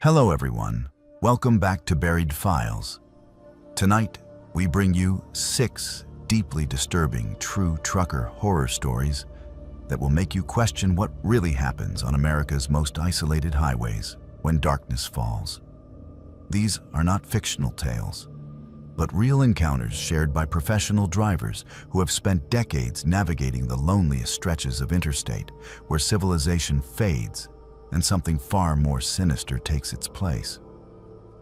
Hello everyone, welcome back to Buried Files. Tonight, we bring you 6 deeply disturbing true trucker horror stories that will make you question what really happens on America's most isolated highways when darkness falls. These are not fictional tales, but real encounters shared by professional drivers who have spent decades navigating the loneliest stretches of interstate where civilization fades and something far more sinister takes its place.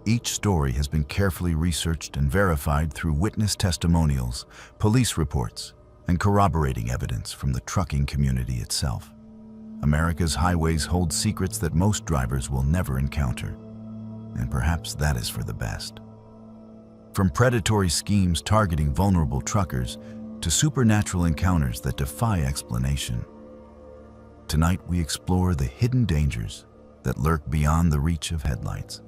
Each story has been carefully researched and verified through witness testimonials, police reports, and corroborating evidence from the trucking community itself. America's highways hold secrets that most drivers will never encounter, and perhaps that is for the best. From predatory schemes targeting vulnerable truckers to supernatural encounters that defy explanation, tonight we explore the hidden dangers that lurk beyond the reach of headlights.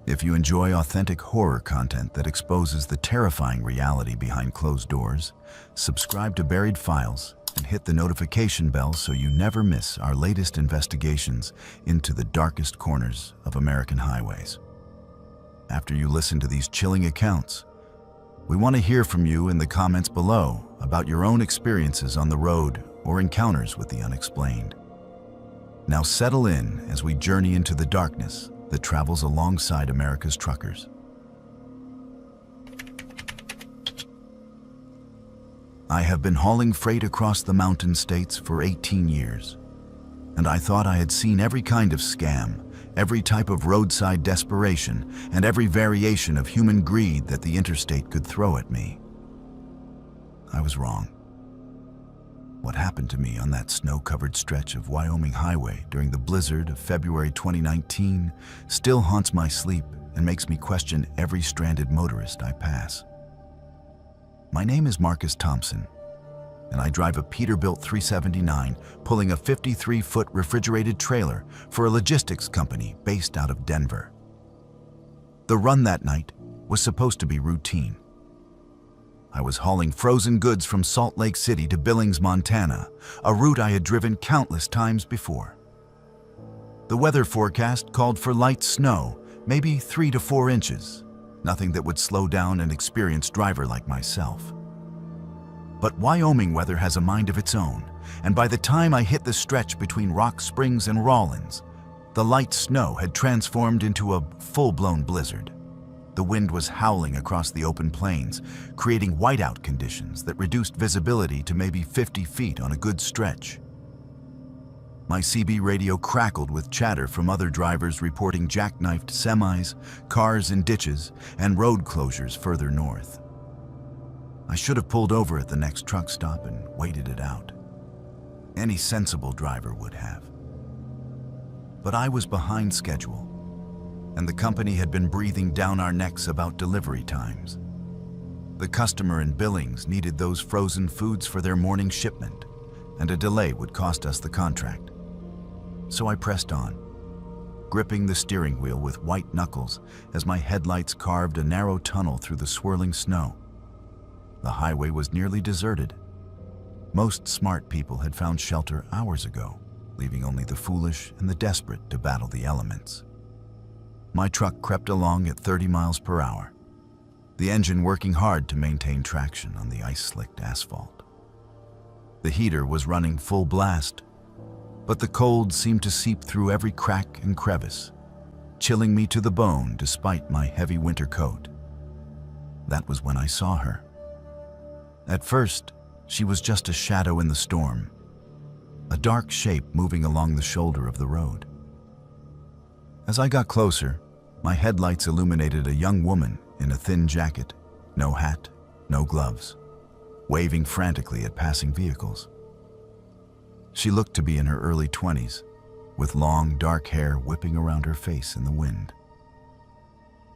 If you enjoy authentic horror content that exposes the terrifying reality behind closed doors, subscribe to Buried Files and hit the notification bell so you never miss our latest investigations into the darkest corners of American highways. After you listen to these chilling accounts, we want to hear from you in the comments below about your own experiences on the road or encounters with the unexplained. Now settle in as we journey into the darkness that travels alongside America's truckers. I have been hauling freight across the mountain states for 18 years, and I thought I had seen every kind of scam, every type of roadside desperation, and every variation of human greed that the interstate could throw at me. I was wrong. What happened to me on that snow-covered stretch of Wyoming highway during the blizzard of February 2019 still haunts my sleep and makes me question every stranded motorist I pass. My name is Marcus Thompson, and I drive a Peterbilt 379 pulling a 53-foot refrigerated trailer for a logistics company based out of Denver. The run that night was supposed to be routine. I was hauling frozen goods from Salt Lake City to Billings, Montana, a route I had driven countless times before. The weather forecast called for light snow, maybe 3 to 4 inches, nothing that would slow down an experienced driver like myself. But Wyoming weather has a mind of its own, and by the time I hit the stretch between Rock Springs and Rawlins, the light snow had transformed into a full-blown blizzard. The wind was howling across the open plains, creating whiteout conditions that reduced visibility to maybe 50 feet on a good stretch. My CB radio crackled with chatter from other drivers reporting jackknifed semis, cars in ditches, and road closures further north. I should have pulled over at the next truck stop and waited it out. Any sensible driver would have. But I was behind schedule, and the company had been breathing down our necks about delivery times. The customer in Billings needed those frozen foods for their morning shipment, and a delay would cost us the contract. So I pressed on, gripping the steering wheel with white knuckles as my headlights carved a narrow tunnel through the swirling snow. The highway was nearly deserted. Most smart people had found shelter hours ago, leaving only the foolish and the desperate to battle the elements. My truck crept along at 30 miles per hour, the engine working hard to maintain traction on the ice-slicked asphalt. The heater was running full blast, but the cold seemed to seep through every crack and crevice, chilling me to the bone despite my heavy winter coat. That was when I saw her. At first, she was just a shadow in the storm, a dark shape moving along the shoulder of the road. As I got closer, my headlights illuminated a young woman in a thin jacket, no hat, no gloves, waving frantically at passing vehicles. She looked to be in her early 20s, with long, dark hair whipping around her face in the wind.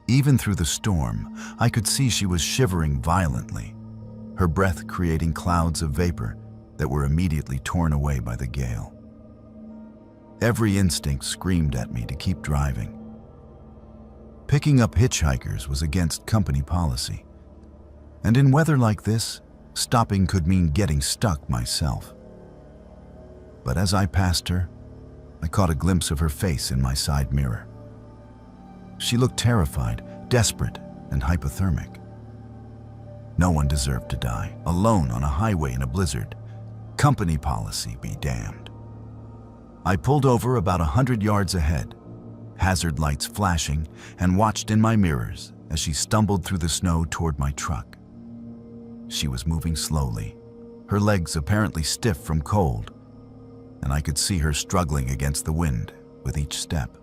Even through the storm, I could see she was shivering violently, her breath creating clouds of vapor that were immediately torn away by the gale. Every instinct screamed at me to keep driving. Picking up hitchhikers was against company policy, and in weather like this, stopping could mean getting stuck myself. But as I passed her, I caught a glimpse of her face in my side mirror, She looked terrified, desperate, and hypothermic. No one deserved to die, alone on a highway in a blizzard. Company policy be damned. I pulled over about 100 yards ahead, hazard lights flashing, and watched in my mirrors as she stumbled through the snow toward my truck. She was moving slowly, her legs apparently stiff from cold, and I could see her struggling against the wind with each step.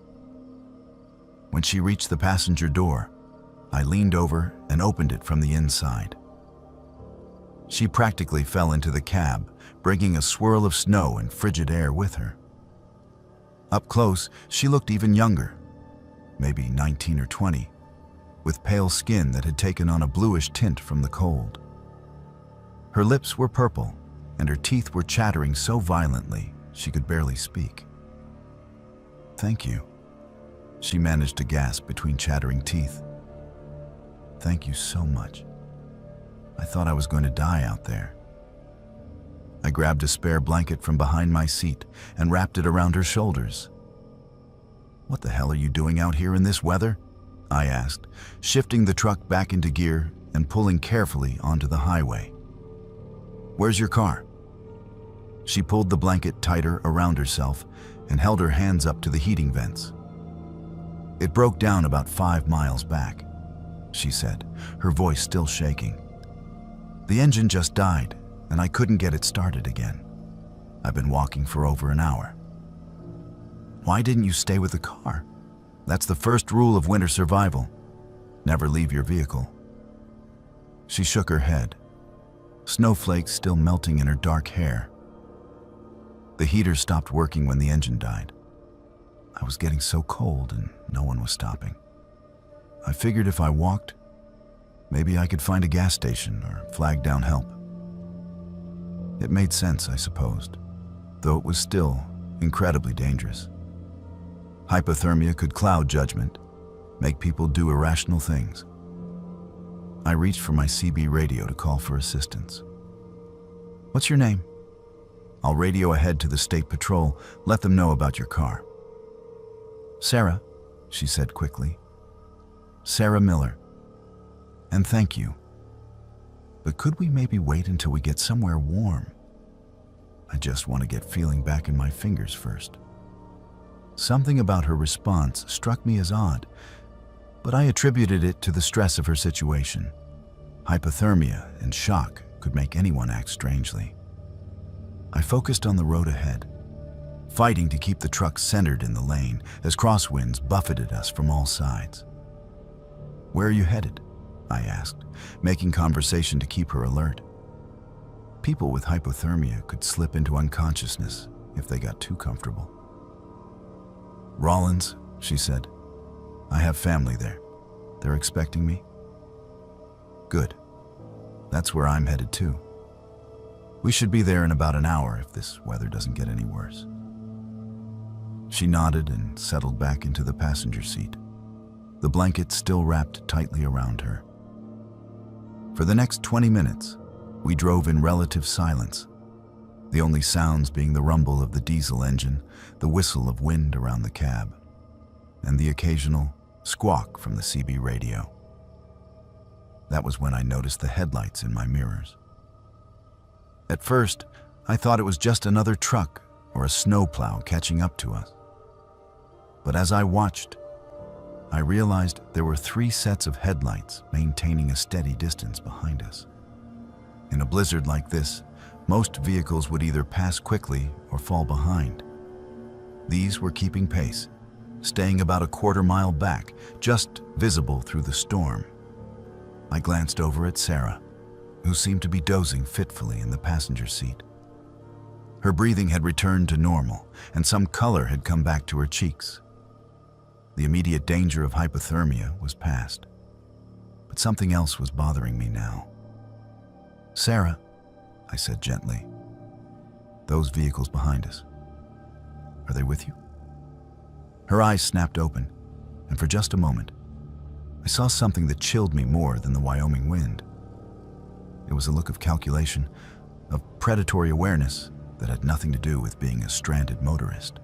When she reached the passenger door, I leaned over and opened it from the inside. She practically fell into the cab, bringing a swirl of snow and frigid air with her. Up close, she looked even younger, maybe 19 or 20, with pale skin that had taken on a bluish tint from the cold. Her lips were purple, and her teeth were chattering so violently she could barely speak. "Thank you," she managed to gasp between chattering teeth. "Thank you so much. I thought I was going to die out there." I grabbed a spare blanket from behind my seat and wrapped it around her shoulders. "What the hell are you doing out here in this weather?" I asked, shifting the truck back into gear and pulling carefully onto the highway. "Where's your car?" She pulled the blanket tighter around herself and held her hands up to the heating vents. "It broke down about 5 miles back," she said, her voice still shaking. "The engine just died, and I couldn't get it started again. I've been walking for over an hour." "Why didn't you stay with the car? That's the first rule of winter survival. Never leave your vehicle." She shook her head, snowflakes still melting in her dark hair. "The heater stopped working when the engine died. I was getting so cold and no one was stopping. I figured if I walked, maybe I could find a gas station or flag down help." It made sense, I supposed, though it was still incredibly dangerous. Hypothermia could cloud judgment, make people do irrational things. I reached for my CB radio to call for assistance. "What's your name?" "I'll radio ahead to the state patrol, let them know about your car." "Sarah," she said quickly. "Sarah Miller. And thank you. But could we maybe wait until we get somewhere warm? I just want to get feeling back in my fingers first." Something about her response struck me as odd, but I attributed it to the stress of her situation. Hypothermia and shock could make anyone act strangely. I focused on the road ahead, fighting to keep the truck centered in the lane as crosswinds buffeted us from all sides. "Where are you headed?" I asked, making conversation to keep her alert. People with hypothermia could slip into unconsciousness if they got too comfortable. "Rollins," she said. "I have family there. They're expecting me." "Good. That's where I'm headed too. We should be there in about an hour if this weather doesn't get any worse." She nodded and settled back into the passenger seat, the blanket still wrapped tightly around her. For the next 20 minutes, we drove in relative silence, the only sounds being the rumble of the diesel engine, the whistle of wind around the cab, and the occasional squawk from the CB radio. That was when I noticed the headlights in my mirrors. At first, I thought it was just another truck or a snowplow catching up to us. But as I watched, I realized there were 3 sets of headlights maintaining a steady distance behind us. In a blizzard like this, most vehicles would either pass quickly or fall behind. These were keeping pace, staying about a quarter-mile back, just visible through the storm. I glanced over at Sarah, who seemed to be dozing fitfully in the passenger seat. Her breathing had returned to normal, and some color had come back to her cheeks. The immediate danger of hypothermia was past, but something else was bothering me now. "Sarah," I said gently, "those vehicles behind us, are they with you?" Her eyes snapped open, and for just a moment, I saw something that chilled me more than the Wyoming wind. It was a look of calculation, of predatory awareness that had nothing to do with being a stranded motorist.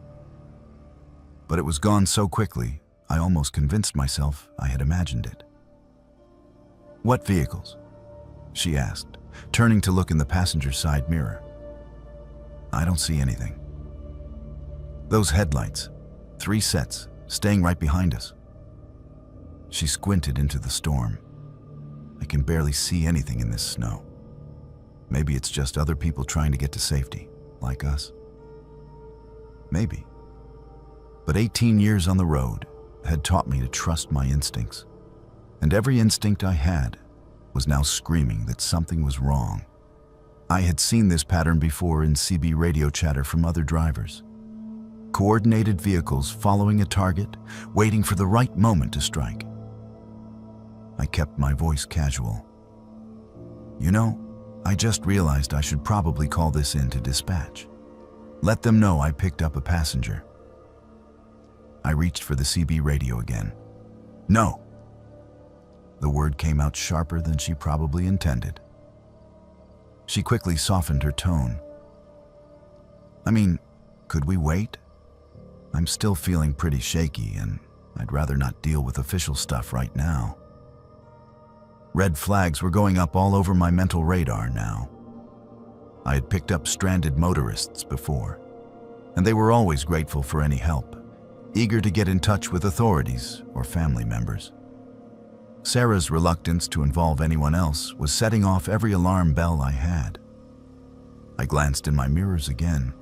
But it was gone so quickly, I almost convinced myself I had imagined it. "What vehicles?" she asked, turning to look in the passenger side mirror. "I don't see anything." "Those headlights, 3 sets, staying right behind us." She squinted into the storm. "I can barely see anything in this snow. Maybe it's just other people trying to get to safety, like us." Maybe. But 18 years on the road had taught me to trust my instincts. And every instinct I had was now screaming that something was wrong. I had seen this pattern before in CB radio chatter from other drivers. Coordinated vehicles following a target, waiting for the right moment to strike. I kept my voice casual. "You know, I just realized I should probably call this in to dispatch. Let them know I picked up a passenger." I reached for the CB radio again. "No." The word came out sharper than she probably intended. She quickly softened her tone. "I mean, could we wait? I'm still feeling pretty shaky, and I'd rather not deal with official stuff right now." Red flags were going up all over my mental radar now. I had picked up stranded motorists before, and they were always grateful for any help, eager to get in touch with authorities or family members. Sarah's reluctance to involve anyone else was setting off every alarm bell I had. I glanced in my mirrors again.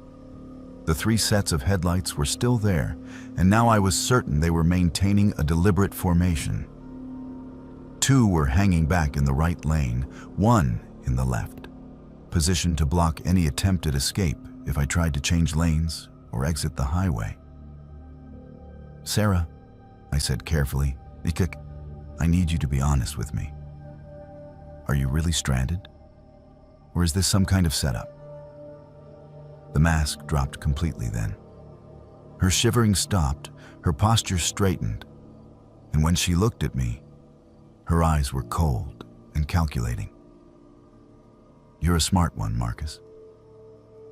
The 3 sets of headlights were still there, and now I was certain they were maintaining a deliberate formation. 2 were hanging back in the right lane, 1 in the left, positioned to block any attempt at escape if I tried to change lanes or exit the highway. "Sarah," I said carefully, "I need you to be honest with me. Are you really stranded? Or is this some kind of setup?" The mask dropped completely then. Her shivering stopped, her posture straightened, and when she looked at me, her eyes were cold and calculating. "You're a smart one, Marcus.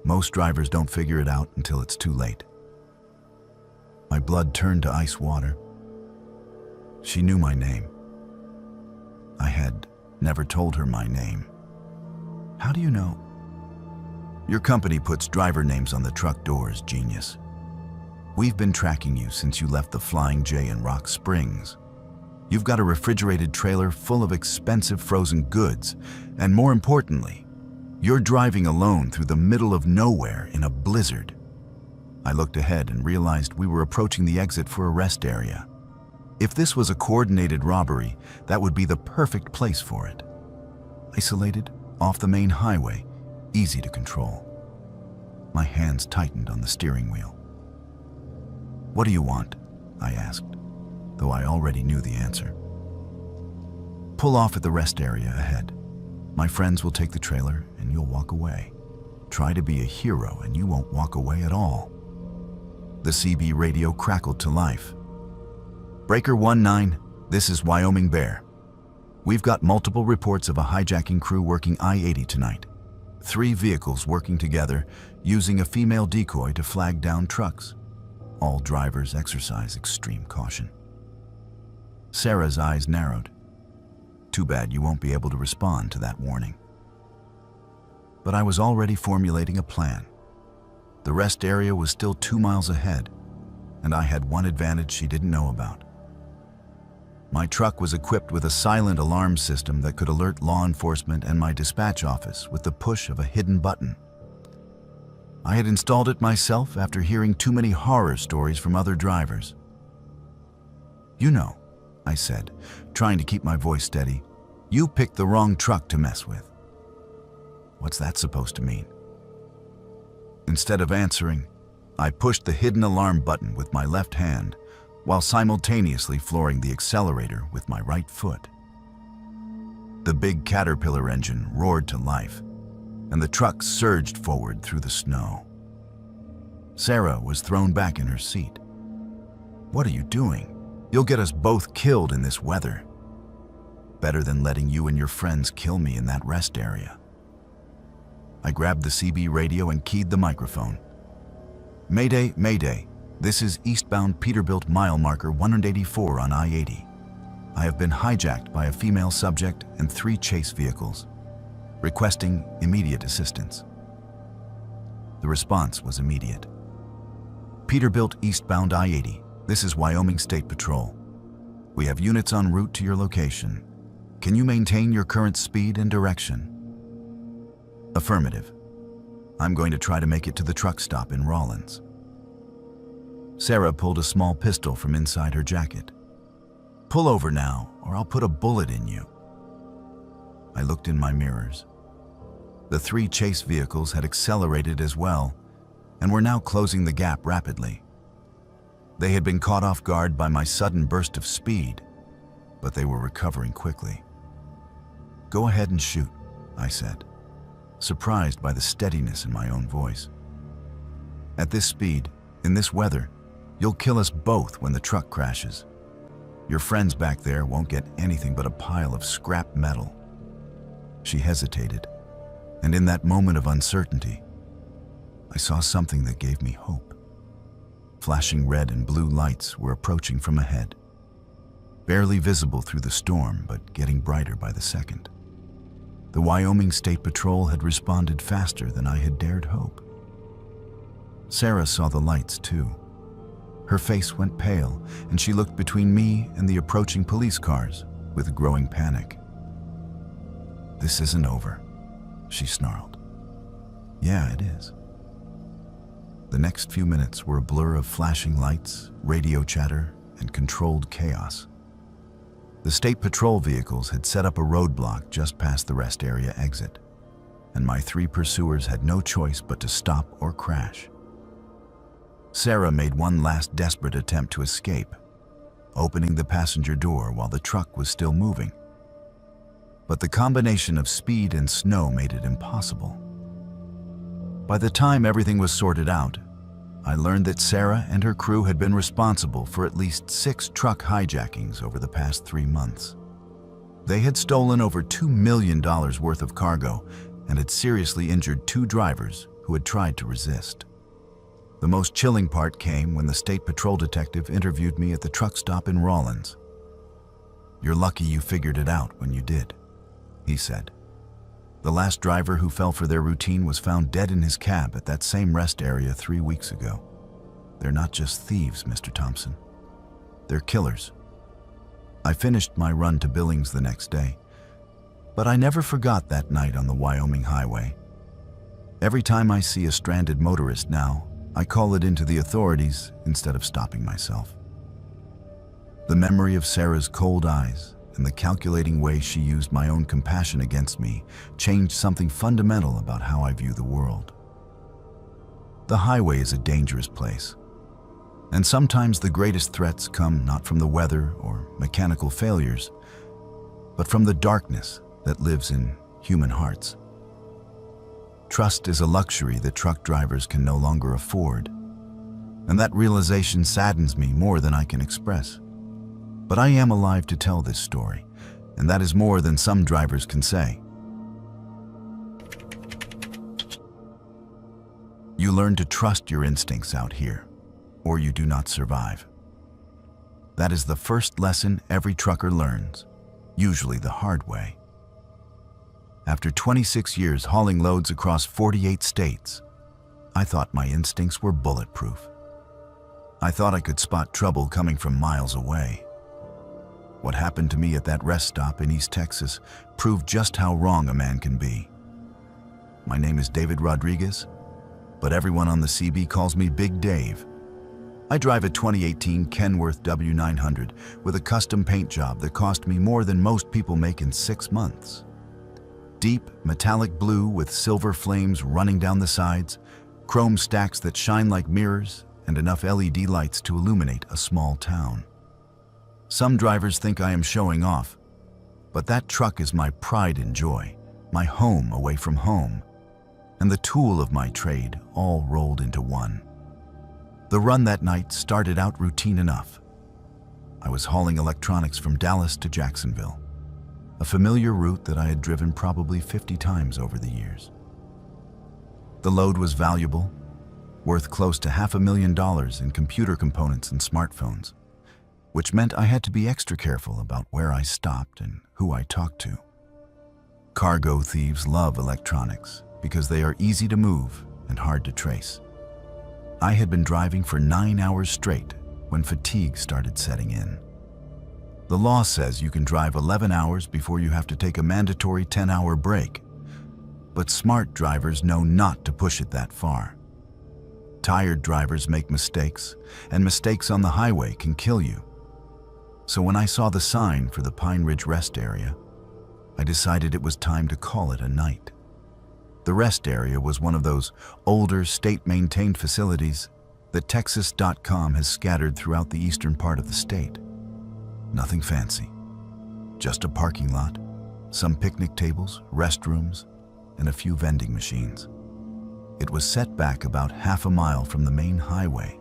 Most drivers don't figure it out until it's too late." My blood turned to ice water. She knew my name. I had never told her my name. "How do you know?" "Your company puts driver names on the truck doors, genius. We've been tracking you since you left the Flying J in Rock Springs. You've got a refrigerated trailer full of expensive frozen goods, and more importantly, you're driving alone through the middle of nowhere in a blizzard." I looked ahead and realized we were approaching the exit for a rest area. If this was a coordinated robbery, that would be the perfect place for it. Isolated, off the main highway, easy to control. My hands tightened on the steering wheel. "What do you want?" I asked, though I already knew the answer. "Pull off at the rest area ahead. My friends will take the trailer and you'll walk away. Try to be a hero and you won't walk away at all." The CB radio crackled to life. "Breaker 19, this is Wyoming Bear. We've got multiple reports of a hijacking crew working I-80 tonight. 3 vehicles working together, using a female decoy to flag down trucks. All drivers exercise extreme caution." Sarah's eyes narrowed. "Too bad you won't be able to respond to that warning." But I was already formulating a plan. The rest area was still 2 miles ahead, and I had one advantage she didn't know about. My truck was equipped with a silent alarm system that could alert law enforcement and my dispatch office with the push of a hidden button. I had installed it myself after hearing too many horror stories from other drivers. "You know," I said, trying to keep my voice steady, "you picked the wrong truck to mess with." "What's that supposed to mean?" Instead of answering, I pushed the hidden alarm button with my left hand while simultaneously flooring the accelerator with my right foot. The big Caterpillar engine roared to life, and the truck surged forward through the snow. Sarah was thrown back in her seat. "What are you doing? You'll get us both killed in this weather. Better than letting you and your friends kill me in that rest area." I grabbed the CB radio and keyed the microphone. "Mayday, Mayday. This is eastbound Peterbilt mile marker 184 on I-80. I have been hijacked by a female subject and 3 chase vehicles, requesting immediate assistance. The response was immediate. Peterbilt eastbound I-80. This is Wyoming State Patrol. We have units en route to your location. Can you maintain your current speed and direction? Affirmative. I'm going to try to make it to the truck stop in Rawlins. Sarah pulled a small pistol from inside her jacket. Pull over now, or I'll put a bullet in you. I looked in my mirrors. The 3 chase vehicles had accelerated as well, and were now closing the gap rapidly. They had been caught off guard by my sudden burst of speed, but they were recovering quickly. Go ahead and shoot, I said, surprised by the steadiness in my own voice. At this speed, in this weather, you'll kill us both when the truck crashes. Your friends back there won't get anything but a pile of scrap metal. She hesitated, and in that moment of uncertainty, I saw something that gave me hope. Flashing red and blue lights were approaching from ahead, barely visible through the storm, but getting brighter by the second. The Wyoming State Patrol had responded faster than I had dared hope. Sarah saw the lights too. Her face went pale, and she looked between me and the approaching police cars with growing panic. This isn't over, she snarled. Yeah, it is. The next few minutes were a blur of flashing lights, radio chatter, and controlled chaos. The State Patrol vehicles had set up a roadblock just past the rest area exit, and my 3 pursuers had no choice but to stop or crash. Sarah made one last desperate attempt to escape, opening the passenger door while the truck was still moving. But the combination of speed and snow made it impossible. By the time everything was sorted out, I learned that Sarah and her crew had been responsible for at least 6 truck hijackings over the past 3 months. They had stolen over $2 million worth of cargo and had seriously injured 2 drivers who had tried to resist. The most chilling part came when the State Patrol detective interviewed me at the truck stop in Rawlins. You're lucky you figured it out when you did, he said. The last driver who fell for their routine was found dead in his cab at that same rest area 3 weeks ago. They're not just thieves, Mr. Thompson. They're killers. I finished my run to Billings the next day, but I never forgot that night on the Wyoming highway. Every time I see a stranded motorist now, I call it into the authorities instead of stopping myself. The memory of Sarah's cold eyes and the calculating way she used my own compassion against me changed something fundamental about how I view the world. The highway is a dangerous place, and sometimes the greatest threats come not from the weather or mechanical failures, but from the darkness that lives in human hearts. Trust is a luxury that truck drivers can no longer afford, and that realization saddens me more than I can express. But I am alive to tell this story, and that is more than some drivers can say. You learn to trust your instincts out here, or you do not survive. That is the first lesson every trucker learns, usually the hard way. After 26 years hauling loads across 48 states, I thought my instincts were bulletproof. I thought I could spot trouble coming from miles away. What happened to me at that rest stop in East Texas proved just how wrong a man can be. My name is David Rodriguez, but everyone on the CB calls me Big Dave. I drive a 2018 Kenworth W900 with a custom paint job that cost me more than most people make in 6 months. Deep, metallic blue with silver flames running down the sides, chrome stacks that shine like mirrors, and enough LED lights to illuminate a small town. Some drivers think I am showing off, but that truck is my pride and joy, my home away from home, and the tool of my trade all rolled into one. The run that night started out routine enough. I was hauling electronics from Dallas to Jacksonville, a familiar route that I had driven probably 50 times over the years. The load was valuable, worth close to $500,000 in computer components and smartphones, which meant I had to be extra careful about where I stopped and who I talked to. Cargo thieves love electronics because they are easy to move and hard to trace. I had been driving for 9 hours straight when fatigue started setting in. The law says you can drive 11 hours before you have to take a mandatory 10-hour break, but smart drivers know not to push it that far. Tired drivers make mistakes, and mistakes on the highway can kill you. So when I saw the sign for the Pine Ridge Rest Area, I decided it was time to call it a night. The rest area was one of those older state-maintained facilities that Texas.com has scattered throughout the eastern part of the state. Nothing fancy, just a parking lot, some picnic tables, restrooms, and a few vending machines. It was set back about half a mile from the main highway,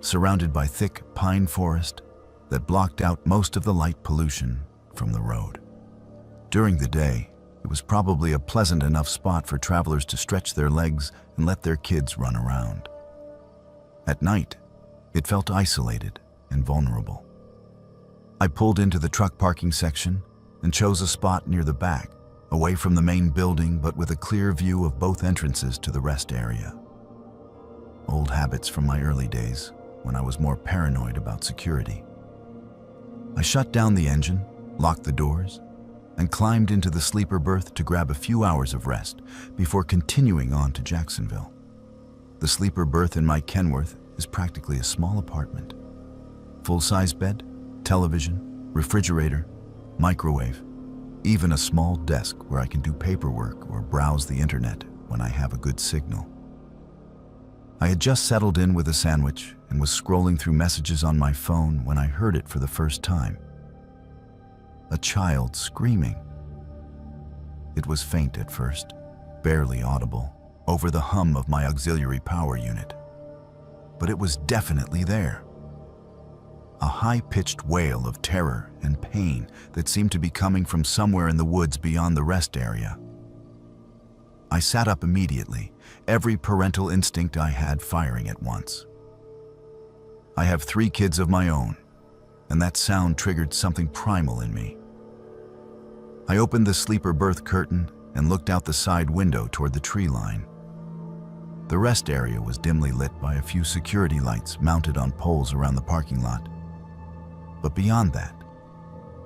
surrounded by thick pine forest that blocked out most of the light pollution from the road. During the day, it was probably a pleasant enough spot for travelers to stretch their legs and let their kids run around. At night, it felt isolated and vulnerable. I pulled into the truck parking section and chose a spot near the back, away from the main building but with a clear view of both entrances to the rest area. Old habits from my early days, when I was more paranoid about security. I shut down the engine, locked the doors, and climbed into the sleeper berth to grab a few hours of rest before continuing on to Jacksonville. The sleeper berth in my Kenworth is practically a small apartment. Full-size bed, television, refrigerator, microwave, even a small desk where I can do paperwork or browse the internet when I have a good signal. I had just settled in with a sandwich and was scrolling through messages on my phone when I heard it for the first time. A child screaming. It was faint at first, barely audible, over the hum of my auxiliary power unit. But it was definitely there. A high-pitched wail of terror and pain that seemed to be coming from somewhere in the woods beyond the rest area. I sat up immediately, every parental instinct I had firing at once. I have 3 kids of my own, and that sound triggered something primal in me. I opened the sleeper berth curtain and looked out the side window toward the tree line. The rest area was dimly lit by a few security lights mounted on poles around the parking lot. But beyond that,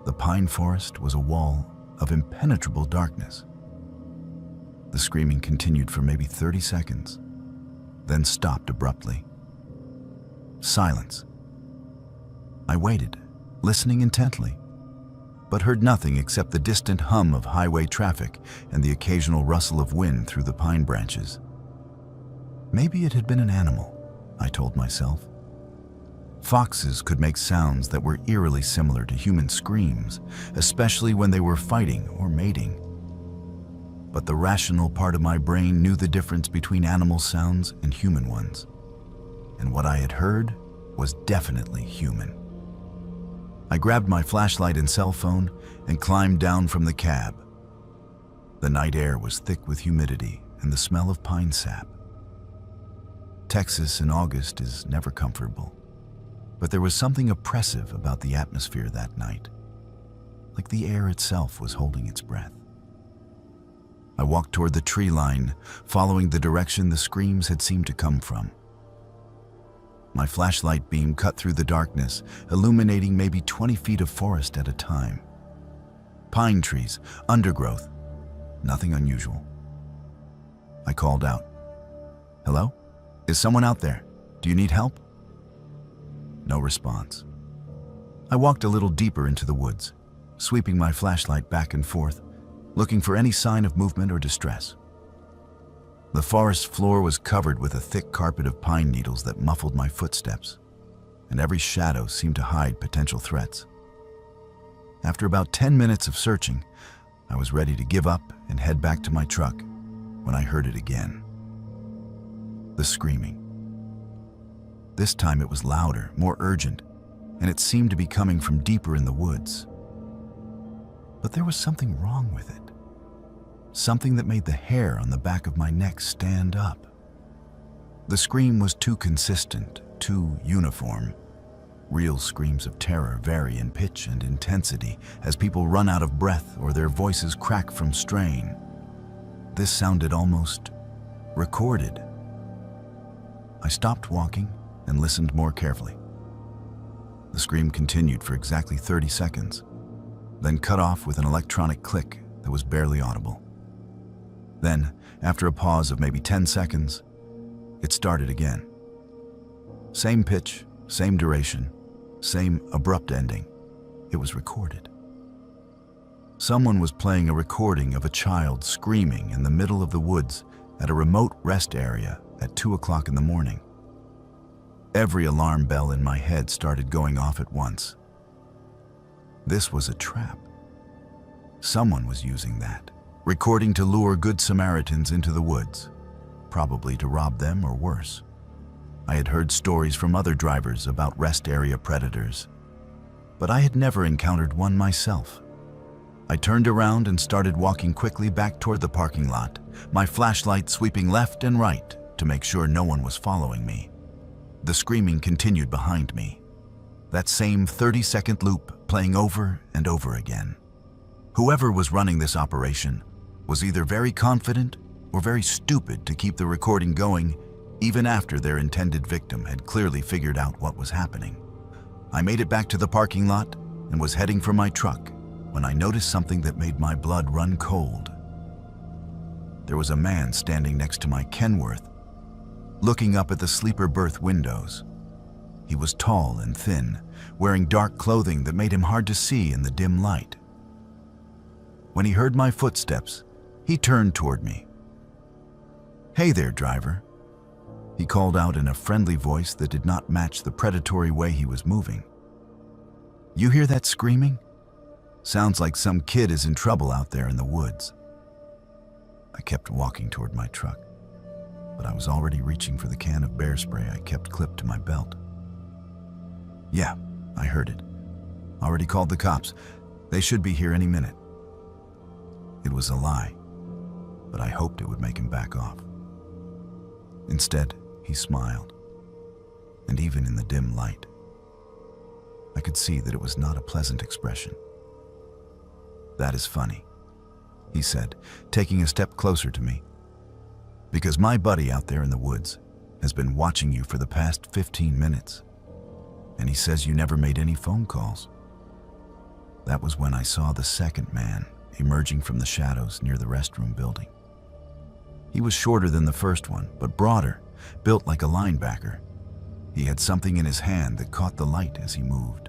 the pine forest was a wall of impenetrable darkness. The screaming continued for maybe 30 seconds, then stopped abruptly. Silence. I waited, listening intently, but heard nothing except the distant hum of highway traffic and the occasional rustle of wind through the pine branches. Maybe it had been an animal, I told myself. Foxes could make sounds that were eerily similar to human screams, especially when they were fighting or mating. But the rational part of my brain knew the difference between animal sounds and human ones. And what I had heard was definitely human. I grabbed my flashlight and cell phone and climbed down from the cab. The night air was thick with humidity and the smell of pine sap. Texas in August is never comfortable, but there was something oppressive about the atmosphere that night, like the air itself was holding its breath. I walked toward the tree line, following the direction the screams had seemed to come from. My flashlight beam cut through the darkness, illuminating maybe 20 feet of forest at a time. Pine trees, undergrowth, nothing unusual. I called out, "Hello? Is someone out there? Do you need help?" No response. I walked a little deeper into the woods, sweeping my flashlight back and forth, looking for any sign of movement or distress. The forest floor was covered with a thick carpet of pine needles that muffled my footsteps, and every shadow seemed to hide potential threats. After about 10 minutes of searching, I was ready to give up and head back to my truck when I heard it again. The screaming. This time it was louder, more urgent, and it seemed to be coming from deeper in the woods. But there was something wrong with it. Something that made the hair on the back of my neck stand up. The scream was too consistent, too uniform. Real screams of terror vary in pitch and intensity as people run out of breath or their voices crack from strain. This sounded almost recorded. I stopped walking and listened more carefully. The scream continued for exactly 30 seconds, then cut off with an electronic click that was barely audible. Then, after a pause of maybe 10 seconds, it started again. Same pitch, same duration, same abrupt ending. It was recorded. Someone was playing a recording of a child screaming in the middle of the woods at a remote rest area at 2 o'clock in the morning. Every alarm bell in my head started going off at once. This was a trap. Someone was using that, recording to lure Good Samaritans into the woods, probably to rob them or worse. I had heard stories from other drivers about rest area predators, but I had never encountered one myself. I turned around and started walking quickly back toward the parking lot, my flashlight sweeping left and right to make sure no one was following me. The screaming continued behind me, that same 30-second loop playing over and over again. Whoever was running this operation was either very confident or very stupid to keep the recording going even after their intended victim had clearly figured out what was happening. I made it back to the parking lot and was heading for my truck when I noticed something that made my blood run cold. There was a man standing next to my Kenworth, looking up at the sleeper berth windows. He was tall and thin, wearing dark clothing that made him hard to see in the dim light. When he heard my footsteps, he turned toward me. "Hey there, driver," he called out in a friendly voice that did not match the predatory way he was moving. "You hear that screaming? Sounds like some kid is in trouble out there in the woods." I kept walking toward my truck, but I was already reaching for the can of bear spray I kept clipped to my belt. "Yeah, I heard it. Already called the cops. They should be here any minute." It was a lie, but I hoped it would make him back off. Instead, he smiled, and even in the dim light, I could see that it was not a pleasant expression. "That is funny," he said, taking a step closer to me, "because my buddy out there in the woods has been watching you for the past 15 minutes, and he says you never made any phone calls." That was when I saw the second man emerging from the shadows near the restroom building. He was shorter than the first one, but broader, built like a linebacker. He had something in his hand that caught the light as he moved.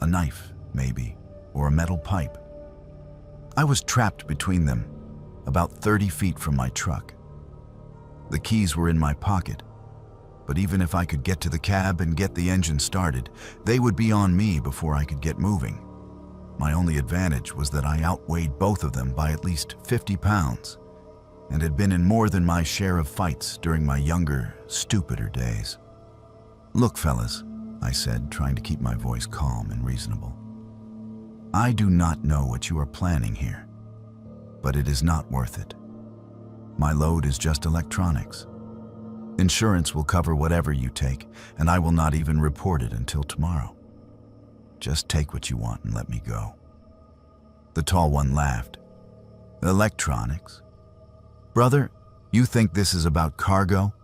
A knife, maybe, or a metal pipe. I was trapped between them, about 30 feet from my truck. The keys were in my pocket, but even if I could get to the cab and get the engine started, they would be on me before I could get moving. My only advantage was that I outweighed both of them by at least 50 pounds and had been in more than my share of fights during my younger, stupider days. "Look, fellas," I said, trying to keep my voice calm and reasonable. "I do not know what you are planning here, but it is not worth it. My load is just electronics. Insurance will cover whatever you take, and I will not even report it until tomorrow. Just take what you want and let me go." The tall one laughed. "Electronics? Brother, you think this is about cargo?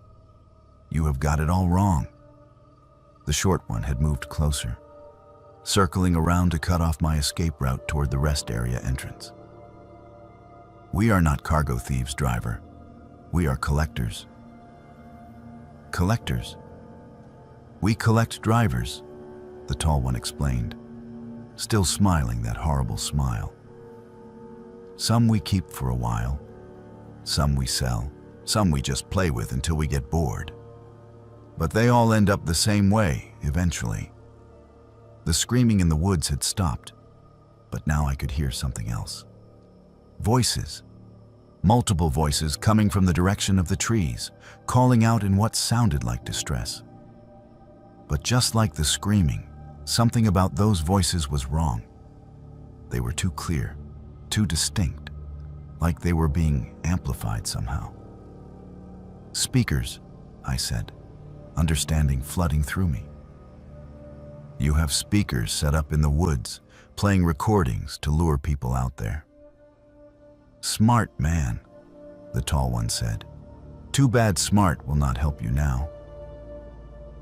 You have got it all wrong." The short one had moved closer, circling around to cut off my escape route toward the rest area entrance. "We are not cargo thieves, driver. We are collectors." "Collectors? We collect drivers," the tall one explained, still smiling that horrible smile. "Some we keep for a while. Some we sell, some we just play with until we get bored. But they all end up the same way, eventually." The screaming in the woods had stopped, but now I could hear something else. Voices. Multiple voices coming from the direction of the trees, calling out in what sounded like distress. But just like the screaming, something about those voices was wrong. They were too clear, too distinct, like they were being amplified somehow. Speakers, I said, understanding flooding through me. You have speakers set up in the woods, playing recordings to lure people out there. Smart man, the tall one said. Too bad smart will not help you now.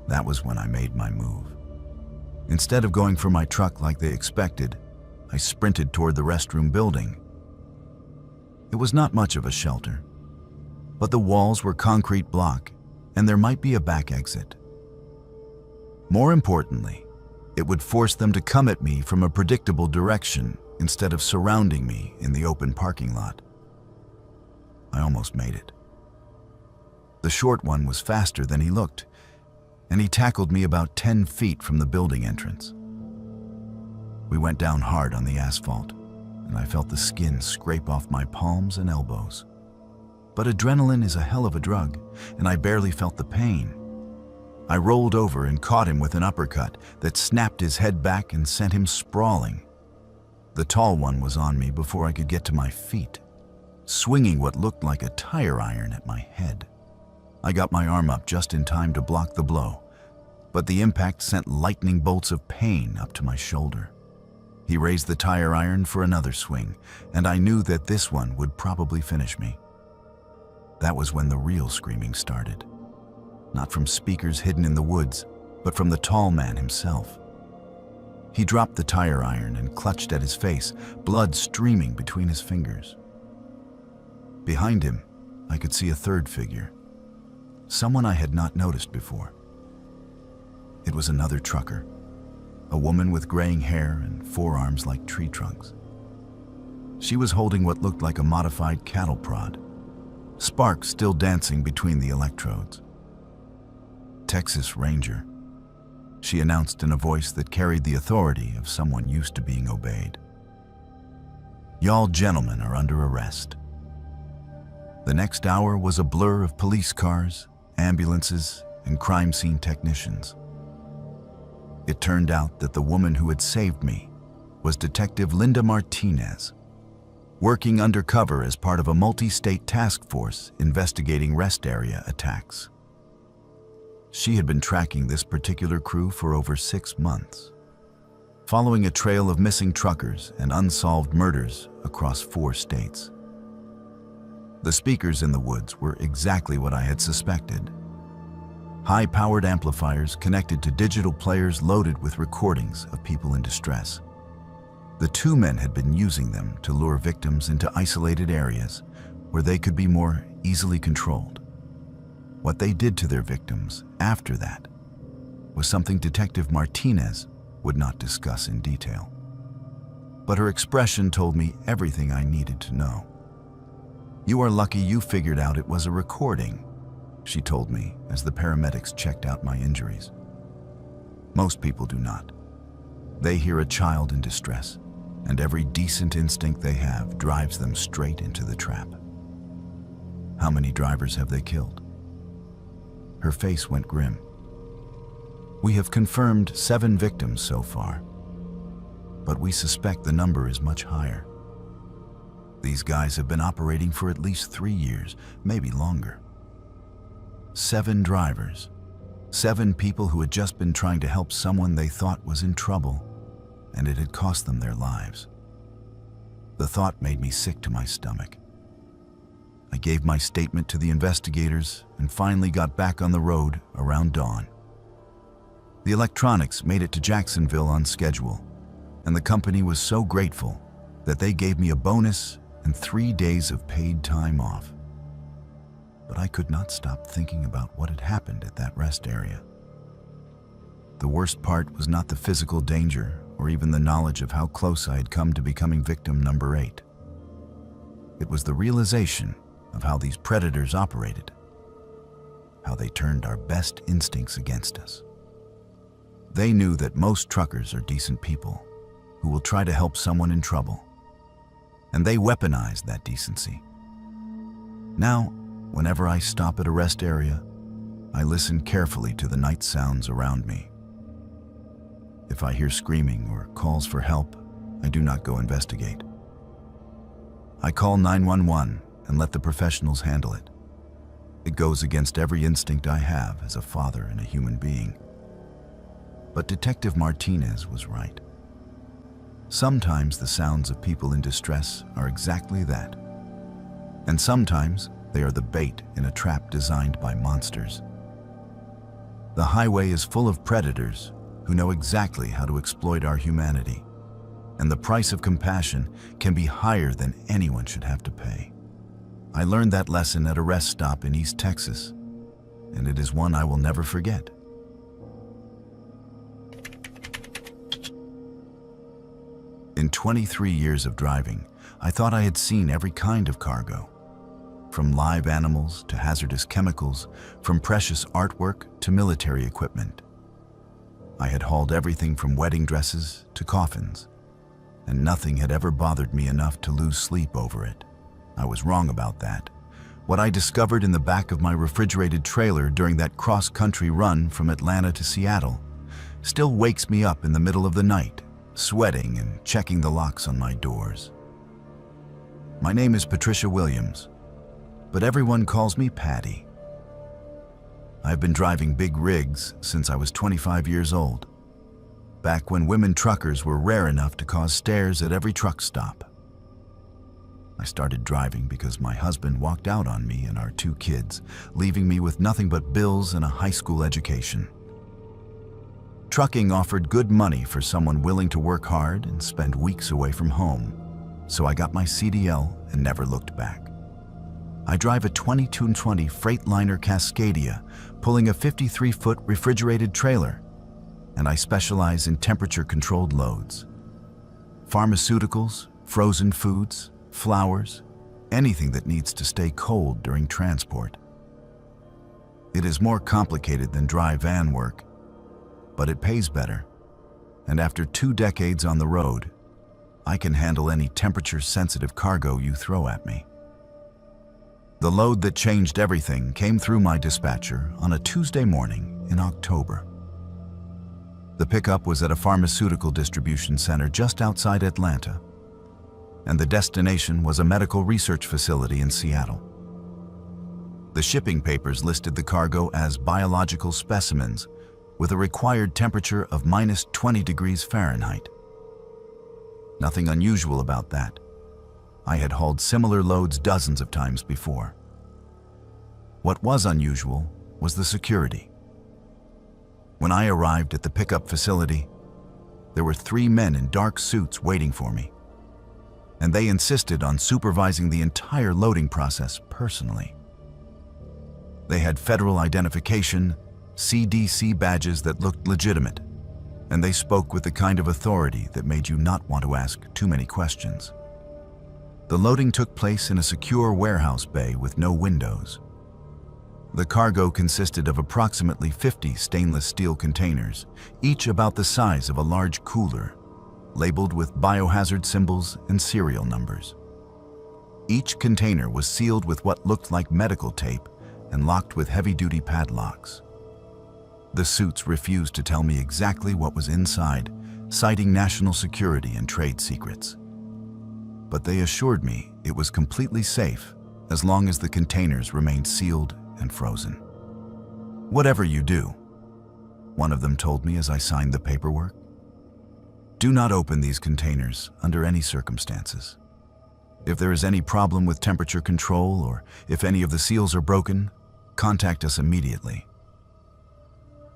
That was when I made my move. Instead of going for my truck like they expected, I sprinted toward the restroom building. It was not much of a shelter, but the walls were concrete block and there might be a back exit. More importantly, it would force them to come at me from a predictable direction instead of surrounding me in the open parking lot. I almost made it. The short one was faster than he looked, and he tackled me about 10 feet from the building entrance. We went down hard on the asphalt, and I felt the skin scrape off my palms and elbows. But adrenaline is a hell of a drug, and I barely felt the pain. I rolled over and caught him with an uppercut that snapped his head back and sent him sprawling. The tall one was on me before I could get to my feet, swinging what looked like a tire iron at my head. I got my arm up just in time to block the blow, but the impact sent lightning bolts of pain up to my shoulder. He raised the tire iron for another swing, and I knew that this one would probably finish me. That was when the real screaming started. Not from speakers hidden in the woods, but from the tall man himself. He dropped the tire iron and clutched at his face, blood streaming between his fingers. Behind him, I could see a third figure, someone I had not noticed before. It was another trucker, a woman with graying hair and forearms like tree trunks. She was holding what looked like a modified cattle prod, sparks still dancing between the electrodes. Texas Ranger, she announced in a voice that carried the authority of someone used to being obeyed. Y'all gentlemen are under arrest. The next hour was a blur of police cars, ambulances, and crime scene technicians. It turned out that the woman who had saved me was Detective Linda Martinez, working undercover as part of a multi-state task force investigating rest area attacks. She had been tracking this particular crew for over 6 months, following a trail of missing truckers and unsolved murders across 4 states. The speakers in the woods were exactly what I had suspected. High-powered amplifiers connected to digital players loaded with recordings of people in distress. The 2 men had been using them to lure victims into isolated areas where they could be more easily controlled. What they did to their victims after that was something Detective Martinez would not discuss in detail. But her expression told me everything I needed to know. "You are lucky you figured out it was a recording," she told me as the paramedics checked out my injuries. Most people do not. They hear a child in distress, and every decent instinct they have drives them straight into the trap. How many drivers have they killed? Her face went grim. We have confirmed 7 victims so far, but we suspect the number is much higher. These guys have been operating for at least 3 years, maybe longer. 7 drivers, 7 people who had just been trying to help someone they thought was in trouble, and it had cost them their lives. The thought made me sick to my stomach. I gave my statement to the investigators and finally got back on the road around dawn. The electronics made it to Jacksonville on schedule, and the company was so grateful that they gave me a bonus and 3 days of paid time off. But I could not stop thinking about what had happened at that rest area. The worst part was not the physical danger or even the knowledge of how close I had come to becoming victim number 8. It was the realization of how these predators operated, how they turned our best instincts against us. They knew that most truckers are decent people who will try to help someone in trouble, and they weaponized that decency. Now, whenever I stop at a rest area, I listen carefully to the night sounds around me. If I hear screaming or calls for help, I do not go investigate. I call 911 and let the professionals handle it. It goes against every instinct I have as a father and a human being. But Detective Martinez was right. Sometimes the sounds of people in distress are exactly that. And sometimes they are the bait in a trap designed by monsters. The highway is full of predators who know exactly how to exploit our humanity, and the price of compassion can be higher than anyone should have to pay. I learned that lesson at a rest stop in East Texas, and it is one I will never forget. In 23 years of driving, I thought I had seen every kind of cargo. From live animals to hazardous chemicals, from precious artwork to military equipment. I had hauled everything from wedding dresses to coffins, and nothing had ever bothered me enough to lose sleep over it. I was wrong about that. What I discovered in the back of my refrigerated trailer during that cross-country run from Atlanta to Seattle still wakes me up in the middle of the night, sweating and checking the locks on my doors. My name is Patricia Williams, but everyone calls me Patty. I've been driving big rigs since I was 25 years old, back when women truckers were rare enough to cause stares at every truck stop. I started driving because my husband walked out on me and our 2 kids, leaving me with nothing but bills and a high school education. Trucking offered good money for someone willing to work hard and spend weeks away from home, so I got my CDL and never looked back. I drive a 2220 Freightliner Cascadia, pulling a 53-foot refrigerated trailer, and I specialize in temperature-controlled loads. Pharmaceuticals, frozen foods, flowers, anything that needs to stay cold during transport. It is more complicated than dry van work, but it pays better, and after 2 decades on the road, I can handle any temperature-sensitive cargo you throw at me. The load that changed everything came through my dispatcher on a Tuesday morning in October. The pickup was at a pharmaceutical distribution center just outside Atlanta, and the destination was a medical research facility in Seattle. The shipping papers listed the cargo as biological specimens with a required temperature of -20 degrees Fahrenheit. Nothing unusual about that. I had hauled similar loads dozens of times before. What was unusual was the security. When I arrived at the pickup facility, there were 3 men in dark suits waiting for me, and they insisted on supervising the entire loading process personally. They had federal identification, CDC badges that looked legitimate, and they spoke with the kind of authority that made you not want to ask too many questions. The loading took place in a secure warehouse bay with no windows. The cargo consisted of approximately 50 stainless steel containers, each about the size of a large cooler, labeled with biohazard symbols and serial numbers. Each container was sealed with what looked like medical tape and locked with heavy-duty padlocks. The suits refused to tell me exactly what was inside, citing national security and trade secrets. But they assured me it was completely safe as long as the containers remained sealed and frozen. "Whatever you do," one of them told me as I signed the paperwork, "do not open these containers under any circumstances. If there is any problem with temperature control or if any of the seals are broken, contact us immediately."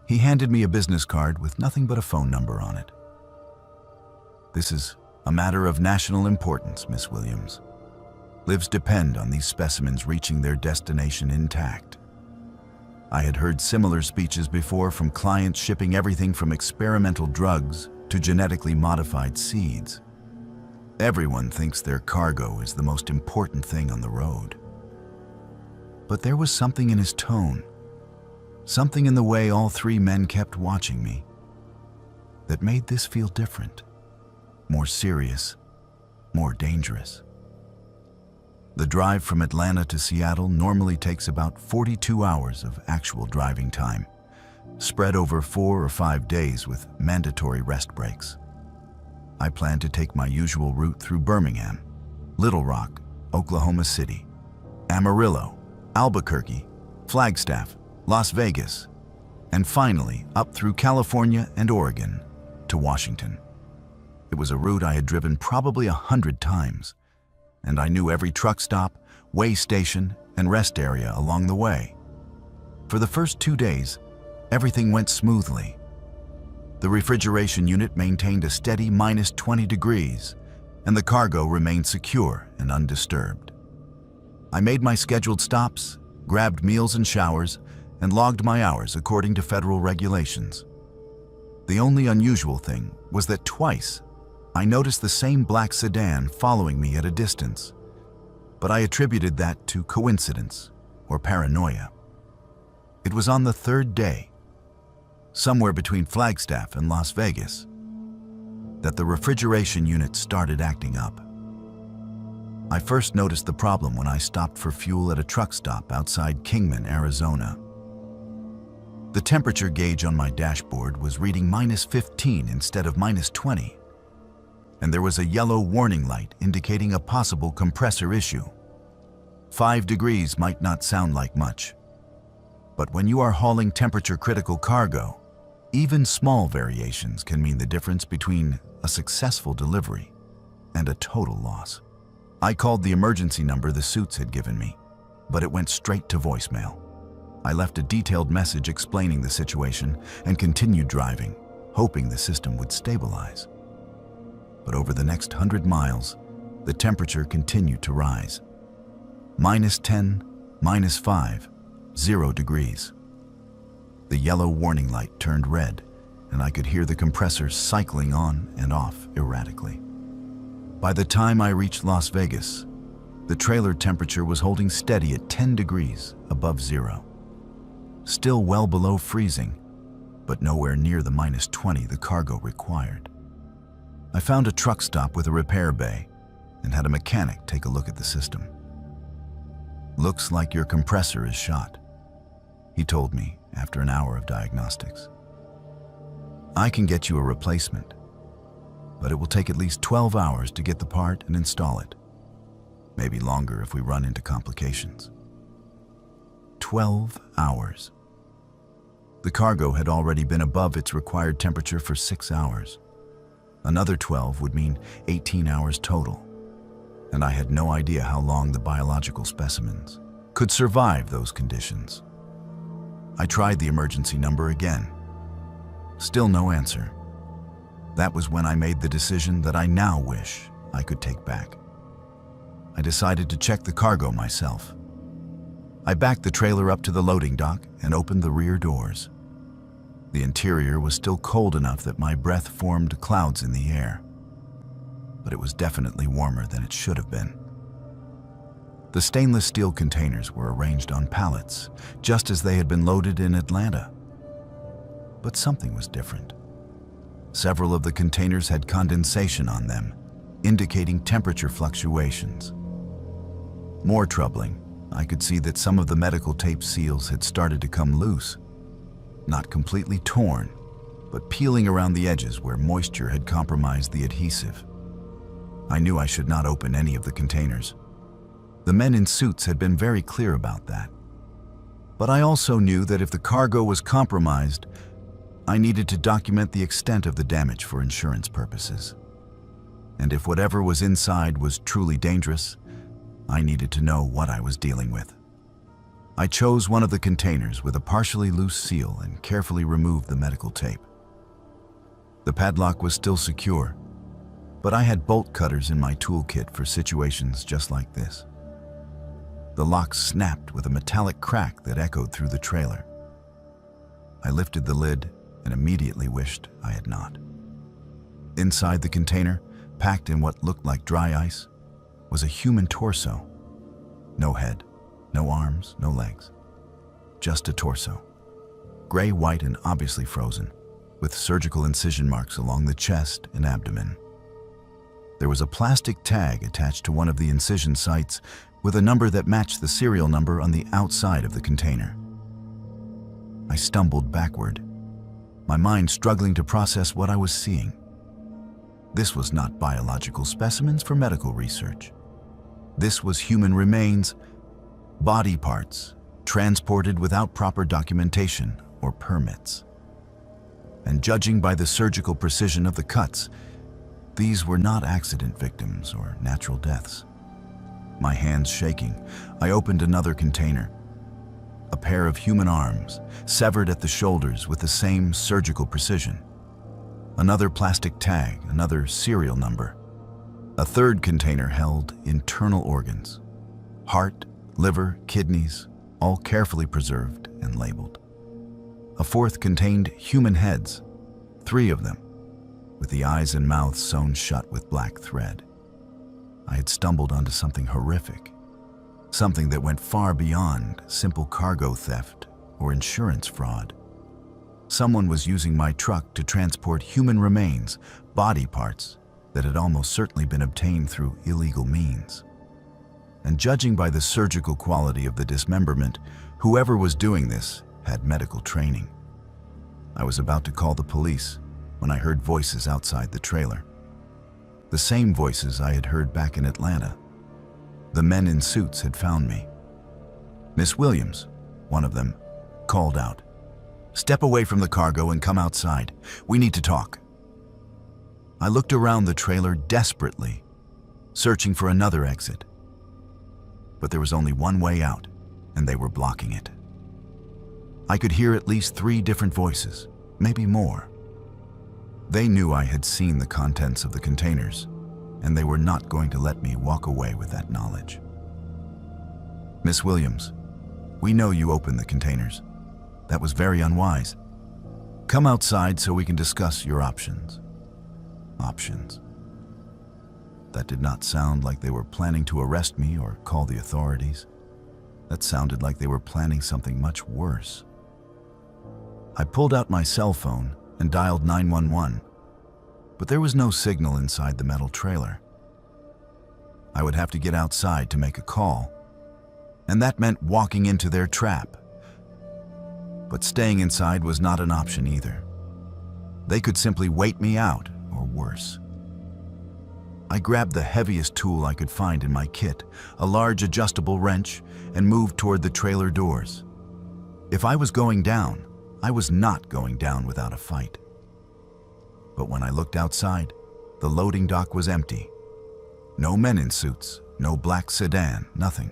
He handed me a business card with nothing but a phone number on it. "This is a matter of national importance, Miss Williams. Lives depend on these specimens reaching their destination intact." I had heard similar speeches before from clients shipping everything from experimental drugs to genetically modified seeds. Everyone thinks their cargo is the most important thing on the road. But there was something in his tone, something in the way all 3 men kept watching me, that made this feel different. More serious, more dangerous. The drive from Atlanta to Seattle normally takes about 42 hours of actual driving time, spread over 4 or 5 days with mandatory rest breaks. I plan to take my usual route through Birmingham, Little Rock, Oklahoma City, Amarillo, Albuquerque, Flagstaff, Las Vegas, and finally up through California and Oregon to Washington. It was a route I had driven probably 100 times, and I knew every truck stop, way station, and rest area along the way. For the first 2 days, everything went smoothly. The refrigeration unit maintained a steady minus 20 degrees, and the cargo remained secure and undisturbed. I made my scheduled stops, grabbed meals and showers, and logged my hours according to federal regulations. The only unusual thing was that twice I noticed the same black sedan following me at a distance, but I attributed that to coincidence or paranoia. It was on the third day, somewhere between Flagstaff and Las Vegas, that the refrigeration unit started acting up. I first noticed the problem when I stopped for fuel at a truck stop outside Kingman, Arizona. The temperature gauge on my dashboard was reading minus 15 instead of minus 20, and there was a yellow warning light indicating a possible compressor issue. 5 degrees might not sound like much, but when you are hauling temperature-critical cargo, even small variations can mean the difference between a successful delivery and a total loss. I called the emergency number the suits had given me, but it went straight to voicemail. I left a detailed message explaining the situation and continued driving, hoping the system would stabilize. But over the next 100 miles, the temperature continued to rise. Minus 10, minus 5, 0 degrees. The yellow warning light turned red, and I could hear the compressor cycling on and off erratically. By the time I reached Las Vegas, the trailer temperature was holding steady at 10 degrees above zero. Still well below freezing, but nowhere near the minus 20 the cargo required. I found a truck stop with a repair bay and had a mechanic take a look at the system. "Looks like your compressor is shot," he told me after an hour of diagnostics. "I can get you a replacement, but it will take at least 12 hours to get the part and install it. Maybe longer if we run into complications." 12 hours. The cargo had already been above its required temperature for 6 hours. Another 12 would mean 18 hours total, and I had no idea how long the biological specimens could survive those conditions. I tried the emergency number again. Still no answer. That was when I made the decision that I now wish I could take back. I decided to check the cargo myself. I backed the trailer up to the loading dock and opened the rear doors. The interior was still cold enough that my breath formed clouds in the air, but it was definitely warmer than it should have been. The stainless steel containers were arranged on pallets, just as they had been loaded in Atlanta. But something was different. Several of the containers had condensation on them, indicating temperature fluctuations. More troubling, I could see that some of the medical tape seals had started to come loose. Not completely torn, but peeling around the edges where moisture had compromised the adhesive. I knew I should not open any of the containers. The men in suits had been very clear about that. But I also knew that if the cargo was compromised, I needed to document the extent of the damage for insurance purposes. And if whatever was inside was truly dangerous, I needed to know what I was dealing with. I chose one of the containers with a partially loose seal and carefully removed the medical tape. The padlock was still secure, but I had bolt cutters in my toolkit for situations just like this. The lock snapped with a metallic crack that echoed through the trailer. I lifted the lid and immediately wished I had not. Inside the container, packed in what looked like dry ice, was a human torso. No head, no arms, no legs. Just a torso. Gray, white, and obviously frozen, with surgical incision marks along the chest and abdomen. There was a plastic tag attached to one of the incision sites with a number that matched the serial number on the outside of the container. I stumbled backward, my mind struggling to process what I was seeing. This was not biological specimens for medical research. This was human remains, body parts, transported without proper documentation or permits. And judging by the surgical precision of the cuts, these were not accident victims or natural deaths. My hands shaking, I opened another container. A pair of human arms, severed at the shoulders with the same surgical precision. Another plastic tag, another serial number. A third container held internal organs. Heart, liver, kidneys, all carefully preserved and labeled. A fourth contained human heads, 3 of them, with the eyes and mouths sewn shut with black thread. I had stumbled onto something horrific, something that went far beyond simple cargo theft or insurance fraud. Someone was using my truck to transport human remains, body parts, that had almost certainly been obtained through illegal means. And judging by the surgical quality of the dismemberment, whoever was doing this had medical training. I was about to call the police when I heard voices outside the trailer. The same voices I had heard back in Atlanta. The men in suits had found me. "Miss Williams," one of them, called out, "Step away from the cargo and come outside. We need to talk." I looked around the trailer desperately, searching for another exit. But there was only one way out, and they were blocking it. I could hear at least 3 different voices, maybe more. They knew I had seen the contents of the containers, and they were not going to let me walk away with that knowledge. "Miss Williams, we know you opened the containers. That was very unwise. Come outside so we can discuss your options." Options. That did not sound like they were planning to arrest me or call the authorities. That sounded like they were planning something much worse. I pulled out my cell phone and dialed 911, but there was no signal inside the metal trailer. I would have to get outside to make a call, and that meant walking into their trap. But staying inside was not an option either. They could simply wait me out, or worse. I grabbed the heaviest tool I could find in my kit, a large adjustable wrench, and moved toward the trailer doors. If I was going down, I was not going down without a fight. But when I looked outside, the loading dock was empty. No men in suits, no black sedan, nothing.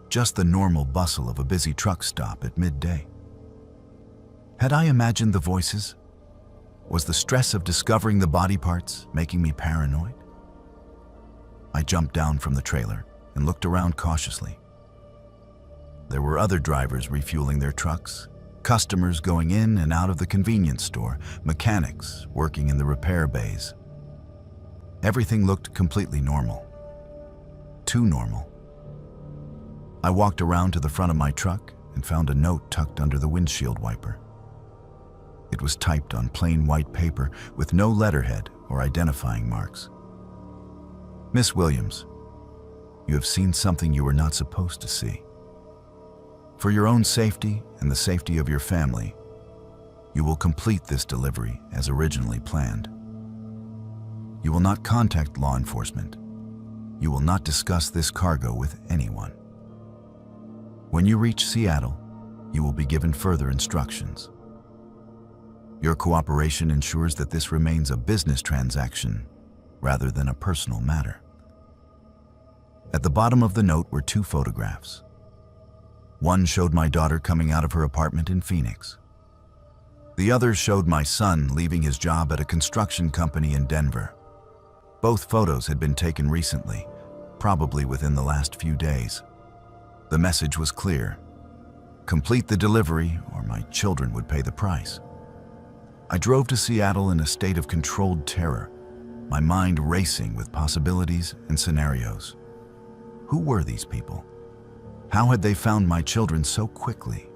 Just the normal bustle of a busy truck stop at midday. Had I imagined the voices? Was the stress of discovering the body parts making me paranoid? I jumped down from the trailer and looked around cautiously. There were other drivers refueling their trucks, customers going in and out of the convenience store, mechanics working in the repair bays. Everything looked completely normal. Too normal. I walked around to the front of my truck and found a note tucked under the windshield wiper. It was typed on plain white paper with no letterhead or identifying marks. "Miss Williams, you have seen something you were not supposed to see. For your own safety and the safety of your family, you will complete this delivery as originally planned. You will not contact law enforcement. You will not discuss this cargo with anyone. When you reach Seattle, you will be given further instructions. Your cooperation ensures that this remains a business transaction rather than a personal matter." At the bottom of the note were 2 photographs. One showed my daughter coming out of her apartment in Phoenix. The other showed my son leaving his job at a construction company in Denver. Both photos had been taken recently, probably within the last few days. The message was clear: complete the delivery or my children would pay the price. I drove to Seattle in a state of controlled terror, my mind racing with possibilities and scenarios. Who were these people? How had they found my children so quickly?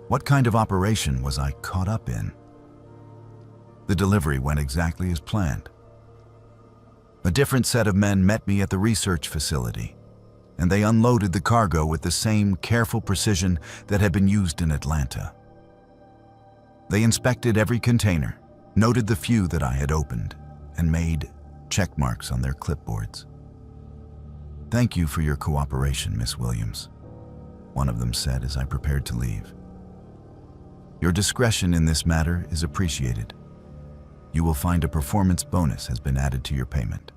What kind of operation was I caught up in? The delivery went exactly as planned. A different set of men met me at the research facility, and they unloaded the cargo with the same careful precision that had been used in Atlanta. They inspected every container, noted the few that I had opened, and made check marks on their clipboards. Thank you for your cooperation, Miss Williams. one of them said as I prepared to leave. Your discretion in this matter is appreciated. You will find a performance bonus has been added to your payment.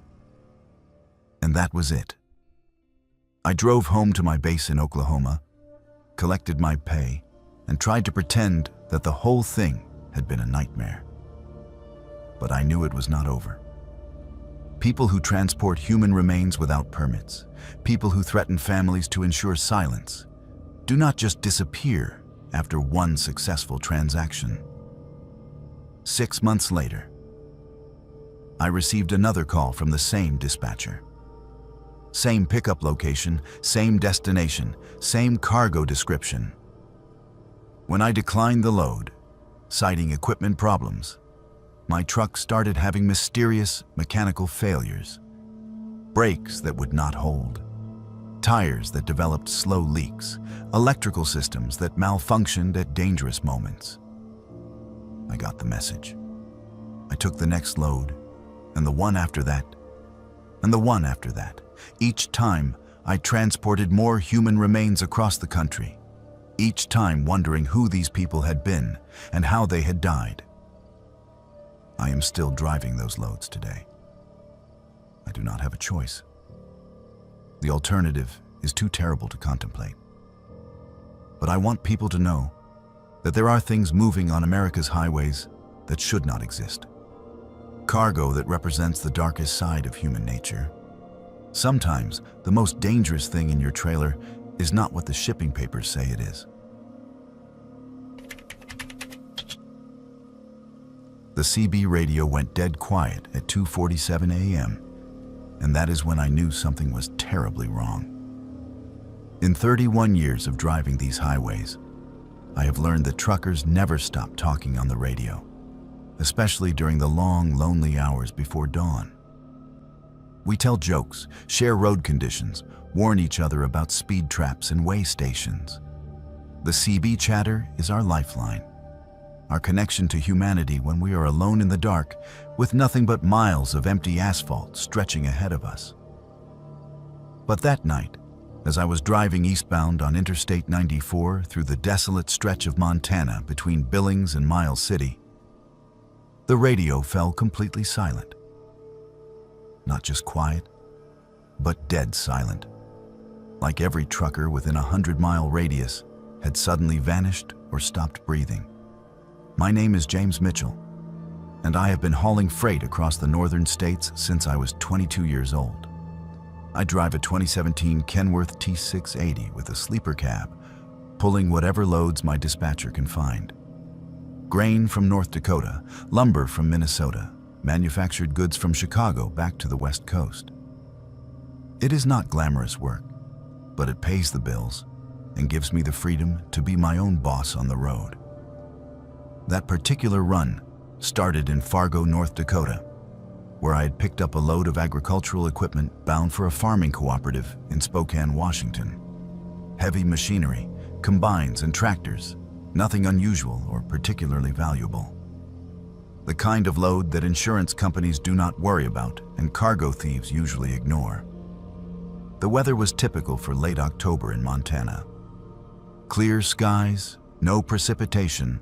And that was it. I drove home to my base in Oklahoma, collected my pay, and tried to pretend that the whole thing had been a nightmare. But I knew it was not over. People who transport human remains without permits, people who threaten families to ensure silence, do not just disappear after one successful transaction. 6 months later, I received another call from the same dispatcher. Same pickup location, same destination, same cargo description. When I declined the load, citing equipment problems, my truck started having mysterious mechanical failures. Brakes that would not hold, tires that developed slow leaks, electrical systems that malfunctioned at dangerous moments. I got the message. I took the next load, and the one after that, and the one after that. Each time, I transported more human remains across the country, each time wondering who these people had been and how they had died. I am still driving those loads today. I do not have a choice. The alternative is too terrible to contemplate. But I want people to know that there are things moving on America's highways that should not exist. Cargo that represents the darkest side of human nature. Sometimes, the most dangerous thing in your trailer is not what the shipping papers say it is. The CB radio went dead quiet at 2:47 a.m., and that is when I knew something was terribly wrong. In 31 years of driving these highways, I have learned that truckers never stop talking on the radio, especially during the long, lonely hours before dawn. We tell jokes, share road conditions, warn each other about speed traps and way stations. The CB chatter is our lifeline, our connection to humanity when we are alone in the dark with nothing but miles of empty asphalt stretching ahead of us. But that night, as I was driving eastbound on Interstate 94 through the desolate stretch of Montana between Billings and Miles City, the radio fell completely silent. Not just quiet, but dead silent. Like every trucker within a 100-mile radius had suddenly vanished or stopped breathing. My name is James Mitchell, and I have been hauling freight across the northern states since I was 22 years old. I drive a 2017 Kenworth T680 with a sleeper cab, pulling whatever loads my dispatcher can find. Grain from North Dakota, lumber from Minnesota, manufactured goods from Chicago back to the West Coast. It is not glamorous work, but it pays the bills and gives me the freedom to be my own boss on the road. That particular run started in Fargo, North Dakota, where I had picked up a load of agricultural equipment bound for a farming cooperative in Spokane, Washington. Heavy machinery, combines and tractors, nothing unusual or particularly valuable. The kind of load that insurance companies do not worry about and cargo thieves usually ignore. The weather was typical for late October in Montana. Clear skies, no precipitation,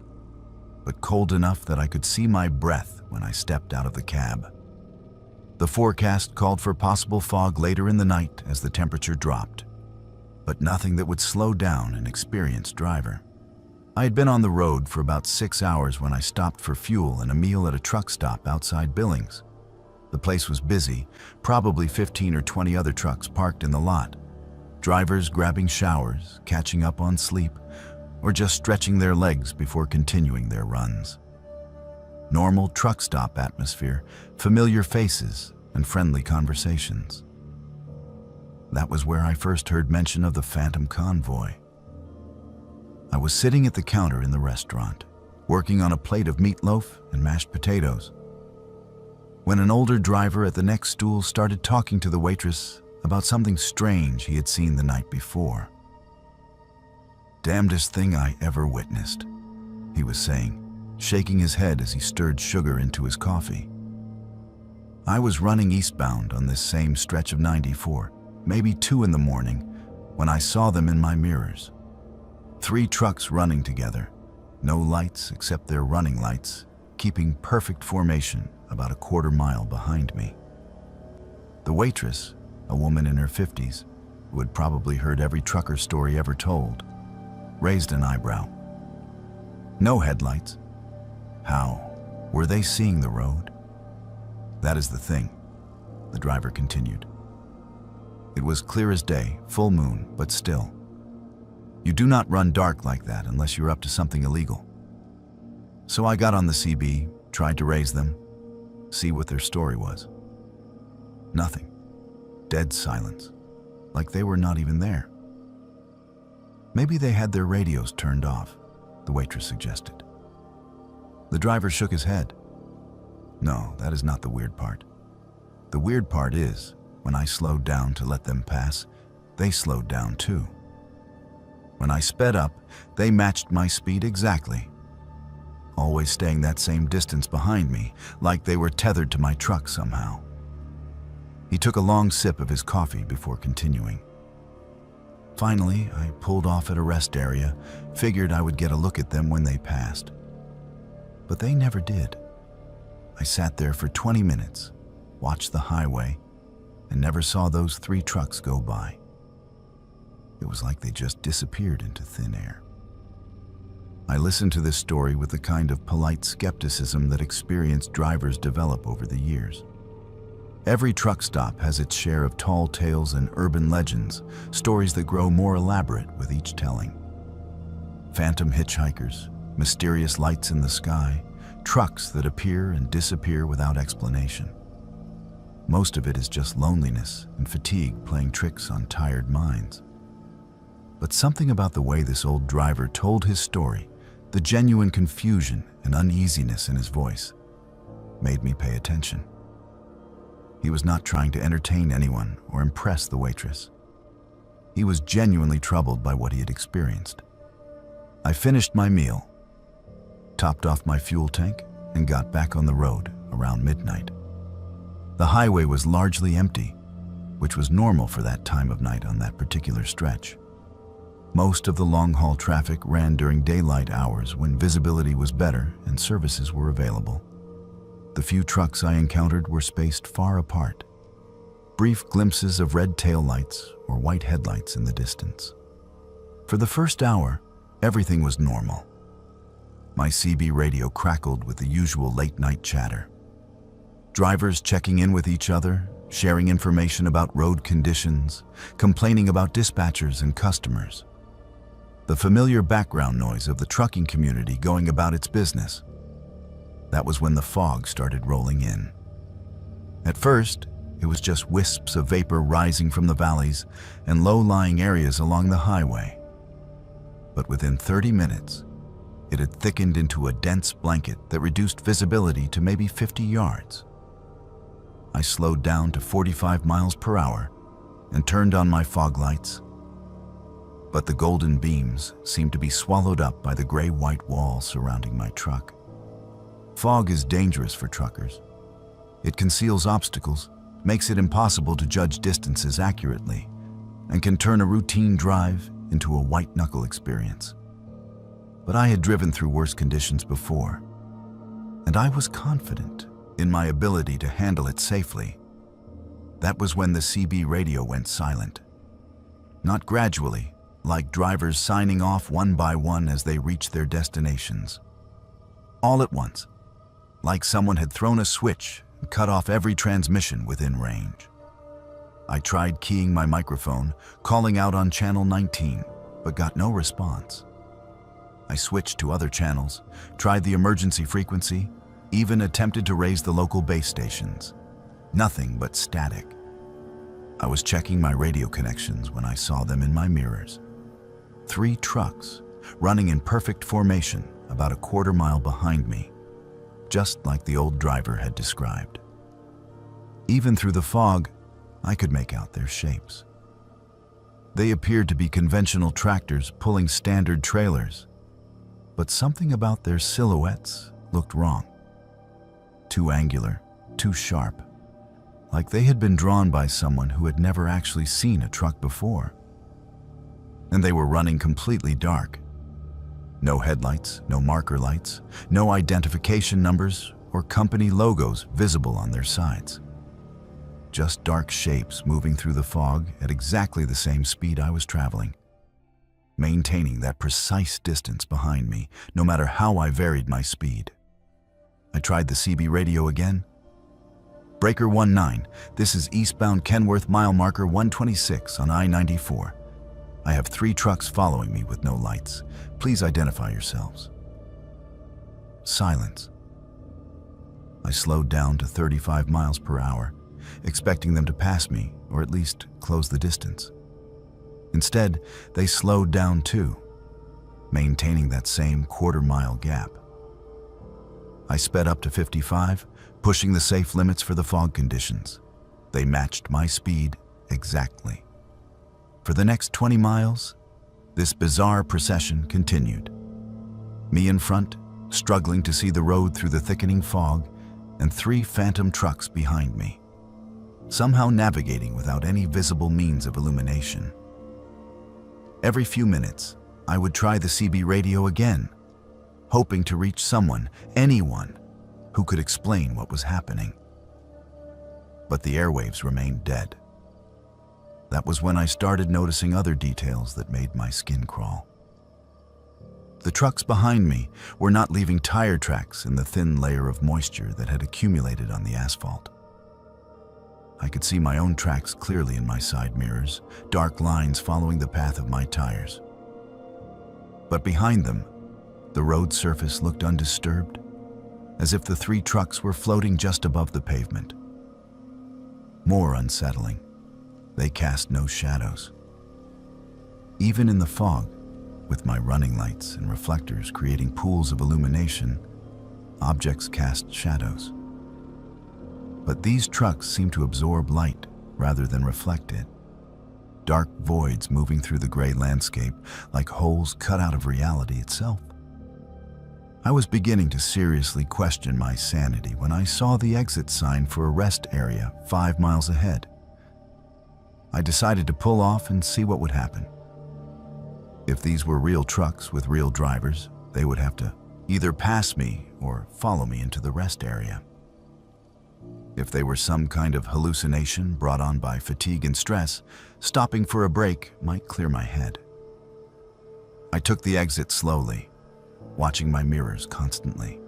but cold enough that I could see my breath when I stepped out of the cab. The forecast called for possible fog later in the night as the temperature dropped, but nothing that would slow down an experienced driver. I had been on the road for about 6 hours when I stopped for fuel and a meal at a truck stop outside Billings. The place was busy, probably 15 or 20 other trucks parked in the lot. Drivers grabbing showers, catching up on sleep, or just stretching their legs before continuing their runs. Normal truck stop atmosphere, familiar faces, and friendly conversations. That was where I first heard mention of the Phantom Convoy. I was sitting at the counter in the restaurant, working on a plate of meatloaf and mashed potatoes, when an older driver at the next stool started talking to the waitress about something strange he had seen the night before. "Damnedest thing I ever witnessed," he was saying, shaking his head as he stirred sugar into his coffee. I was running eastbound on this same stretch of 94, maybe 2 in the morning, when I saw them in my mirrors. 3 trucks running together, no lights except their running lights, keeping perfect formation about a quarter mile behind me. The waitress, a woman in her 50s, who had probably heard every trucker story ever told, raised an eyebrow. No headlights. How? Were they seeing the road? That is the thing, the driver continued. It was clear as day, full moon, but still. You do not run dark like that unless you're up to something illegal. So I got on the CB, tried to raise them, see what their story was. Nothing. Dead silence, like they were not even there. Maybe they had their radios turned off, the waitress suggested. The driver shook his head. No, that is not the weird part. The weird part is, when I slowed down to let them pass, they slowed down too. When I sped up, they matched my speed exactly, always staying that same distance behind me, like they were tethered to my truck somehow. He took a long sip of his coffee before continuing. Finally, I pulled off at a rest area, figured I would get a look at them when they passed. But they never did. I sat there for 20 minutes, watched the highway, and never saw those 3 trucks go by. It was like they just disappeared into thin air. I listened to this story with the kind of polite skepticism that experienced drivers develop over the years. Every truck stop has its share of tall tales and urban legends, stories that grow more elaborate with each telling. Phantom hitchhikers, mysterious lights in the sky, trucks that appear and disappear without explanation. Most of it is just loneliness and fatigue playing tricks on tired minds. But something about the way this old driver told his story, the genuine confusion and uneasiness in his voice, made me pay attention. He was not trying to entertain anyone or impress the waitress. He was genuinely troubled by what he had experienced. I finished my meal, topped off my fuel tank, and got back on the road around midnight. The highway was largely empty, which was normal for that time of night on that particular stretch. Most of the long-haul traffic ran during daylight hours when visibility was better and services were available. The few trucks I encountered were spaced far apart, brief glimpses of red taillights or white headlights in the distance. For the first hour, everything was normal. My CB radio crackled with the usual late-night chatter. Drivers checking in with each other, sharing information about road conditions, complaining about dispatchers and customers. The familiar background noise of the trucking community going about its business. That was when the fog started rolling in. At first, it was just wisps of vapor rising from the valleys and low-lying areas along the highway. But within 30 minutes, it had thickened into a dense blanket that reduced visibility to maybe 50 yards. I slowed down to 45 miles per hour and turned on my fog lights. But the golden beams seemed to be swallowed up by the gray-white wall surrounding my truck. Fog is dangerous for truckers. It conceals obstacles, makes it impossible to judge distances accurately, and can turn a routine drive into a white-knuckle experience. But I had driven through worse conditions before, and I was confident in my ability to handle it safely. That was when the CB radio went silent. Not gradually, like drivers signing off one by one as they reached their destinations. All at once, like someone had thrown a switch and cut off every transmission within range. I tried keying my microphone, calling out on channel 19, but got no response. I switched to other channels, tried the emergency frequency, even attempted to raise the local base stations. Nothing but static. I was checking my radio connections when I saw them in my mirrors. 3 trucks, running in perfect formation about a quarter mile behind me, just like the old driver had described. Even through the fog, I could make out their shapes. They appeared to be conventional tractors pulling standard trailers, but something about their silhouettes looked wrong. Too angular, too sharp, like they had been drawn by someone who had never actually seen a truck before. And they were running completely dark, No headlights, no marker lights, no identification numbers or company logos visible on their sides. Just dark shapes moving through the fog at exactly the same speed I was traveling, maintaining that precise distance behind me, no matter how I varied my speed. I tried the CB radio again. Breaker 19, this is eastbound Kenworth mile marker 126 on I-94. I have 3 trucks following me with no lights. Please identify yourselves. Silence. I slowed down to 35 miles per hour, expecting them to pass me or at least close the distance. Instead, they slowed down too, maintaining that same quarter-mile gap. I sped up to 55, pushing the safe limits for the fog conditions. They matched my speed exactly. For the next 20 miles, this bizarre procession continued. Me in front, struggling to see the road through the thickening fog, and 3 phantom trucks behind me, somehow navigating without any visible means of illumination. Every few minutes, I would try the CB radio again, hoping to reach someone, anyone, who could explain what was happening. But the airwaves remained dead. That was when I started noticing other details that made my skin crawl. The trucks behind me were not leaving tire tracks in the thin layer of moisture that had accumulated on the asphalt. I could see my own tracks clearly in my side mirrors, dark lines following the path of my tires. But behind them, the road surface looked undisturbed, as if the 3 trucks were floating just above the pavement. More unsettling, they cast no shadows. Even in the fog, with my running lights and reflectors creating pools of illumination, objects cast shadows. But these trucks seemed to absorb light rather than reflect it. Dark voids moving through the gray landscape like holes cut out of reality itself. I was beginning to seriously question my sanity when I saw the exit sign for a rest area 5 miles ahead. I decided to pull off and see what would happen. If these were real trucks with real drivers, they would have to either pass me or follow me into the rest area. If they were some kind of hallucination brought on by fatigue and stress, stopping for a break might clear my head. I took the exit slowly, watching my mirrors constantly.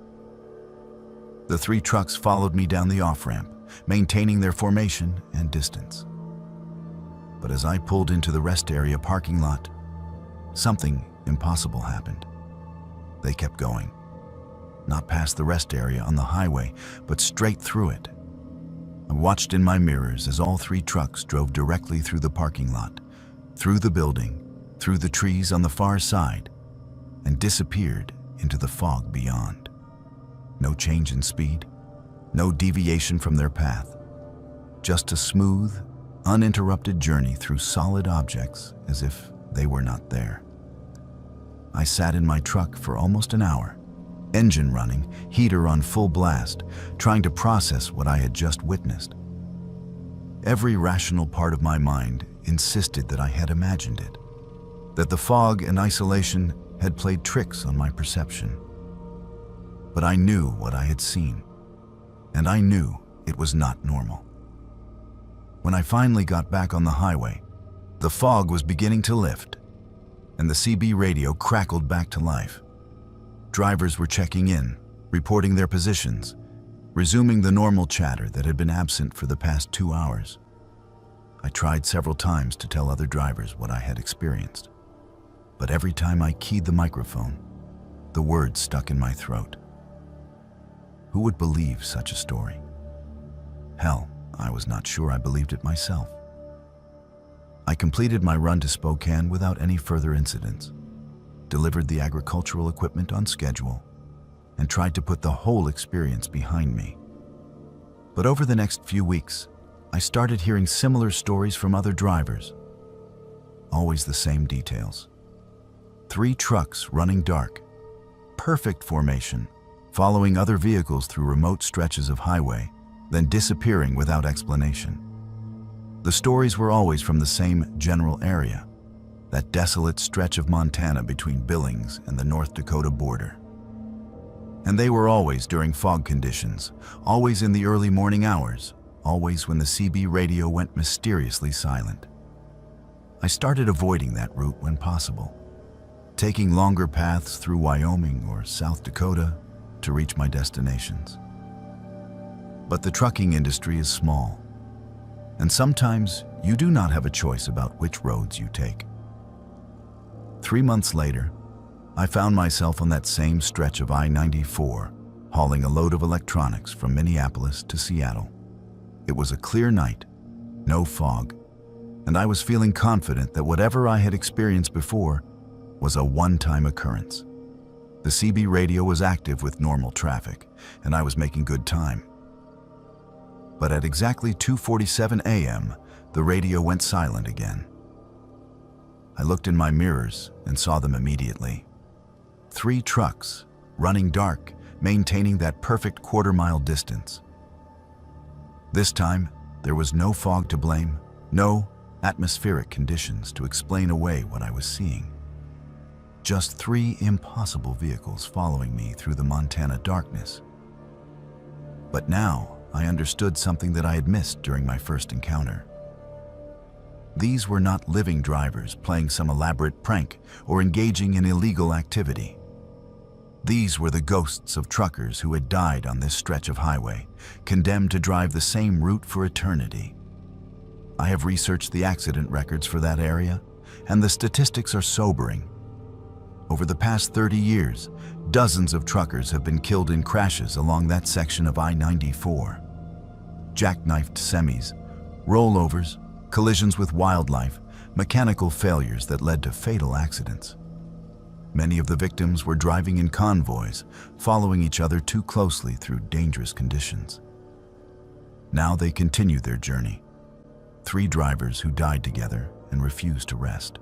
The 3 trucks followed me down the off-ramp, maintaining their formation and distance. But as I pulled into the rest area parking lot, something impossible happened. They kept going, not past the rest area on the highway, but straight through it. I watched in my mirrors as all 3 trucks drove directly through the parking lot, through the building, through the trees on the far side, and disappeared into the fog beyond. No change in speed, no deviation from their path, just a smooth, uninterrupted journey through solid objects as if they were not there. I sat in my truck for almost an hour, engine running, heater on full blast, trying to process what I had just witnessed. Every rational part of my mind insisted that I had imagined it, that the fog and isolation had played tricks on my perception. But I knew what I had seen, and I knew it was not normal. When I finally got back on the highway, the fog was beginning to lift, and the CB radio crackled back to life. Drivers were checking in, reporting their positions, resuming the normal chatter that had been absent for the past 2 hours. I tried several times to tell other drivers what I had experienced, but every time I keyed the microphone, the words stuck in my throat. Who would believe such a story? Hell, I was not sure I believed it myself. I completed my run to Spokane without any further incidents, delivered the agricultural equipment on schedule, and tried to put the whole experience behind me. But over the next few weeks, I started hearing similar stories from other drivers. Always the same details. 3 trucks running dark, perfect formation, following other vehicles through remote stretches of highway, then disappearing without explanation. The stories were always from the same general area, that desolate stretch of Montana between Billings and the North Dakota border. And they were always during fog conditions, always in the early morning hours, always when the CB radio went mysteriously silent. I started avoiding that route when possible, taking longer paths through Wyoming or South Dakota to reach my destinations. But the trucking industry is small, and sometimes you do not have a choice about which roads you take. 3 months later, I found myself on that same stretch of I-94, hauling a load of electronics from Minneapolis to Seattle. It was a clear night, no fog, and I was feeling confident that whatever I had experienced before was a one-time occurrence. The CB radio was active with normal traffic, and I was making good time. But at exactly 2:47 a.m., the radio went silent again. I looked in my mirrors and saw them immediately. 3 trucks, running dark, maintaining that perfect quarter-mile distance. This time, there was no fog to blame, no atmospheric conditions to explain away what I was seeing. Just 3 impossible vehicles following me through the Montana darkness. But now, I understood something that I had missed during my first encounter. These were not living drivers playing some elaborate prank or engaging in illegal activity. These were the ghosts of truckers who had died on this stretch of highway, condemned to drive the same route for eternity. I have researched the accident records for that area, and the statistics are sobering. Over the past 30 years, dozens of truckers have been killed in crashes along that section of I-94. Jackknifed semis, rollovers, collisions with wildlife, mechanical failures that led to fatal accidents. Many of the victims were driving in convoys, following each other too closely through dangerous conditions. Now they continue their journey. 3 drivers who died together and refused to rest.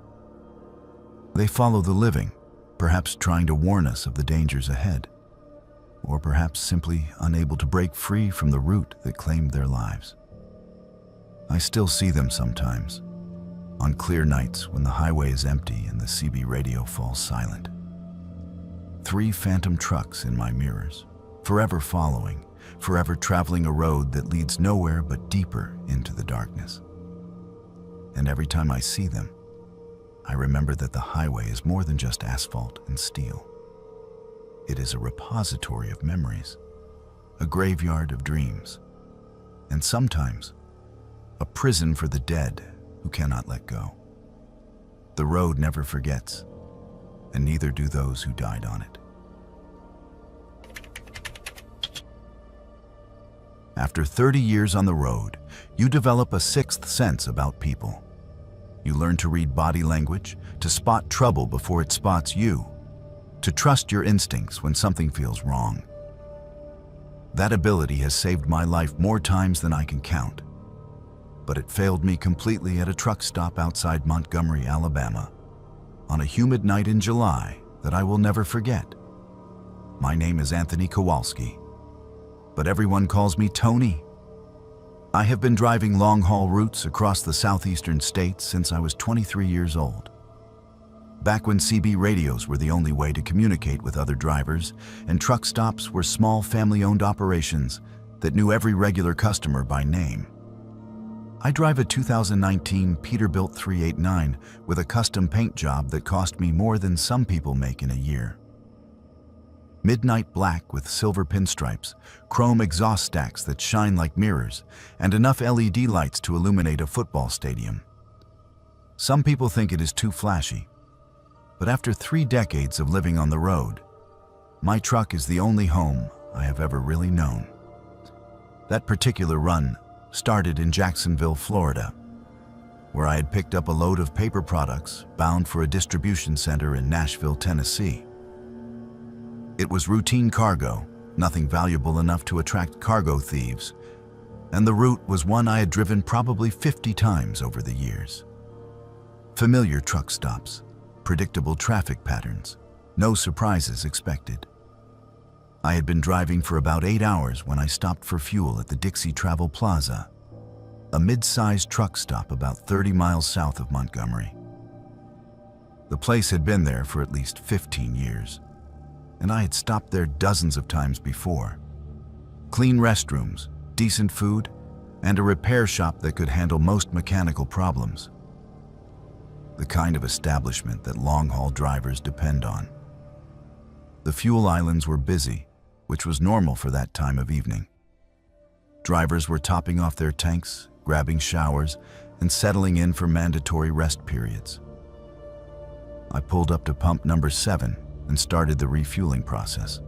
They follow the living, perhaps trying to warn us of the dangers ahead, or perhaps simply unable to break free from the route that claimed their lives. I still see them sometimes, on clear nights when the highway is empty and the CB radio falls silent. 3 phantom trucks in my mirrors, forever following, forever traveling a road that leads nowhere but deeper into the darkness. And every time I see them, I remember that the highway is more than just asphalt and steel. It is a repository of memories, a graveyard of dreams, and sometimes a prison for the dead who cannot let go. The road never forgets, and neither do those who died on it. After 30 years on the road, you develop a 6th sense about people. You learn to read body language, to spot trouble before it spots you, to trust your instincts when something feels wrong. That ability has saved my life more times than I can count. But it failed me completely at a truck stop outside Montgomery, Alabama, on a humid night in July that I will never forget. My name is Anthony Kowalski, but everyone calls me Tony. I have been driving long-haul routes across the southeastern states since I was 23 years old. Back when CB radios were the only way to communicate with other drivers, and truck stops were small family-owned operations that knew every regular customer by name. I drive a 2019 Peterbilt 389 with a custom paint job that cost me more than some people make in a year. Midnight black with silver pinstripes, chrome exhaust stacks that shine like mirrors, and enough LED lights to illuminate a football stadium. Some people think it is too flashy, but after 3 decades of living on the road, my truck is the only home I have ever really known. That particular run started in Jacksonville, Florida, where I had picked up a load of paper products bound for a distribution center in Nashville, Tennessee. It was routine cargo, nothing valuable enough to attract cargo thieves, and the route was one I had driven probably 50 times over the years. Familiar truck stops, predictable traffic patterns, no surprises expected. I had been driving for about 8 hours when I stopped for fuel at the Dixie Travel Plaza, a mid-sized truck stop about 30 miles south of Montgomery. The place had been there for at least 15 years, and I had stopped there dozens of times before. Clean restrooms, decent food, and a repair shop that could handle most mechanical problems. The kind of establishment that long-haul drivers depend on. The fuel islands were busy, which was normal for that time of evening. Drivers were topping off their tanks, grabbing showers, and settling in for mandatory rest periods. I pulled up to pump number 7 and started the refueling process,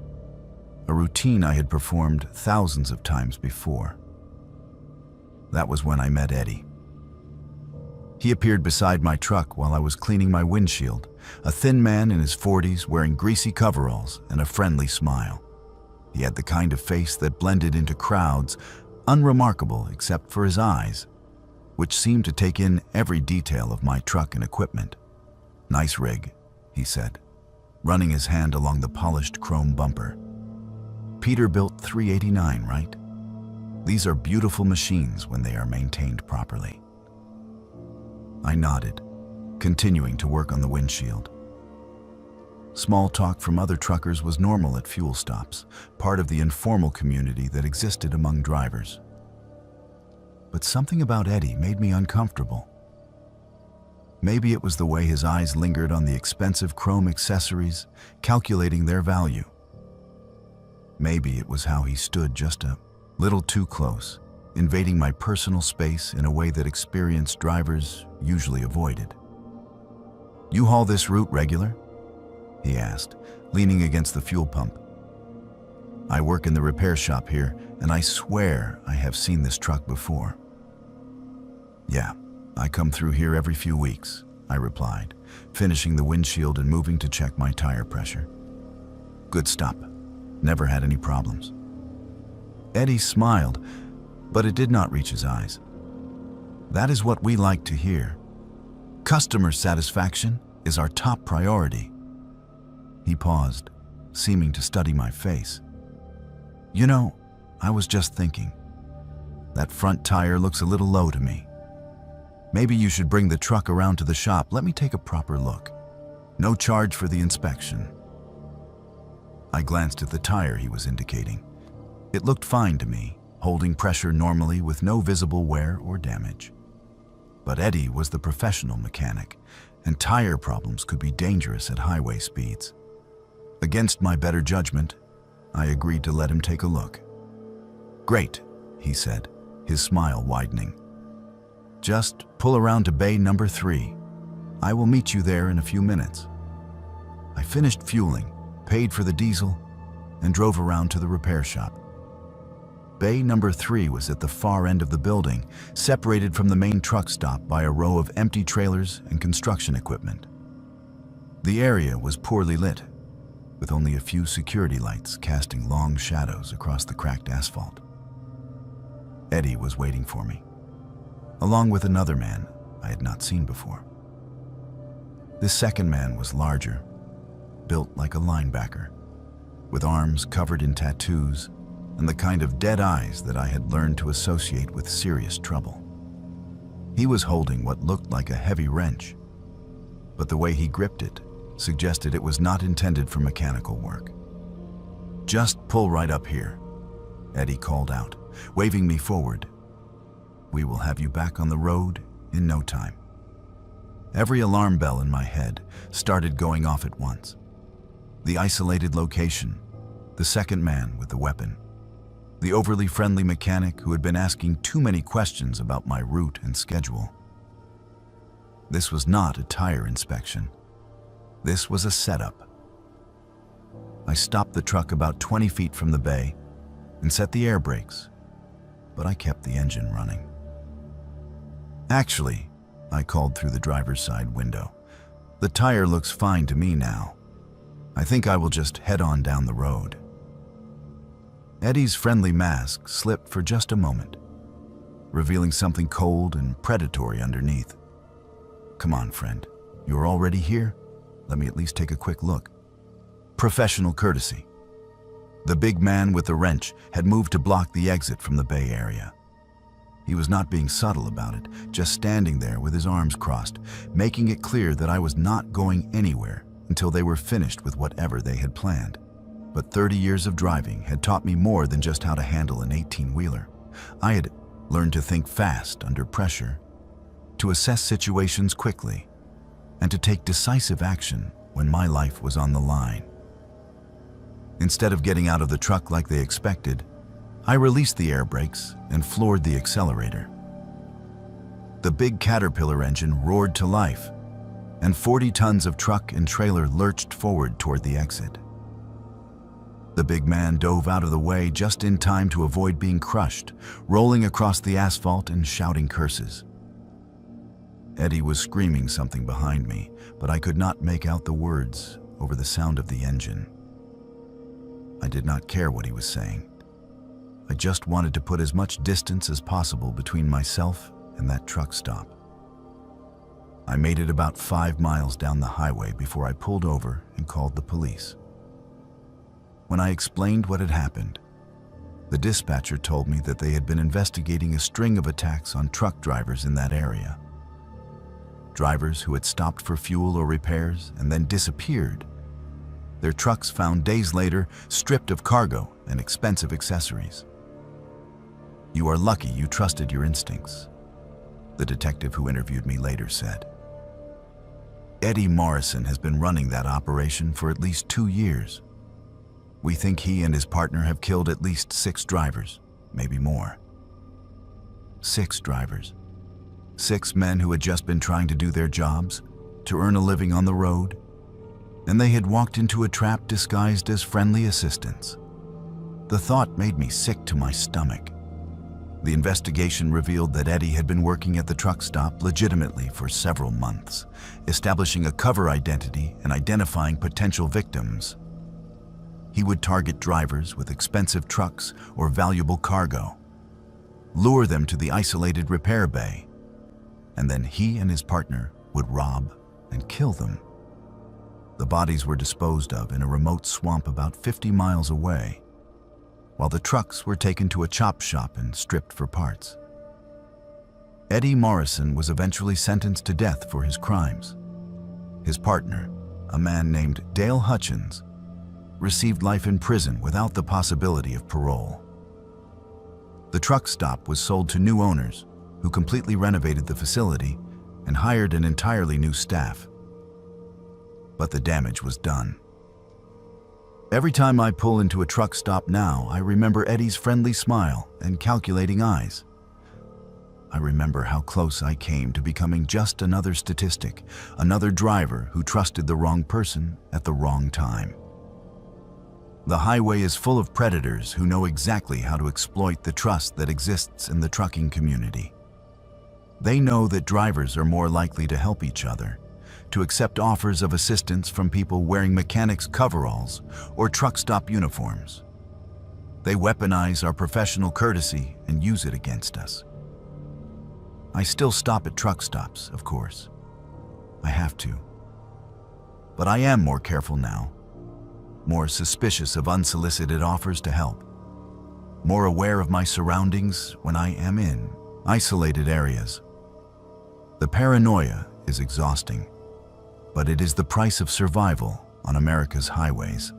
a routine I had performed thousands of times before. That was when I met Eddie. He appeared beside my truck while I was cleaning my windshield, a thin man in his 40s wearing greasy coveralls and a friendly smile. He had the kind of face that blended into crowds, unremarkable except for his eyes, which seemed to take in every detail of my truck and equipment. "Nice rig," he said, running his hand along the polished chrome bumper. "Peterbilt 389, right? These are beautiful machines when they are maintained properly." I nodded, continuing to work on the windshield. Small talk from other truckers was normal at fuel stops, part of the informal community that existed among drivers. But something about Eddie made me uncomfortable. Maybe it was the way his eyes lingered on the expensive chrome accessories, calculating their value. Maybe it was how he stood just a little too close, invading my personal space in a way that experienced drivers usually avoided. "You haul this route regular?" he asked, leaning against the fuel pump. "I work in the repair shop here, and I swear I have seen this truck before." "Yeah, I come through here every few weeks," I replied, finishing the windshield and moving to check my tire pressure. "Good stop. Never had any problems." Eddie smiled, but it did not reach his eyes. "That is what we like to hear. Customer satisfaction is our top priority." He paused, seeming to study my face. "You know, I was just thinking. That front tire looks a little low to me. Maybe you should bring the truck around to the shop. Let me take a proper look. No charge for the inspection." I glanced at the tire he was indicating. It looked fine to me, holding pressure normally with no visible wear or damage. But Eddie was the professional mechanic, and tire problems could be dangerous at highway speeds. Against my better judgment, I agreed to let him take a look. "Great," he said, his smile widening. "Just pull around to bay number 3. I will meet you there in a few minutes." I finished fueling, paid for the diesel, and drove around to the repair shop. Bay number 3 was at the far end of the building, separated from the main truck stop by a row of empty trailers and construction equipment. The area was poorly lit, with only a few security lights casting long shadows across the cracked asphalt. Eddie was waiting for me, along with another man I had not seen before. This second man was larger, built like a linebacker, with arms covered in tattoos and the kind of dead eyes that I had learned to associate with serious trouble. He was holding what looked like a heavy wrench, but the way he gripped it suggested it was not intended for mechanical work. "Just pull right up here," Eddie called out, waving me forward. "We will have you back on the road in no time." Every alarm bell in my head started going off at once. The isolated location, the second man with the weapon, the overly friendly mechanic who had been asking too many questions about my route and schedule. This was not a tire inspection. This was a setup. I stopped the truck about 20 feet from the bay and set the air brakes, but I kept the engine running. "Actually," I called through the driver's side window, "the tire looks fine to me now. I think I will just head on down the road." Eddie's friendly mask slipped for just a moment, revealing something cold and predatory underneath. "Come on, friend. You're already here? Let me at least take a quick look." Professional courtesy. The big man with the wrench had moved to block the exit from the bay area. He was not being subtle about it, just standing there with his arms crossed, making it clear that I was not going anywhere until they were finished with whatever they had planned. But 30 years of driving had taught me more than just how to handle an 18-wheeler. I had learned to think fast under pressure, to assess situations quickly, and to take decisive action when my life was on the line. Instead of getting out of the truck like they expected, I released the air brakes and floored the accelerator. The big Caterpillar engine roared to life, and 40 tons of truck and trailer lurched forward toward the exit. The big man dove out of the way just in time to avoid being crushed, rolling across the asphalt and shouting curses. Eddie was screaming something behind me, but I could not make out the words over the sound of the engine. I did not care what he was saying. I just wanted to put as much distance as possible between myself and that truck stop. I made it about 5 miles down the highway before I pulled over and called the police. When I explained what had happened, the dispatcher told me that they had been investigating a string of attacks on truck drivers in that area. Drivers who had stopped for fuel or repairs and then disappeared. Their trucks found days later, stripped of cargo and expensive accessories. "You are lucky you trusted your instincts," the detective who interviewed me later said. Eddie Morrison has been running that operation for at least 2 years. We think he and his partner have killed at least 6 drivers, maybe more. 6 drivers. 6 men who had just been trying to do their jobs, to earn a living on the road, and they had walked into a trap disguised as friendly assistants. The thought made me sick to my stomach. The investigation revealed that Eddie had been working at the truck stop legitimately for several months, establishing a cover identity and identifying potential victims. He would target drivers with expensive trucks or valuable cargo, lure them to the isolated repair bay, and then he and his partner would rob and kill them. The bodies were disposed of in a remote swamp about 50 miles away, while the trucks were taken to a chop shop and stripped for parts. Eddie Morrison was eventually sentenced to death for his crimes. His partner, a man named Dale Hutchins, received life in prison without the possibility of parole. The truck stop was sold to new owners who completely renovated the facility and hired an entirely new staff. But the damage was done. Every time I pull into a truck stop now, I remember Eddie's friendly smile and calculating eyes. I remember how close I came to becoming just another statistic, another driver who trusted the wrong person at the wrong time. The highway is full of predators who know exactly how to exploit the trust that exists in the trucking community. They know that drivers are more likely to help each other, to accept offers of assistance from people wearing mechanics' coveralls or truck stop uniforms. They weaponize our professional courtesy and use it against us. I still stop at truck stops, of course. I have to. But I am more careful now, more suspicious of unsolicited offers to help, more aware of my surroundings when I am in isolated areas. The paranoia is exhausting, but it is the price of survival on America's highways.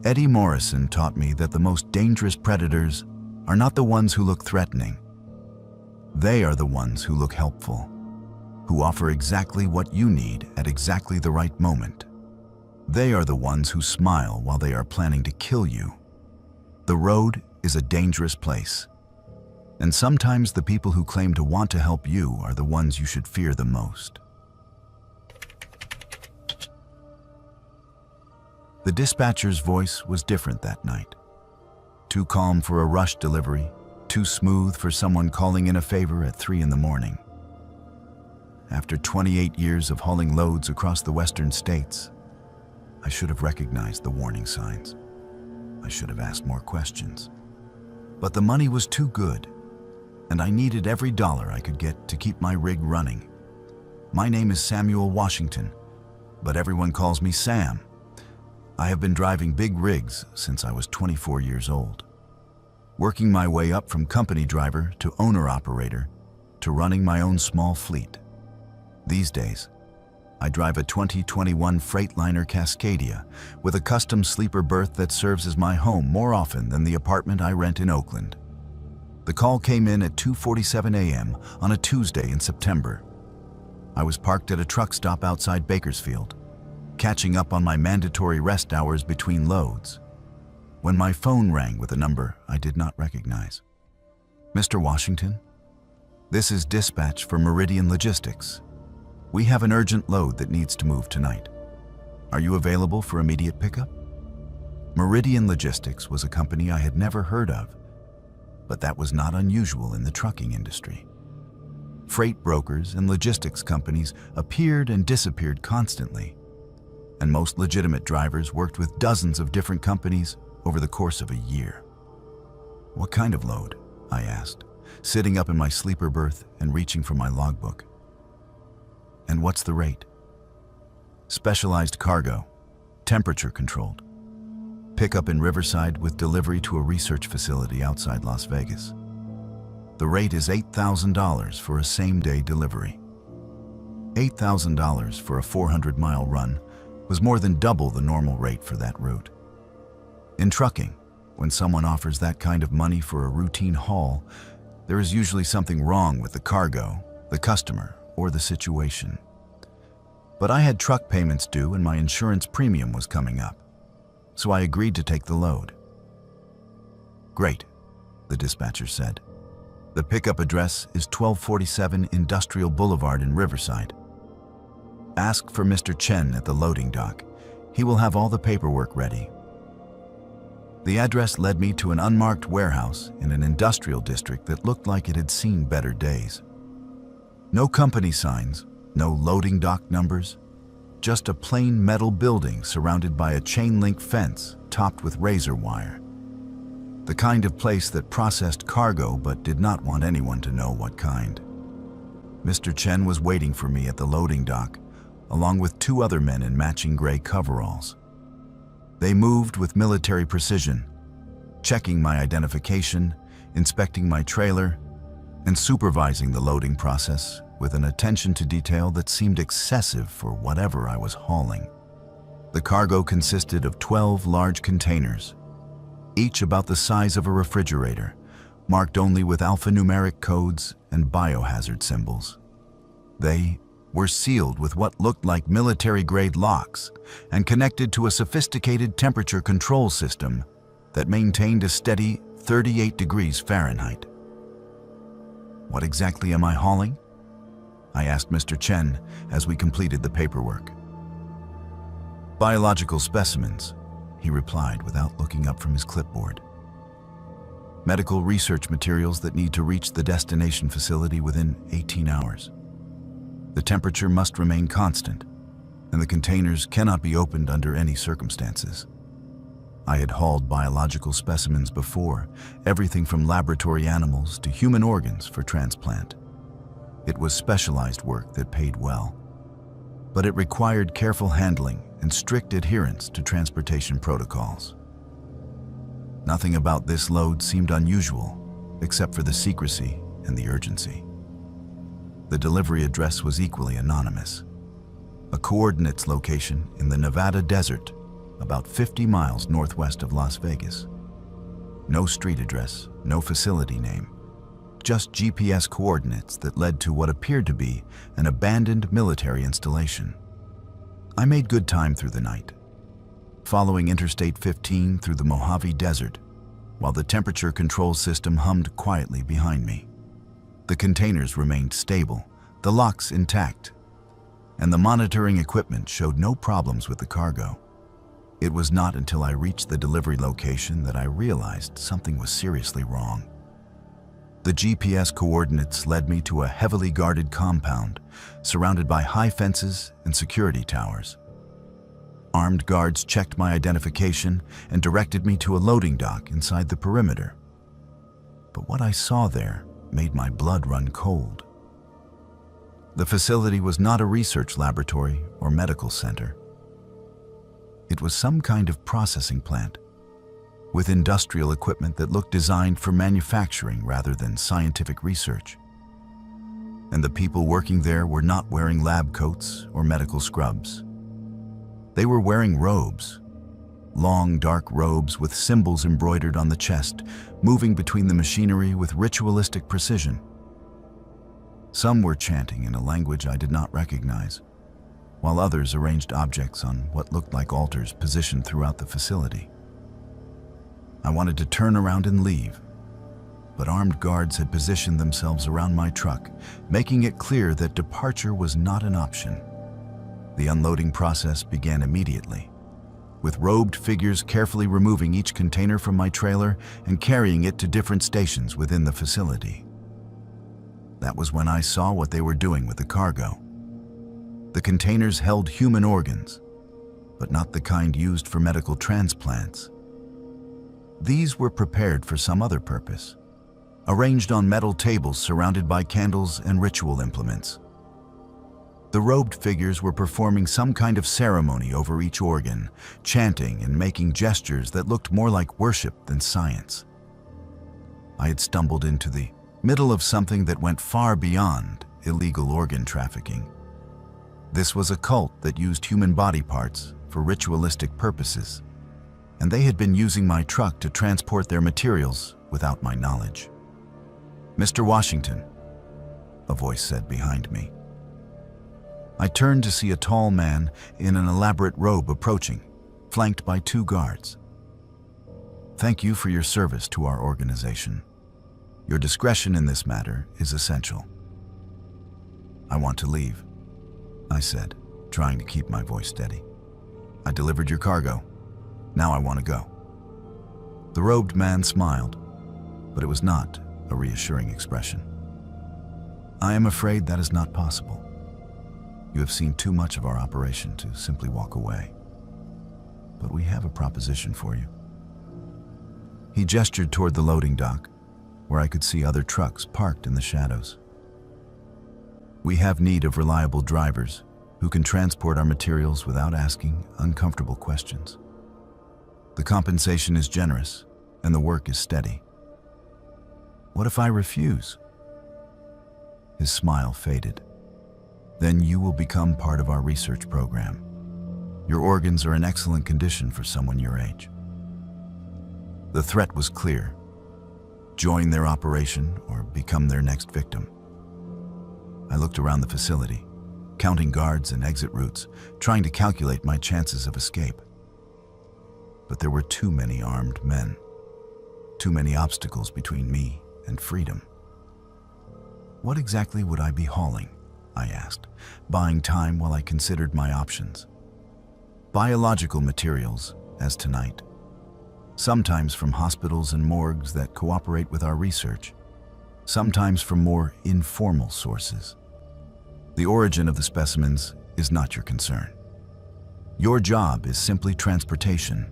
Eddie Morrison taught me that the most dangerous predators are not the ones who look threatening. They are the ones who look helpful, who offer exactly what you need at exactly the right moment. They are the ones who smile while they are planning to kill you. The road is a dangerous place, and sometimes the people who claim to want to help you are the ones you should fear the most. The dispatcher's voice was different that night. Too calm for a rush delivery, too smooth for someone calling in a favor at 3 in the morning. After 28 years of hauling loads across the western states, I should have recognized the warning signs. I should have asked more questions. But the money was too good, and I needed every dollar I could get to keep my rig running. My name is Samuel Washington, but everyone calls me Sam. I have been driving big rigs since I was 24 years old. working my way up from company driver to owner-operator to running my own small fleet. These days, I drive a 2021 Freightliner Cascadia with a custom sleeper berth that serves as my home more often than the apartment I rent in Oakland. The call came in at 2:47 a.m. on a Tuesday in September. I was parked at a truck stop outside Bakersfield, catching up on my mandatory rest hours between loads, when my phone rang with a number I did not recognize. "Mr. Washington, this is dispatch for Meridian Logistics. We have an urgent load that needs to move tonight. Are you available for immediate pickup?" Meridian Logistics was a company I had never heard of, but that was not unusual in the trucking industry. Freight brokers and logistics companies appeared and disappeared constantly, and most legitimate drivers worked with dozens of different companies over the course of a year. "What kind of load?" I asked, sitting up in my sleeper berth and reaching for my logbook. "And what's the rate?" "Specialized cargo, temperature controlled. Pickup in Riverside with delivery to a research facility outside Las Vegas. The rate is $8,000 for a same-day delivery." $8,000 for a 400-mile run was more than double the normal rate for that route. In trucking, when someone offers that kind of money for a routine haul, there is usually something wrong with the cargo, the customer, or the situation. But I had truck payments due and my insurance premium was coming up, so I agreed to take the load. "Great," the dispatcher said. "The pickup address is 1247 Industrial Boulevard in Riverside. Ask for Mr. Chen at the loading dock. He will have all the paperwork ready." The address led me to an unmarked warehouse in an industrial district that looked like it had seen better days. No company signs, no loading dock numbers, just a plain metal building surrounded by a chain-link fence topped with razor wire. The kind of place that processed cargo but did not want anyone to know what kind. Mr. Chen was waiting for me at the loading dock, along with two other men in matching gray coveralls. They moved with military precision, checking my identification, inspecting my trailer, and supervising the loading process with an attention to detail that seemed excessive for whatever I was hauling. The cargo consisted of 12 large containers, each about the size of a refrigerator, marked only with alphanumeric codes and biohazard symbols. They were sealed with what looked like military-grade locks and connected to a sophisticated temperature control system that maintained a steady 38 degrees Fahrenheit. "What exactly am I hauling?" I asked Mr. Chen as we completed the paperwork. "Biological specimens," he replied without looking up from his clipboard. "Medical research materials that need to reach the destination facility within 18 hours. The temperature must remain constant, and the containers cannot be opened under any circumstances." I had hauled biological specimens before, everything from laboratory animals to human organs for transplant. It was specialized work that paid well, but it required careful handling and strict adherence to transportation protocols. Nothing about this load seemed unusual, except for the secrecy and the urgency. The delivery address was equally anonymous. A coordinates location in the Nevada desert, about 50 miles northwest of Las Vegas. No street address, no facility name, just GPS coordinates that led to what appeared to be an abandoned military installation. I made good time through the night, following Interstate 15 through the Mojave Desert, while the temperature control system hummed quietly behind me. The containers remained stable, the locks intact, and the monitoring equipment showed no problems with the cargo. It was not until I reached the delivery location that I realized something was seriously wrong. The GPS coordinates led me to a heavily guarded compound surrounded by high fences and security towers. Armed guards checked my identification and directed me to a loading dock inside the perimeter. But what I saw there made my blood run cold. The facility was not a research laboratory or medical center. It was some kind of processing plant, with industrial equipment that looked designed for manufacturing rather than scientific research. And the people working there were not wearing lab coats or medical scrubs. They were wearing robes, long dark robes with symbols embroidered on the chest, moving between the machinery with ritualistic precision. Some were chanting in a language I did not recognize, while others arranged objects on what looked like altars positioned throughout the facility. I wanted to turn around and leave, but armed guards had positioned themselves around my truck, making it clear that departure was not an option. The unloading process began immediately, with robed figures carefully removing each container from my trailer and carrying it to different stations within the facility. That was when I saw what they were doing with the cargo. The containers held human organs, but not the kind used for medical transplants. These were prepared for some other purpose, arranged on metal tables surrounded by candles and ritual implements. The robed figures were performing some kind of ceremony over each organ, chanting and making gestures that looked more like worship than science. I had stumbled into the middle of something that went far beyond illegal organ trafficking. This was a cult that used human body parts for ritualistic purposes, and they had been using my truck to transport their materials without my knowledge. "Mr. Washington," a voice said behind me. I turned to see a tall man in an elaborate robe approaching, flanked by 2 guards. "Thank you for your service to our organization. Your discretion in this matter is essential." "I want to leave," I said, trying to keep my voice steady. "I delivered your cargo. Now I want to go." The robed man smiled, but it was not a reassuring expression. "I am afraid that is not possible. You have seen too much of our operation to simply walk away. But we have a proposition for you." He gestured toward the loading dock, where I could see other trucks parked in the shadows. "We have need of reliable drivers who can transport our materials without asking uncomfortable questions. The compensation is generous and the work is steady. What if I refuse?" His smile faded. "Then you will become part of our research program. Your organs are in excellent condition for someone your age." The threat was clear: join their operation or become their next victim. I looked around the facility, counting guards and exit routes, trying to calculate my chances of escape. But there were too many armed men, too many obstacles between me and freedom. "What exactly would I be hauling?" I asked, buying time while I considered my options. "Biological materials, as tonight. Sometimes from hospitals and morgues that cooperate with our research. Sometimes from more informal sources. The origin of the specimens is not your concern. Your job is simply transportation."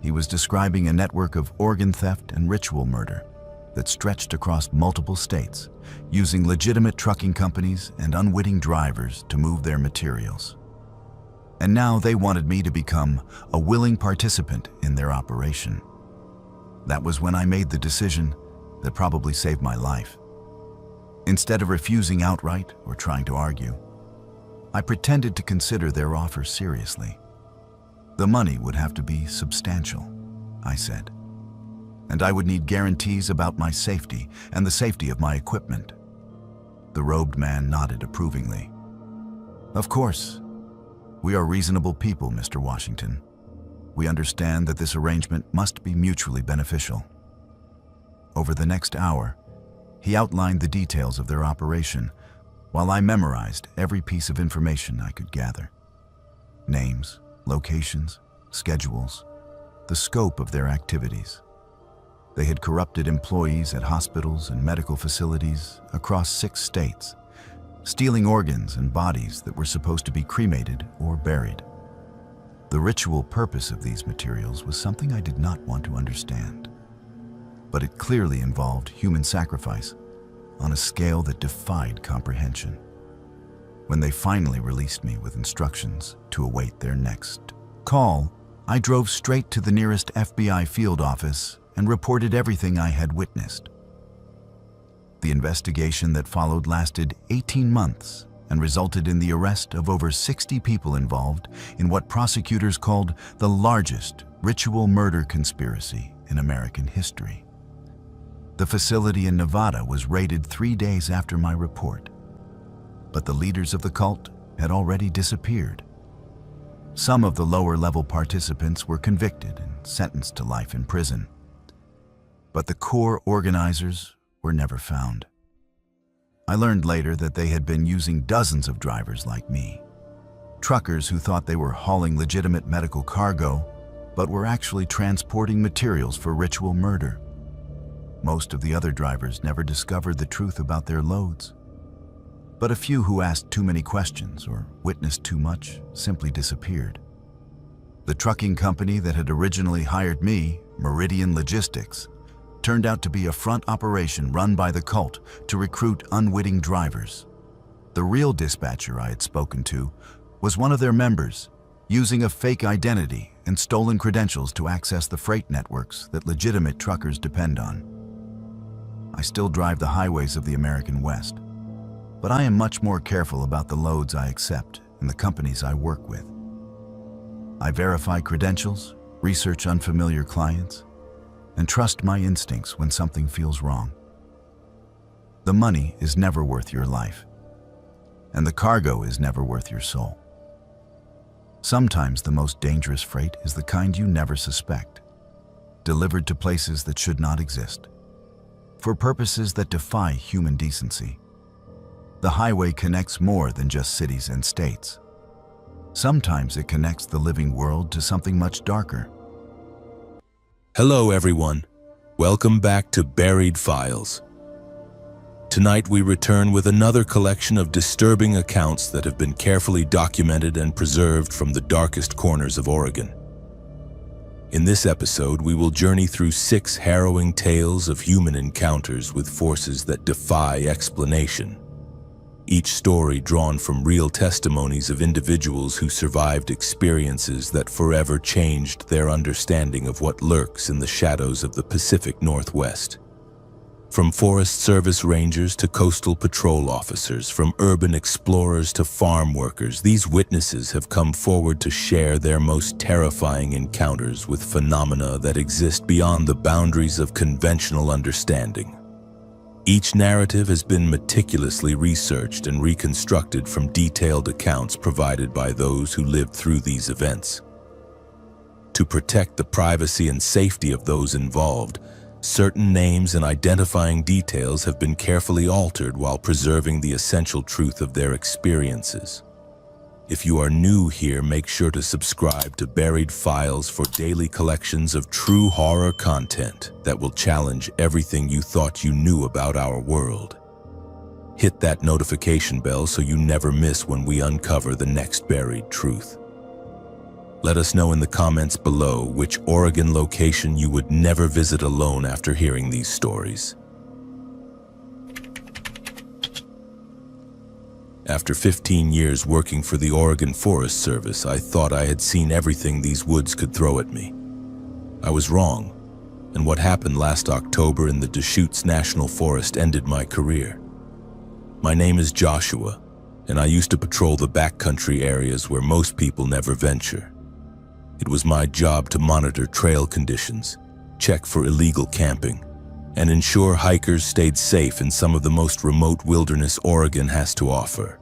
He was describing a network of organ theft and ritual murder that stretched across multiple states, using legitimate trucking companies and unwitting drivers to move their materials. And now they wanted me to become a willing participant in their operation. That was when I made the decision that probably saved my life. Instead of refusing outright or trying to argue, I pretended to consider their offer seriously. "The money would have to be substantial," I said, "and I would need guarantees about my safety and the safety of my equipment." The robed man nodded approvingly. "Of course. We are reasonable people, Mr. Washington. We understand that this arrangement must be mutually beneficial." Over the next hour, he outlined the details of their operation, while I memorized every piece of information I could gather. Names, locations, schedules, the scope of their activities. They had corrupted employees at hospitals and medical facilities across 6 states, stealing organs and bodies that were supposed to be cremated or buried. The ritual purpose of these materials was something I did not want to understand, but it clearly involved human sacrifice on a scale that defied comprehension. When they finally released me with instructions to await their next call, I drove straight to the nearest FBI field office and reported everything I had witnessed. The investigation that followed lasted 18 months and resulted in the arrest of over 60 people involved in what prosecutors called the largest ritual murder conspiracy in American history. The facility in Nevada was raided 3 days after my report, but the leaders of the cult had already disappeared. Some of the lower-level participants were convicted and sentenced to life in prison, but the core organizers were never found. I learned later that they had been using dozens of drivers like me, truckers who thought they were hauling legitimate medical cargo, but were actually transporting materials for ritual murder. Most of the other drivers never discovered the truth about their loads, but a few who asked too many questions or witnessed too much simply disappeared. The trucking company that had originally hired me, Meridian Logistics, turned out to be a front operation run by the cult to recruit unwitting drivers. The real dispatcher I had spoken to was one of their members, using a fake identity and stolen credentials to access the freight networks that legitimate truckers depend on. I still drive the highways of the American West, but I am much more careful about the loads I accept and the companies I work with. I verify credentials, research unfamiliar clients, and trust my instincts when something feels wrong. The money is never worth your life, and the cargo is never worth your soul. Sometimes the most dangerous freight is the kind you never suspect, delivered to places that should not exist, for purposes that defy human decency. The highway connects more than just cities and states. Sometimes it connects the living world to something much darker. Hello everyone, welcome back to Buried Files. Tonight we return with another collection of disturbing accounts that have been carefully documented and preserved from the darkest corners of Oregon. In this episode, we will journey through 6 harrowing tales of human encounters with forces that defy explanation. Each story drawn from real testimonies of individuals who survived experiences that forever changed their understanding of what lurks in the shadows of the Pacific Northwest. From Forest Service rangers to coastal patrol officers, from urban explorers to farm workers, these witnesses have come forward to share their most terrifying encounters with phenomena that exist beyond the boundaries of conventional understanding. Each narrative has been meticulously researched and reconstructed from detailed accounts provided by those who lived through these events. To protect the privacy and safety of those involved, certain names and identifying details have been carefully altered while preserving the essential truth of their experiences. If you are new here, make sure to subscribe to Buried Files for daily collections of true horror content that will challenge everything you thought you knew about our world. Hit that notification bell so you never miss when we uncover the next buried truth. Let us know in the comments below which Oregon location you would never visit alone after hearing these stories. After 15 years working for the Oregon Forest Service, I thought I had seen everything these woods could throw at me. I was wrong, and what happened last October in the Deschutes National Forest ended my career. My name is Joshua, and I used to patrol the backcountry areas where most people never venture. It was my job to monitor trail conditions, check for illegal camping, and ensure hikers stayed safe in some of the most remote wilderness Oregon has to offer.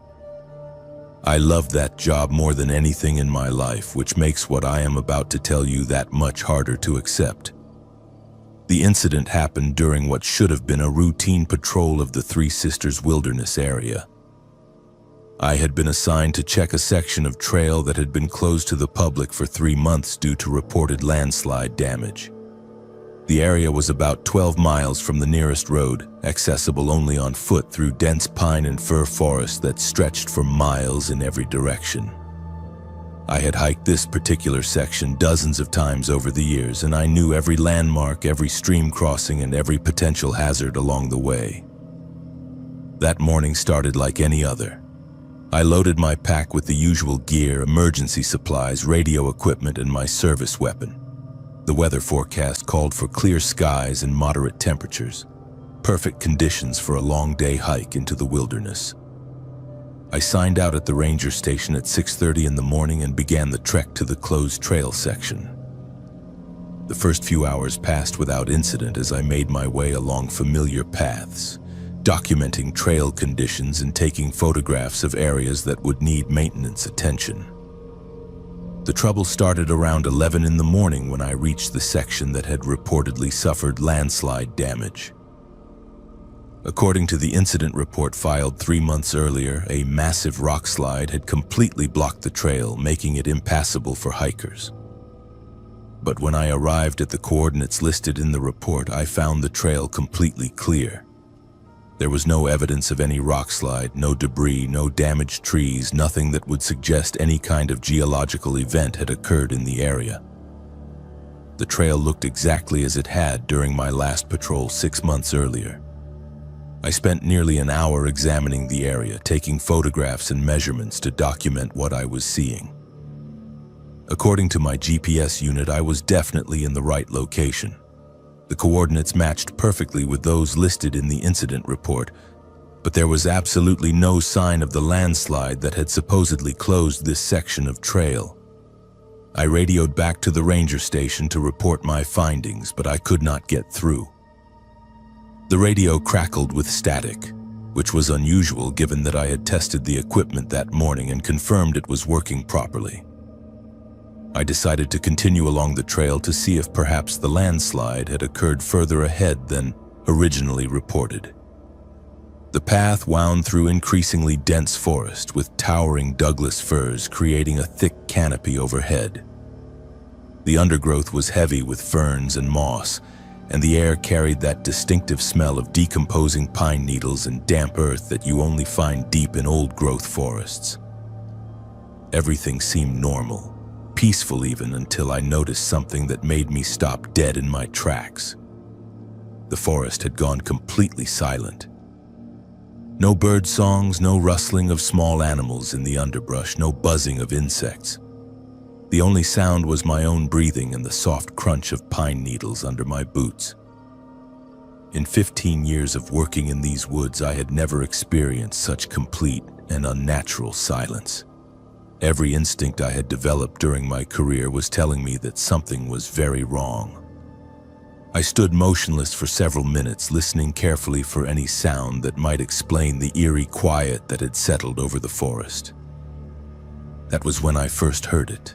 I loved that job more than anything in my life, which makes what I am about to tell you that much harder to accept. The incident happened during what should have been a routine patrol of the Three Sisters Wilderness area. I had been assigned to check a section of trail that had been closed to the public for 3 months due to reported landslide damage. The area was about 12 miles from the nearest road, accessible only on foot through dense pine and fir forest that stretched for miles in every direction. I had hiked this particular section dozens of times over the years, and I knew every landmark, every stream crossing, and every potential hazard along the way. That morning started like any other. I loaded my pack with the usual gear, emergency supplies, radio equipment, and my service weapon. The weather forecast called for clear skies and moderate temperatures, perfect conditions for a long day hike into the wilderness. I signed out at the ranger station at 6:30 in the morning and began the trek to the closed trail section. The first few hours passed without incident as I made my way along familiar paths, documenting trail conditions and taking photographs of areas that would need maintenance attention. The trouble started around 11 in the morning when I reached the section that had reportedly suffered landslide damage. According to the incident report filed 3 months earlier, a massive rock slide had completely blocked the trail, making it impassable for hikers. But when I arrived at the coordinates listed in the report, I found the trail completely clear. There was no evidence of any rock slide, no debris, no damaged trees, nothing that would suggest any kind of geological event had occurred in the area. The trail looked exactly as it had during my last patrol 6 months earlier. I spent nearly an hour examining the area, taking photographs and measurements to document what I was seeing. According to my GPS unit, I was definitely in the right location. The coordinates matched perfectly with those listed in the incident report, but there was absolutely no sign of the landslide that had supposedly closed this section of trail. I radioed back to the ranger station to report my findings, but I could not get through. The radio crackled with static, which was unusual given that I had tested the equipment that morning and confirmed it was working properly. I decided to continue along the trail to see if perhaps the landslide had occurred further ahead than originally reported. The path wound through increasingly dense forest with towering Douglas firs creating a thick canopy overhead. The undergrowth was heavy with ferns and moss, and the air carried that distinctive smell of decomposing pine needles and damp earth that you only find deep in old-growth forests. Everything seemed normal, peaceful even, until I noticed something that made me stop dead in my tracks. The forest had gone completely silent. No bird songs, no rustling of small animals in the underbrush, no buzzing of insects. The only sound was my own breathing and the soft crunch of pine needles under my boots. In 15 years of working in these woods, I had never experienced such complete and unnatural silence. Every instinct I had developed during my career was telling me that something was very wrong. I stood motionless for several minutes, listening carefully for any sound that might explain the eerie quiet that had settled over the forest. That was when I first heard it.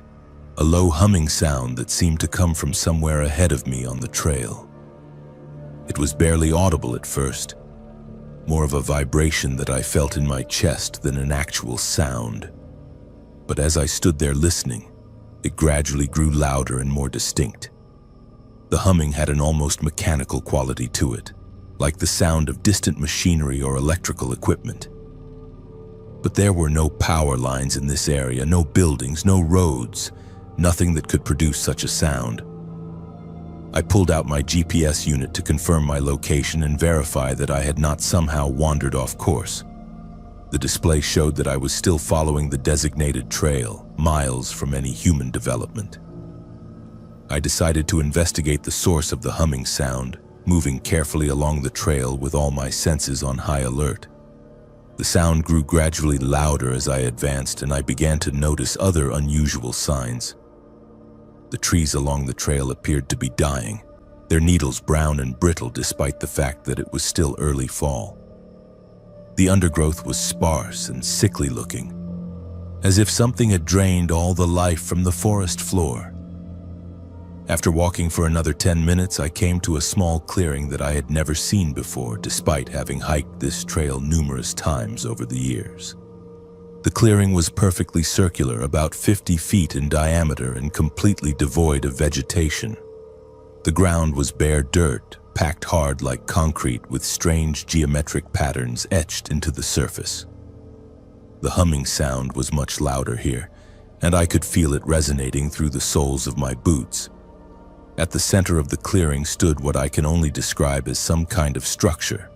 A low humming sound that seemed to come from somewhere ahead of me on the trail. It was barely audible at first, more of a vibration that I felt in my chest than an actual sound. But as I stood there listening, it gradually grew louder and more distinct. The humming had an almost mechanical quality to it, like the sound of distant machinery or electrical equipment. But there were no power lines in this area, no buildings, no roads, nothing that could produce such a sound. I pulled out my GPS unit to confirm my location and verify that I had not somehow wandered off course. The display showed that I was still following the designated trail, miles from any human development. I decided to investigate the source of the humming sound, moving carefully along the trail with all my senses on high alert. The sound grew gradually louder as I advanced, and I began to notice other unusual signs. The trees along the trail appeared to be dying, their needles brown and brittle despite the fact that it was still early fall. The undergrowth was sparse and sickly looking, as if something had drained all the life from the forest floor. After walking for another 10 minutes, I came to a small clearing that I had never seen before, despite having hiked this trail numerous times over the years. The clearing was perfectly circular, about 50 feet in diameter and completely devoid of vegetation. The ground was bare dirt, packed hard like concrete with strange geometric patterns etched into the surface. The humming sound was much louder here, and I could feel it resonating through the soles of my boots. At the center of the clearing stood what I can only describe as some kind of structure,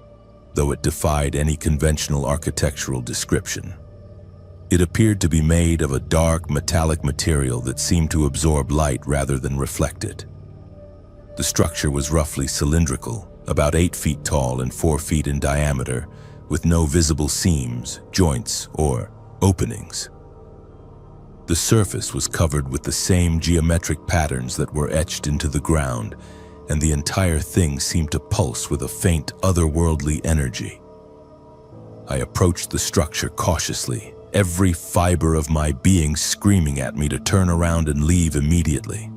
though it defied any conventional architectural description. It appeared to be made of a dark, metallic material that seemed to absorb light rather than reflect it. The structure was roughly cylindrical, about 8 feet tall and 4 feet in diameter, with no visible seams, joints, or openings. The surface was covered with the same geometric patterns that were etched into the ground, and the entire thing seemed to pulse with a faint, otherworldly energy. I approached the structure cautiously, every fiber of my being screaming at me to turn around and leave immediately.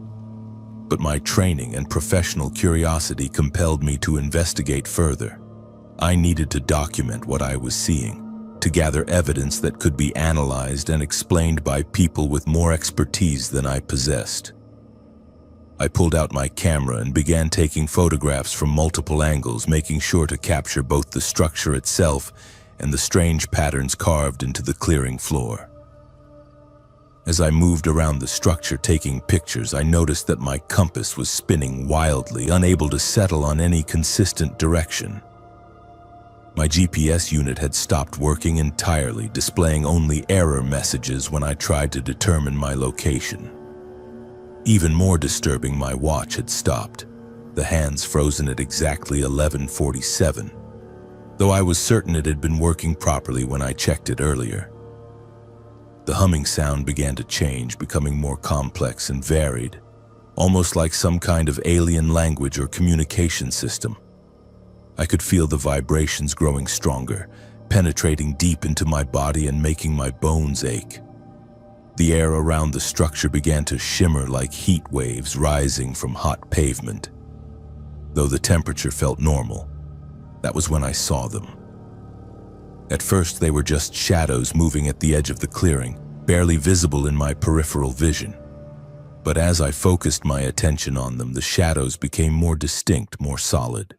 But my training and professional curiosity compelled me to investigate further. I needed to document what I was seeing, to gather evidence that could be analyzed and explained by people with more expertise than I possessed. I pulled out my camera and began taking photographs from multiple angles, making sure to capture both the structure itself and the strange patterns carved into the clearing floor. As I moved around the structure taking pictures, I noticed that my compass was spinning wildly, unable to settle on any consistent direction. My GPS unit had stopped working entirely, displaying only error messages when I tried to determine my location. Even more disturbing, my watch had stopped, the hands frozen at exactly 11:47, though I was certain it had been working properly when I checked it earlier. The humming sound began to change, becoming more complex and varied, almost like some kind of alien language or communication system. I could feel the vibrations growing stronger, penetrating deep into my body and making my bones ache. The air around the structure began to shimmer like heat waves rising from hot pavement. Though the temperature felt normal, that was when I saw them. At first, they were just shadows moving at the edge of the clearing, barely visible in my peripheral vision. But as I focused my attention on them, the shadows became more distinct, more solid.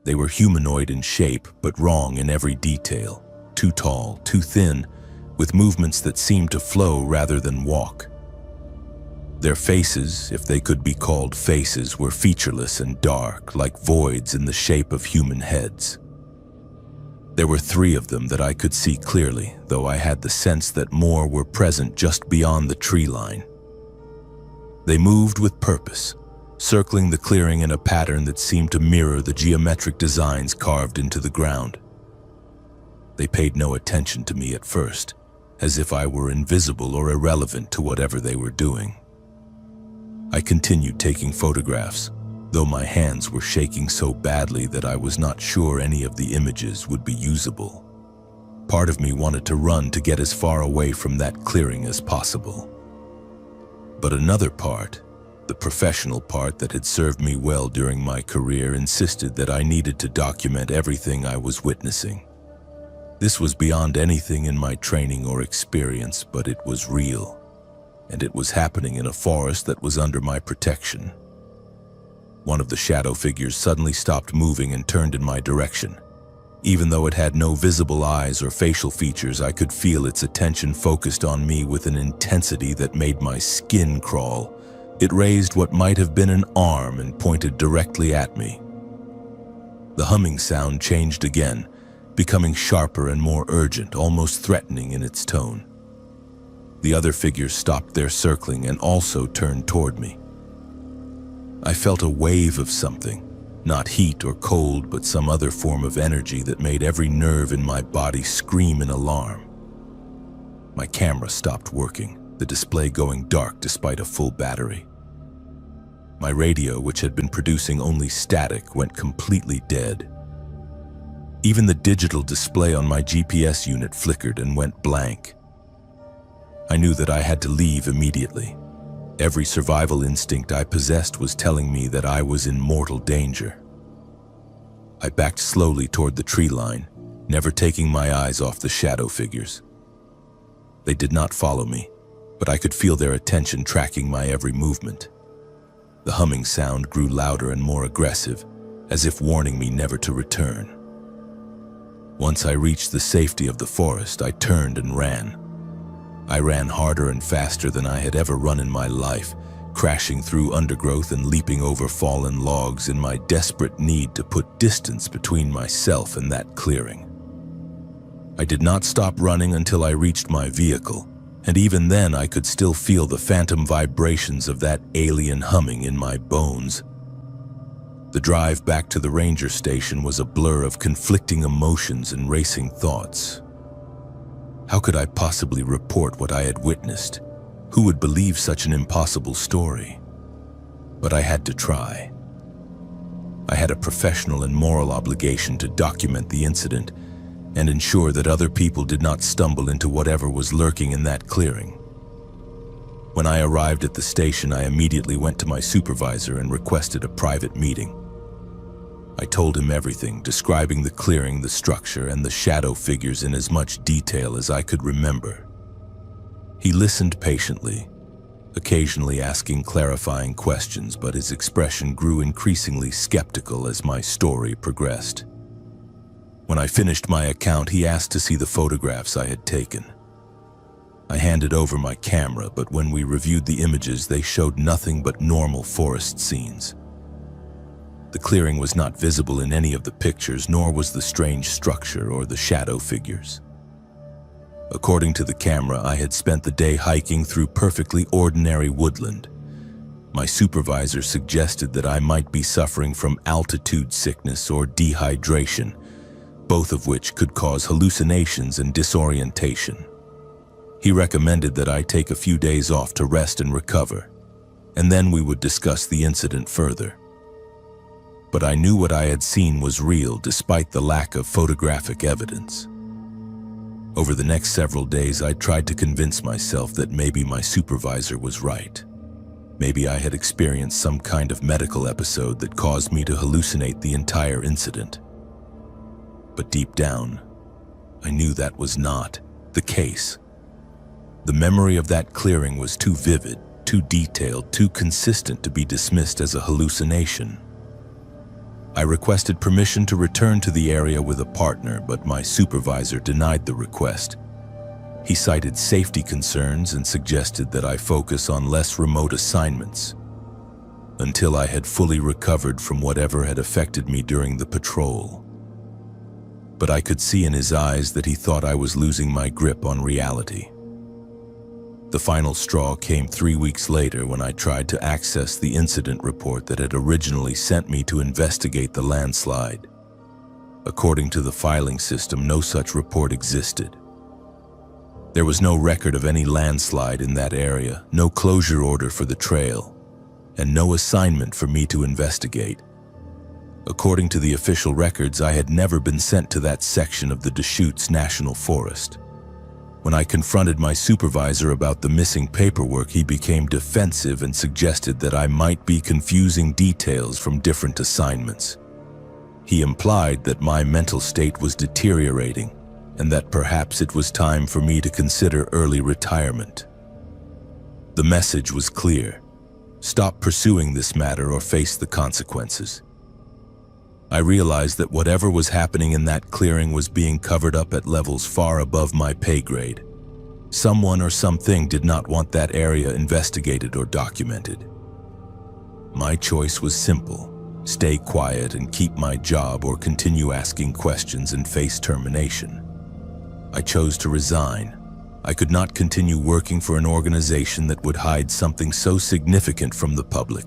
They were humanoid in shape, but wrong in every detail. Too tall, too thin, with movements that seemed to flow rather than walk. Their faces, if they could be called faces, were featureless and dark, like voids in the shape of human heads. There were 3 of them that I could see clearly, though I had the sense that more were present just beyond the tree line. They moved with purpose, circling the clearing in a pattern that seemed to mirror the geometric designs carved into the ground. They paid no attention to me at first, as if I were invisible or irrelevant to whatever they were doing. I continued taking photographs, though my hands were shaking so badly that I was not sure any of the images would be usable. Part of me wanted to run to get as far away from that clearing as possible. But another part, the professional part that had served me well during my career, insisted that I needed to document everything I was witnessing. This was beyond anything in my training or experience, but it was real, and it was happening in a forest that was under my protection. One of the shadow figures suddenly stopped moving and turned in my direction. Even though it had no visible eyes or facial features, I could feel its attention focused on me with an intensity that made my skin crawl. It raised what might have been an arm and pointed directly at me. The humming sound changed again, becoming sharper and more urgent, almost threatening in its tone. The other figures stopped their circling and also turned toward me. I felt a wave of something, not heat or cold, but some other form of energy that made every nerve in my body scream in alarm. My camera stopped working, the display going dark despite a full battery. My radio, which had been producing only static, went completely dead. Even the digital display on my GPS unit flickered and went blank. I knew that I had to leave immediately. Every survival instinct I possessed was telling me that I was in mortal danger. I backed slowly toward the tree line, never taking my eyes off the shadow figures. They did not follow me, but I could feel their attention tracking my every movement. The humming sound grew louder and more aggressive, as if warning me never to return. Once I reached the safety of the forest, I turned and ran. I ran harder and faster than I had ever run in my life, crashing through undergrowth and leaping over fallen logs in my desperate need to put distance between myself and that clearing. I did not stop running until I reached my vehicle, and even then I could still feel the phantom vibrations of that alien humming in my bones. The drive back to the ranger station was a blur of conflicting emotions and racing thoughts. How could I possibly report what I had witnessed? Who would believe such an impossible story? But I had to try. I had a professional and moral obligation to document the incident and ensure that other people did not stumble into whatever was lurking in that clearing. When I arrived at the station, I immediately went to my supervisor and requested a private meeting. I told him everything, describing the clearing, the structure, and the shadow figures in as much detail as I could remember. He listened patiently, occasionally asking clarifying questions, but his expression grew increasingly skeptical as my story progressed. When I finished my account, he asked to see the photographs I had taken. I handed over my camera, but when we reviewed the images, they showed nothing but normal forest scenes. The clearing was not visible in any of the pictures, nor was the strange structure or the shadow figures. According to the camera, I had spent the day hiking through perfectly ordinary woodland. My supervisor suggested that I might be suffering from altitude sickness or dehydration, both of which could cause hallucinations and disorientation. He recommended that I take a few days off to rest and recover, and then we would discuss the incident further. But I knew what I had seen was real despite the lack of photographic evidence. Over the next several days, I tried to convince myself that maybe my supervisor was right. Maybe I had experienced some kind of medical episode that caused me to hallucinate the entire incident. But deep down, I knew that was not the case. The memory of that clearing was too vivid, too detailed, too consistent to be dismissed as a hallucination. I requested permission to return to the area with a partner, but my supervisor denied the request. He cited safety concerns and suggested that I focus on less remote assignments until I had fully recovered from whatever had affected me during the patrol. But I could see in his eyes that he thought I was losing my grip on reality. The final straw came 3 weeks later when I tried to access the incident report that had originally sent me to investigate the landslide. According to the filing system, no such report existed. There was no record of any landslide in that area, no closure order for the trail, and no assignment for me to investigate. According to the official records, I had never been sent to that section of the Deschutes National Forest. When I confronted my supervisor about the missing paperwork, he became defensive and suggested that I might be confusing details from different assignments. He implied that my mental state was deteriorating and that perhaps it was time for me to consider early retirement. The message was clear: stop pursuing this matter or face the consequences. I realized that whatever was happening in that clearing was being covered up at levels far above my pay grade. Someone or something did not want that area investigated or documented. My choice was simple: stay quiet and keep my job, or continue asking questions and face termination. I chose to resign. I could not continue working for an organization that would hide something so significant from the public.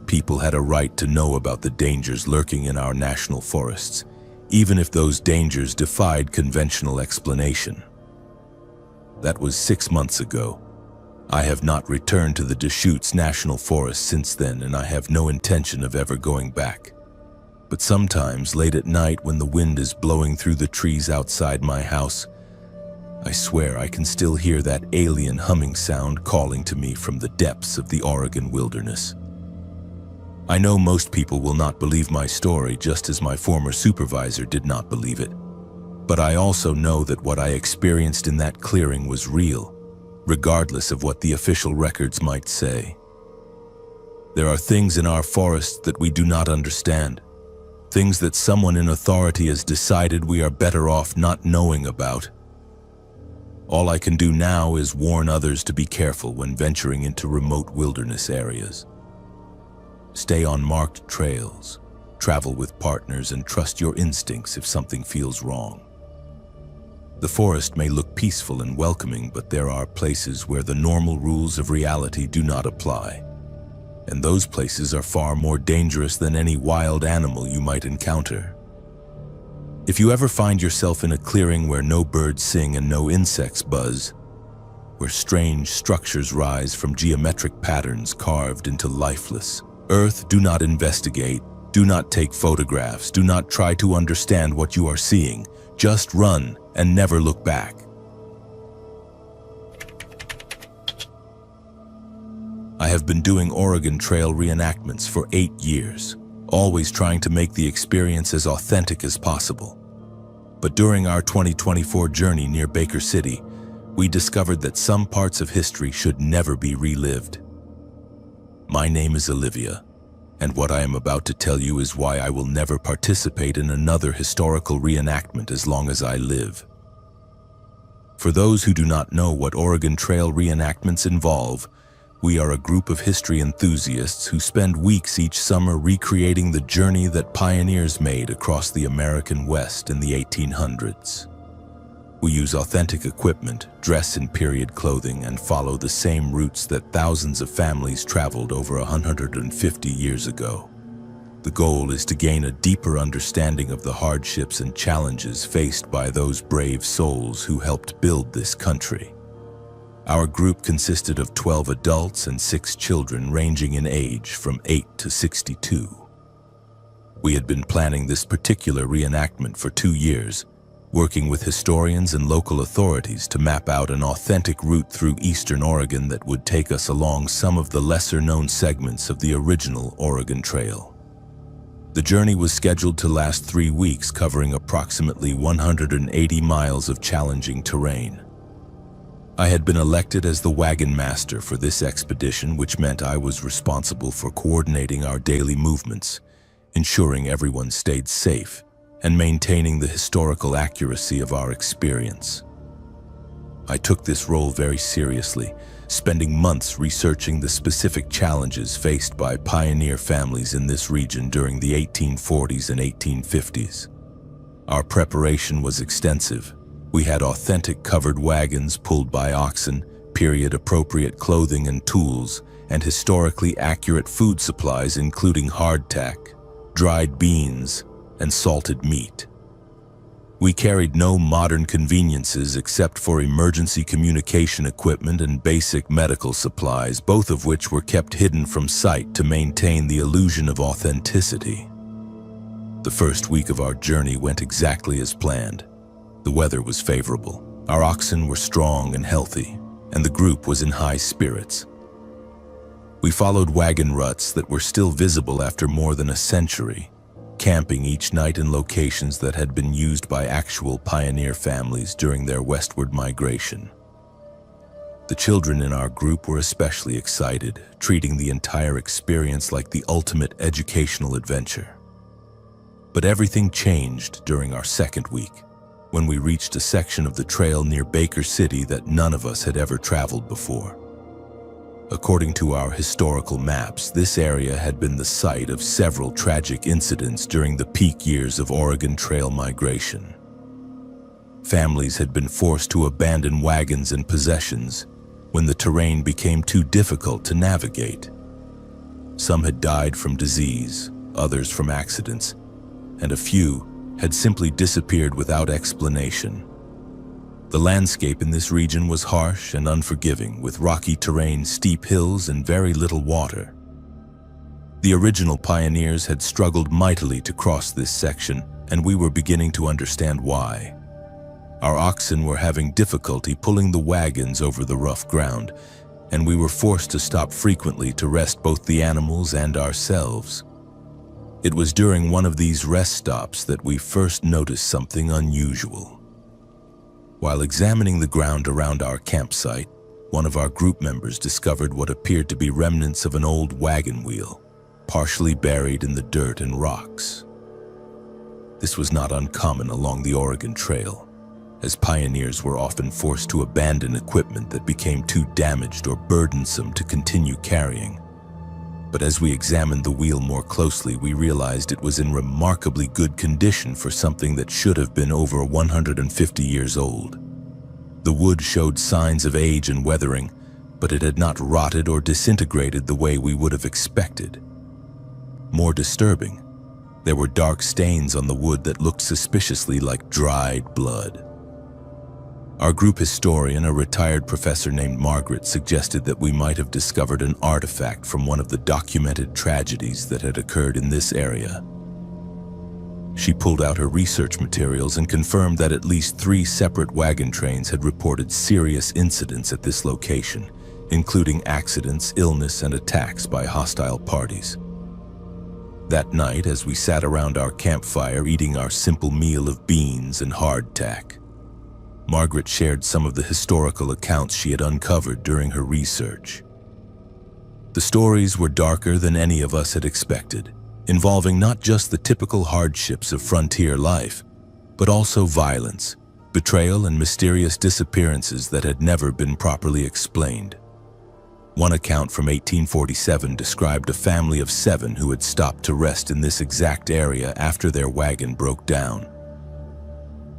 People had a right to know about the dangers lurking in our national forests, even if those dangers defied conventional explanation. That was 6 months ago. I have not returned to the Deschutes National Forest since then, and I have no intention of ever going back. But sometimes, late at night, when the wind is blowing through the trees outside my house, I swear I can still hear that alien humming sound calling to me from the depths of the Oregon wilderness. I know most people will not believe my story, just as my former supervisor did not believe it. But I also know that what I experienced in that clearing was real, regardless of what the official records might say. There are things in our forests that we do not understand, things that someone in authority has decided we are better off not knowing about. All I can do now is warn others to be careful when venturing into remote wilderness areas. Stay on marked trails, travel with partners, and trust your instincts if something feels wrong. The forest may look peaceful and welcoming, but there are places where the normal rules of reality do not apply. And those places are far more dangerous than any wild animal you might encounter. If you ever find yourself in a clearing where no birds sing and no insects buzz, where strange structures rise from geometric patterns carved into lifeless earth, do not investigate, do not take photographs, do not try to understand what you are seeing. Just run and never look back. I have been doing Oregon Trail reenactments for 8 years, always trying to make the experience as authentic as possible. But during our 2024 journey near Baker City, we discovered that some parts of history should never be relived. My name is Olivia, and what I am about to tell you is why I will never participate in another historical reenactment as long as I live. For those who do not know what Oregon Trail reenactments involve, we are a group of history enthusiasts who spend weeks each summer recreating the journey that pioneers made across the American West in the 1800s. We use authentic equipment, dress in period clothing, and follow the same routes that thousands of families traveled over 150 years ago. The goal is to gain a deeper understanding of the hardships and challenges faced by those brave souls who helped build this country. Our group consisted of 12 adults and 6 children ranging in age from 8 to 62. We had been planning this particular reenactment for 2 years, working with historians and local authorities to map out an authentic route through eastern Oregon that would take us along some of the lesser-known segments of the original Oregon Trail. The journey was scheduled to last 3 weeks, covering approximately 180 miles of challenging terrain. I had been elected as the wagon master for this expedition, which meant I was responsible for coordinating our daily movements, ensuring everyone stayed safe, and maintaining the historical accuracy of our experience. I took this role very seriously, spending months researching the specific challenges faced by pioneer families in this region during the 1840s and 1850s. Our preparation was extensive. We had authentic covered wagons pulled by oxen, period-appropriate clothing and tools, and historically accurate food supplies including hardtack, dried beans, and salted meat. We carried no modern conveniences except for emergency communication equipment and basic medical supplies, both of which were kept hidden from sight to maintain the illusion of authenticity. The first week of our journey went exactly as planned. The weather was favorable, our oxen were strong and healthy, and the group was in high spirits. We followed wagon ruts that were still visible after more than a century, camping each night in locations that had been used by actual pioneer families during their westward migration. The children in our group were especially excited, treating the entire experience like the ultimate educational adventure. But everything changed during our second week, when we reached a section of the trail near Baker City that none of us had ever traveled before. According to our historical maps, this area had been the site of several tragic incidents during the peak years of Oregon Trail migration. Families had been forced to abandon wagons and possessions when the terrain became too difficult to navigate. Some had died from disease, others from accidents, and a few had simply disappeared without explanation. The landscape in this region was harsh and unforgiving, with rocky terrain, steep hills, and very little water. The original pioneers had struggled mightily to cross this section, and we were beginning to understand why. Our oxen were having difficulty pulling the wagons over the rough ground, and we were forced to stop frequently to rest both the animals and ourselves. It was during one of these rest stops that we first noticed something unusual. While examining the ground around our campsite, one of our group members discovered what appeared to be remnants of an old wagon wheel, partially buried in the dirt and rocks. This was not uncommon along the Oregon Trail, as pioneers were often forced to abandon equipment that became too damaged or burdensome to continue carrying. But as we examined the wheel more closely, we realized it was in remarkably good condition for something that should have been over 150 years old. The wood showed signs of age and weathering, but it had not rotted or disintegrated the way we would have expected. More disturbing, there were dark stains on the wood that looked suspiciously like dried blood. Our group historian, a retired professor named Margaret, suggested that we might have discovered an artifact from one of the documented tragedies that had occurred in this area. She pulled out her research materials and confirmed that at least 3 separate wagon trains had reported serious incidents at this location, including accidents, illness, and attacks by hostile parties. That night, as we sat around our campfire eating our simple meal of beans and hardtack, Margaret shared some of the historical accounts she had uncovered during her research. The stories were darker than any of us had expected, involving not just the typical hardships of frontier life, but also violence, betrayal, and mysterious disappearances that had never been properly explained. One account from 1847 described a family of 7 who had stopped to rest in this exact area after their wagon broke down.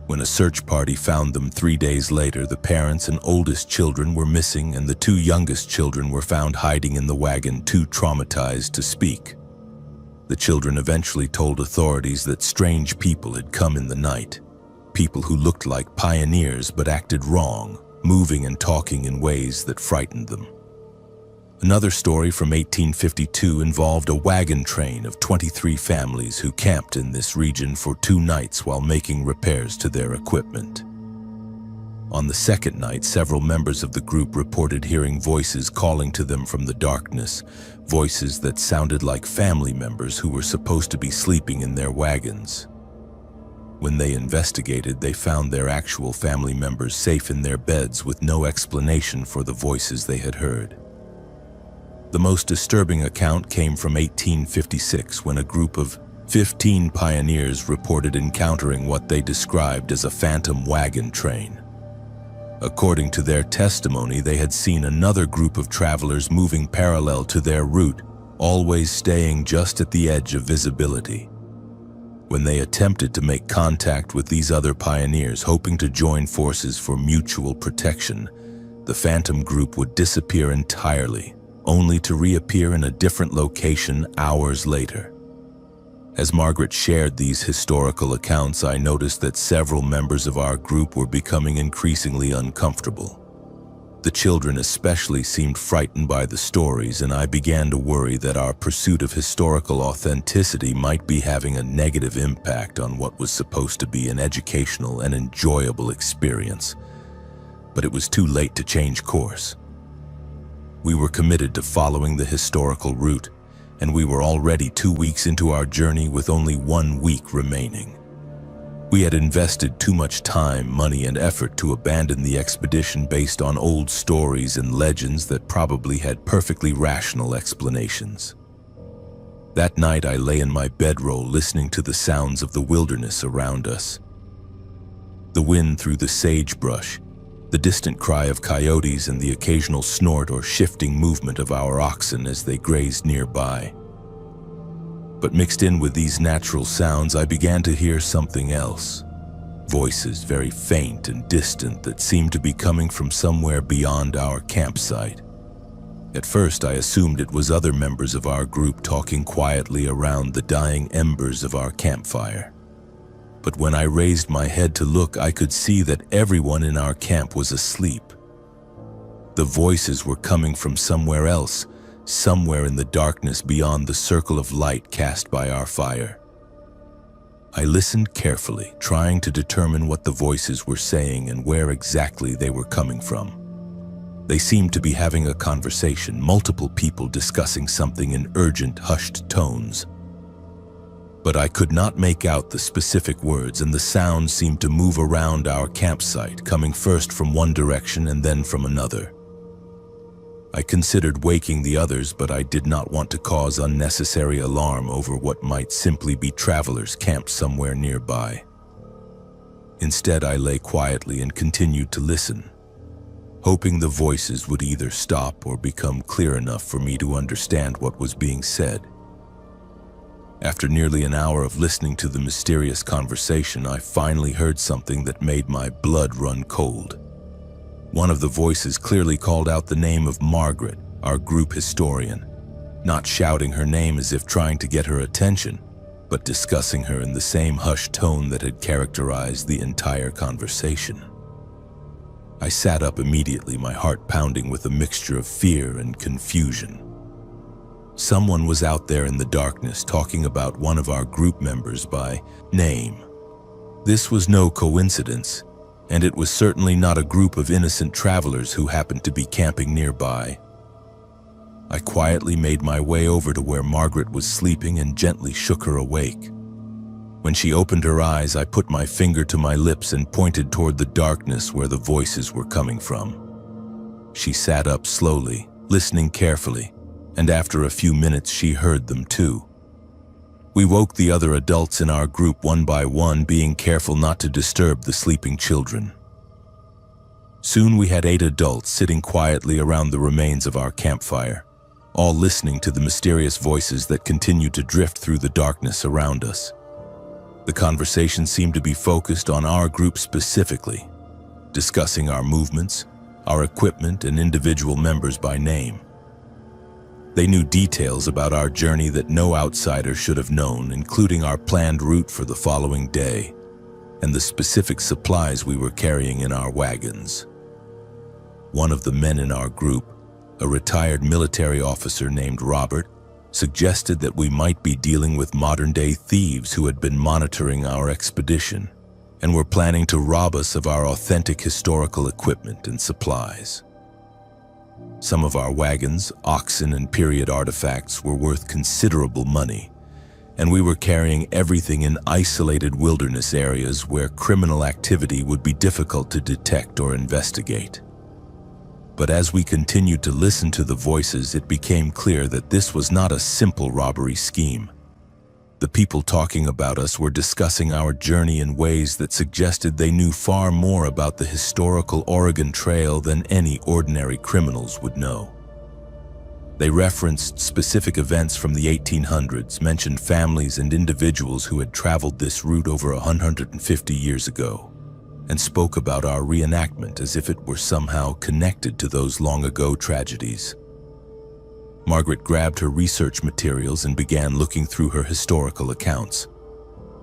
When a search party found them 3 days later, the parents and oldest children were missing, and the 2 youngest children were found hiding in the wagon, too traumatized to speak. The children eventually told authorities that strange people had come in the night, people who looked like pioneers but acted wrong, moving and talking in ways that frightened them. Another story from 1852 involved a wagon train of 23 families who camped in this region for 2 nights while making repairs to their equipment. On the second night, several members of the group reported hearing voices calling to them from the darkness, voices that sounded like family members who were supposed to be sleeping in their wagons. When they investigated, they found their actual family members safe in their beds with no explanation for the voices they had heard. The most disturbing account came from 1856, when a group of 15 pioneers reported encountering what they described as a phantom wagon train. According to their testimony, they had seen another group of travelers moving parallel to their route, always staying just at the edge of visibility. When they attempted to make contact with these other pioneers, hoping to join forces for mutual protection, the phantom group would disappear entirely, only to reappear in a different location hours later. As Margaret shared these historical accounts, I noticed that several members of our group were becoming increasingly uncomfortable. The children especially seemed frightened by the stories, and I began to worry that our pursuit of historical authenticity might be having a negative impact on what was supposed to be an educational and enjoyable experience. But it was too late to change course. We were committed to following the historical route, and we were already 2 weeks into our journey with only 1 week remaining. We had invested too much time, money, and effort to abandon the expedition based on old stories and legends that probably had perfectly rational explanations. That night, I lay in my bedroll listening to the sounds of the wilderness around us. The wind through the sagebrush, the distant cry of coyotes, and the occasional snort or shifting movement of our oxen as they grazed nearby. But mixed in with these natural sounds, I began to hear something else. Voices, very faint and distant, that seemed to be coming from somewhere beyond our campsite. At first, I assumed it was other members of our group talking quietly around the dying embers of our campfire. But when I raised my head to look, I could see that everyone in our camp was asleep. The voices were coming from somewhere else, somewhere in the darkness beyond the circle of light cast by our fire. I listened carefully, trying to determine what the voices were saying and where exactly they were coming from. They seemed to be having a conversation, multiple people discussing something in urgent, hushed tones. But I could not make out the specific words, and the sound seemed to move around our campsite, coming first from one direction and then from another. I considered waking the others, but I did not want to cause unnecessary alarm over what might simply be travelers camped somewhere nearby. Instead, I lay quietly and continued to listen. hoping the voices would either stop or become clear enough for me to understand what was being said. After nearly an hour of listening to the mysterious conversation, I finally heard something that made my blood run cold. One of the voices clearly called out the name of Margaret, our group historian, not shouting her name as if trying to get her attention, but discussing her in the same hushed tone that had characterized the entire conversation. I sat up immediately, my heart pounding with a mixture of fear and confusion. Someone was out there in the darkness talking about one of our group members by name. This was no coincidence, and it was certainly not a group of innocent travelers who happened to be camping nearby. I quietly made my way over to where Margaret was sleeping and gently shook her awake. When she opened her eyes, I put my finger to my lips and pointed toward the darkness where the voices were coming from. She sat up slowly, listening carefully, and after a few minutes she heard them too. We woke the other adults in our group one by one, being careful not to disturb the sleeping children. Soon we had 8 adults sitting quietly around the remains of our campfire, all listening to the mysterious voices that continued to drift through the darkness around us. The conversation seemed to be focused on our group specifically, discussing our movements, our equipment, and individual members by name. They knew details about our journey that no outsider should have known, including our planned route for the following day and the specific supplies we were carrying in our wagons. One of the men in our group, a retired military officer named Robert, suggested that we might be dealing with modern-day thieves who had been monitoring our expedition and were planning to rob us of our authentic historical equipment and supplies. Some of our wagons, oxen, and period artifacts were worth considerable money, and we were carrying everything in isolated wilderness areas where criminal activity would be difficult to detect or investigate. But as we continued to listen to the voices, it became clear that this was not a simple robbery scheme. The people talking about us were discussing our journey in ways that suggested they knew far more about the historical Oregon Trail than any ordinary criminals would know. They referenced specific events from the 1800s, mentioned families and individuals who had traveled this route over 150 years ago, and spoke about our reenactment as if it were somehow connected to those long-ago tragedies. Margaret grabbed her research materials and began looking through her historical accounts,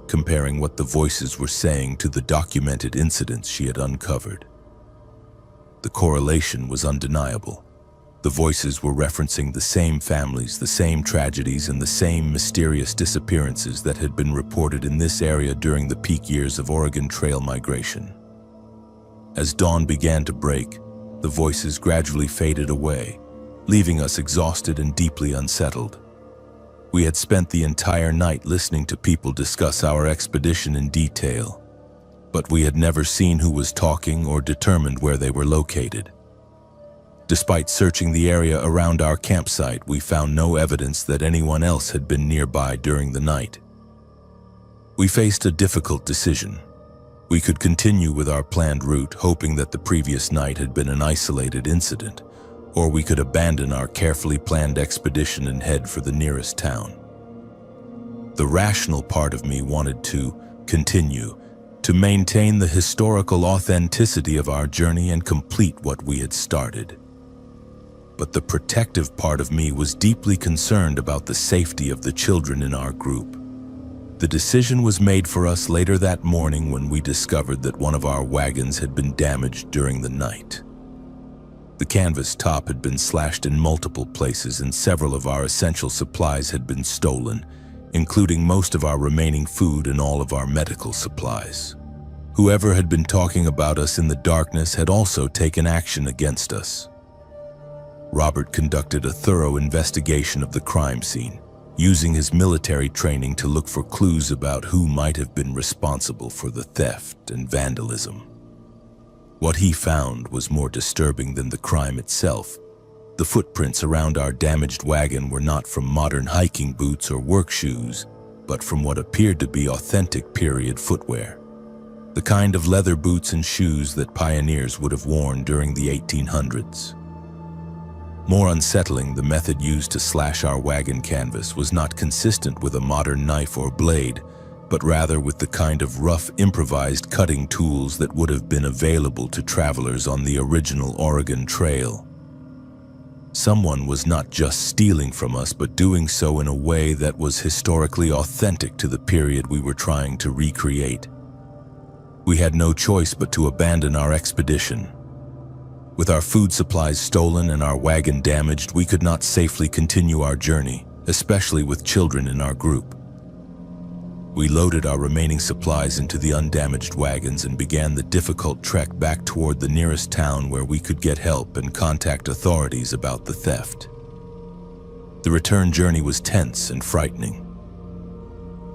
comparing what the voices were saying to the documented incidents she had uncovered. The correlation was undeniable. The voices were referencing the same families, the same tragedies, and the same mysterious disappearances that had been reported in this area during the peak years of Oregon Trail migration. As dawn began to break, the voices gradually faded away, leaving us exhausted and deeply unsettled. We had spent the entire night listening to people discuss our expedition in detail, but we had never seen who was talking or determined where they were located. Despite searching the area around our campsite, we found no evidence that anyone else had been nearby during the night. We faced a difficult decision. We could continue with our planned route, hoping that the previous night had been an isolated incident, or we could abandon our carefully planned expedition and head for the nearest town. The rational part of me wanted to continue, to maintain the historical authenticity of our journey and complete what we had started. But the protective part of me was deeply concerned about the safety of the children in our group. The decision was made for us later that morning when we discovered that one of our wagons had been damaged during the night. The canvas top had been slashed in multiple places and several of our essential supplies had been stolen, including most of our remaining food and all of our medical supplies. Whoever had been talking about us in the darkness had also taken action against us. Robert conducted a thorough investigation of the crime scene, using his military training to look for clues about who might have been responsible for the theft and vandalism. What he found was more disturbing than the crime itself. The footprints around our damaged wagon were not from modern hiking boots or work shoes, but from what appeared to be authentic period footwear. the kind of leather boots and shoes that pioneers would have worn during the 1800s. More unsettling, the method used to slash our wagon canvas was not consistent with a modern knife or blade, but rather with the kind of rough, improvised cutting tools that would have been available to travelers on the original Oregon Trail. Someone was not just stealing from us, but doing so in a way that was historically authentic to the period we were trying to recreate. We had no choice but to abandon our expedition. With our food supplies stolen and our wagon damaged, we could not safely continue our journey, especially with children in our group. We loaded our remaining supplies into the undamaged wagons and began the difficult trek back toward the nearest town where we could get help and contact authorities about the theft. The return journey was tense and frightening.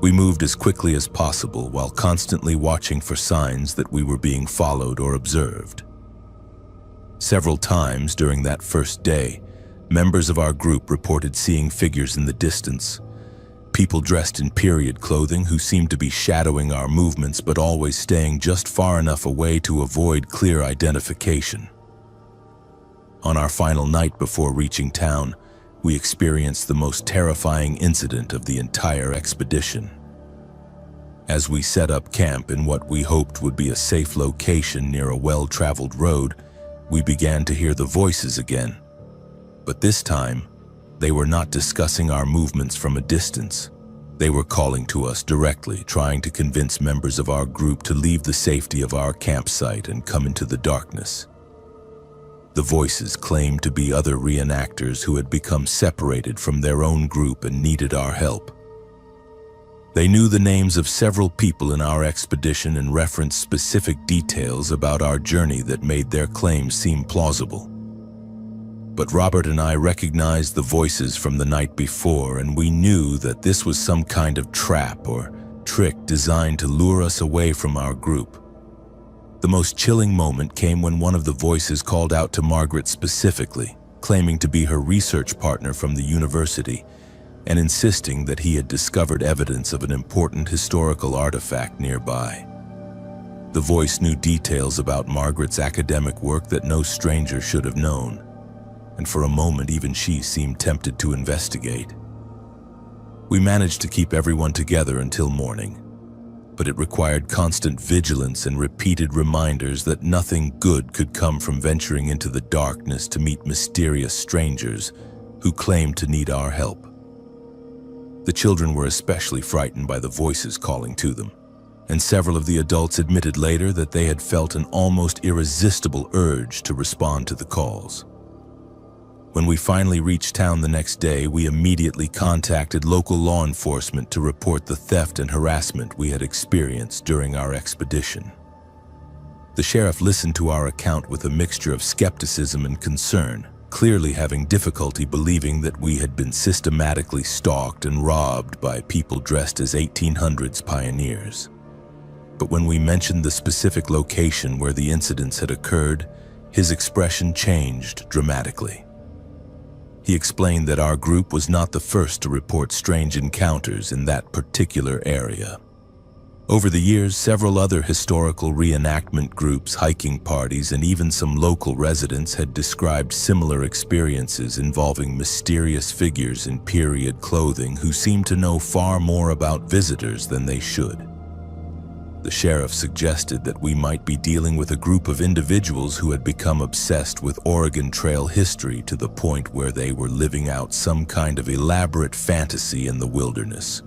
We moved as quickly as possible while constantly watching for signs that we were being followed or observed. Several times during that first day, members of our group reported seeing figures in the distance, people dressed in period clothing who seemed to be shadowing our movements but always staying just far enough away to avoid clear identification. On our final night before reaching town, we experienced the most terrifying incident of the entire expedition. As we set up camp in what we hoped would be a safe location near a well-traveled road, we began to hear the voices again. But this time, they were not discussing our movements from a distance. They were calling to us directly, trying to convince members of our group to leave the safety of our campsite and come into the darkness. The voices claimed to be other reenactors who had become separated from their own group and needed our help. They knew the names of several people in our expedition and referenced specific details about our journey that made their claims seem plausible. But Robert and I recognized the voices from the night before, and we knew that this was some kind of trap or trick designed to lure us away from our group. The most chilling moment came when one of the voices called out to Margaret specifically, claiming to be her research partner from the university, and insisting that he had discovered evidence of an important historical artifact nearby. The voice knew details about Margaret's academic work that no stranger should have known, and for a moment even she seemed tempted to investigate. We managed to keep everyone together until morning, but it required constant vigilance and repeated reminders that nothing good could come from venturing into the darkness to meet mysterious strangers who claimed to need our help. The children were especially frightened by the voices calling to them, and several of the adults admitted later that they had felt an almost irresistible urge to respond to the calls. When we finally reached town the next day, we immediately contacted local law enforcement to report the theft and harassment we had experienced during our expedition. The sheriff listened to our account with a mixture of skepticism and concern, clearly having difficulty believing that we had been systematically stalked and robbed by people dressed as 1800s pioneers. But when we mentioned the specific location where the incidents had occurred, his expression changed dramatically. He explained that our group was not the first to report strange encounters in that particular area. Over the years, several other historical reenactment groups, hiking parties, and even some local residents had described similar experiences involving mysterious figures in period clothing who seemed to know far more about visitors than they should. The sheriff suggested that we might be dealing with a group of individuals who had become obsessed with Oregon Trail history to the point where they were living out some kind of elaborate fantasy in the wilderness.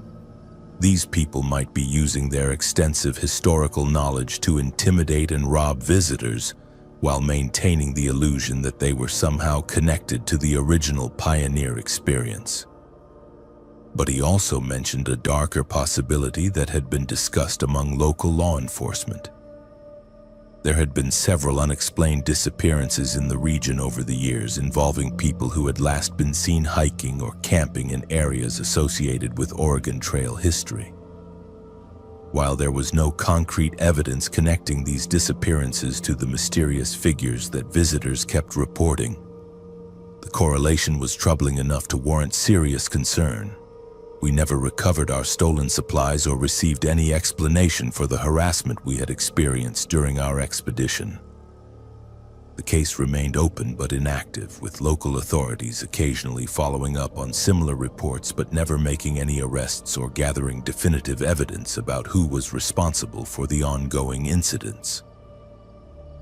These people might be using their extensive historical knowledge to intimidate and rob visitors while maintaining the illusion that they were somehow connected to the original pioneer experience. But he also mentioned a darker possibility that had been discussed among local law enforcement. There had been several unexplained disappearances in the region over the years involving people who had last been seen hiking or camping in areas associated with Oregon Trail history. While there was no concrete evidence connecting these disappearances to the mysterious figures that visitors kept reporting, the correlation was troubling enough to warrant serious concern. we never recovered our stolen supplies or received any explanation for the harassment we had experienced during our expedition. The case remained open but inactive, with local authorities occasionally following up on similar reports but never making any arrests or gathering definitive evidence about who was responsible for the ongoing incidents.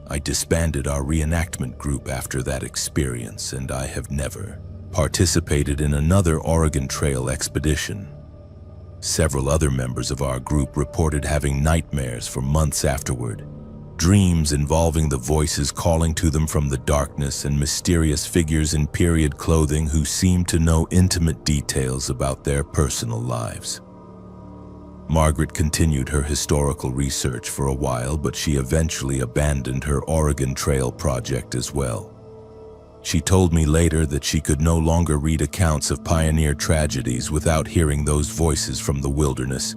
I disbanded our reenactment group after that experience, and I have never participated in another Oregon Trail expedition. Several other members of our group reported having nightmares for months afterward, dreams involving the voices calling to them from the darkness and mysterious figures in period clothing who seemed to know intimate details about their personal lives. Margaret continued her historical research for a while, but she eventually abandoned her Oregon Trail project as well. She told me later that she could no longer read accounts of pioneer tragedies without hearing those voices from the wilderness,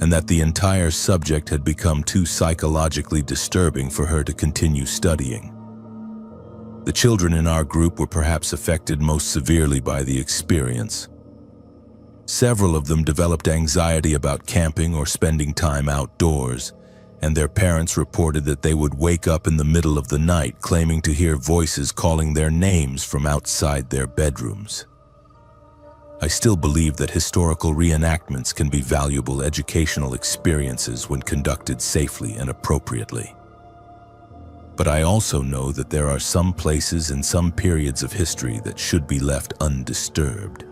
and that the entire subject had become too psychologically disturbing for her to continue studying. The children in our group were perhaps affected most severely by the experience. Several of them developed anxiety about camping or spending time outdoors, and their parents reported that they would wake up in the middle of the night claiming to hear voices calling their names from outside their bedrooms. I still believe that historical reenactments can be valuable educational experiences when conducted safely and appropriately. But I also know that there are some places and some periods of history that should be left undisturbed.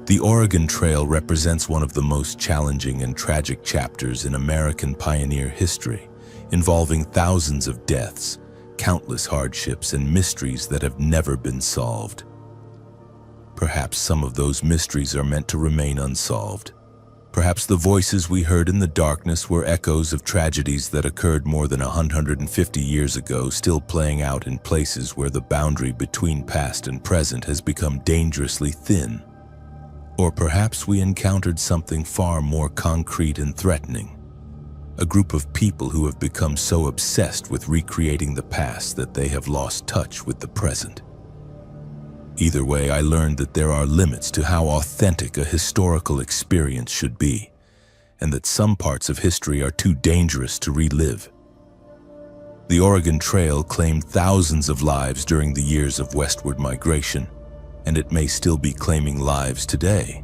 The Oregon Trail represents one of the most challenging and tragic chapters in American pioneer history, involving thousands of deaths, countless hardships, and mysteries that have never been solved. Perhaps some of those mysteries are meant to remain unsolved. Perhaps the voices we heard in the darkness were echoes of tragedies that occurred more than 150 years ago, still playing out in places where the boundary between past and present has become dangerously thin. Or perhaps we encountered something far more concrete and threatening. A group of people who have become so obsessed with recreating the past that they have lost touch with the present. Either way, I learned that there are limits to how authentic a historical experience should be, and that some parts of history are too dangerous to relive. The Oregon Trail claimed thousands of lives during the years of westward migration, and it may still be claiming lives today.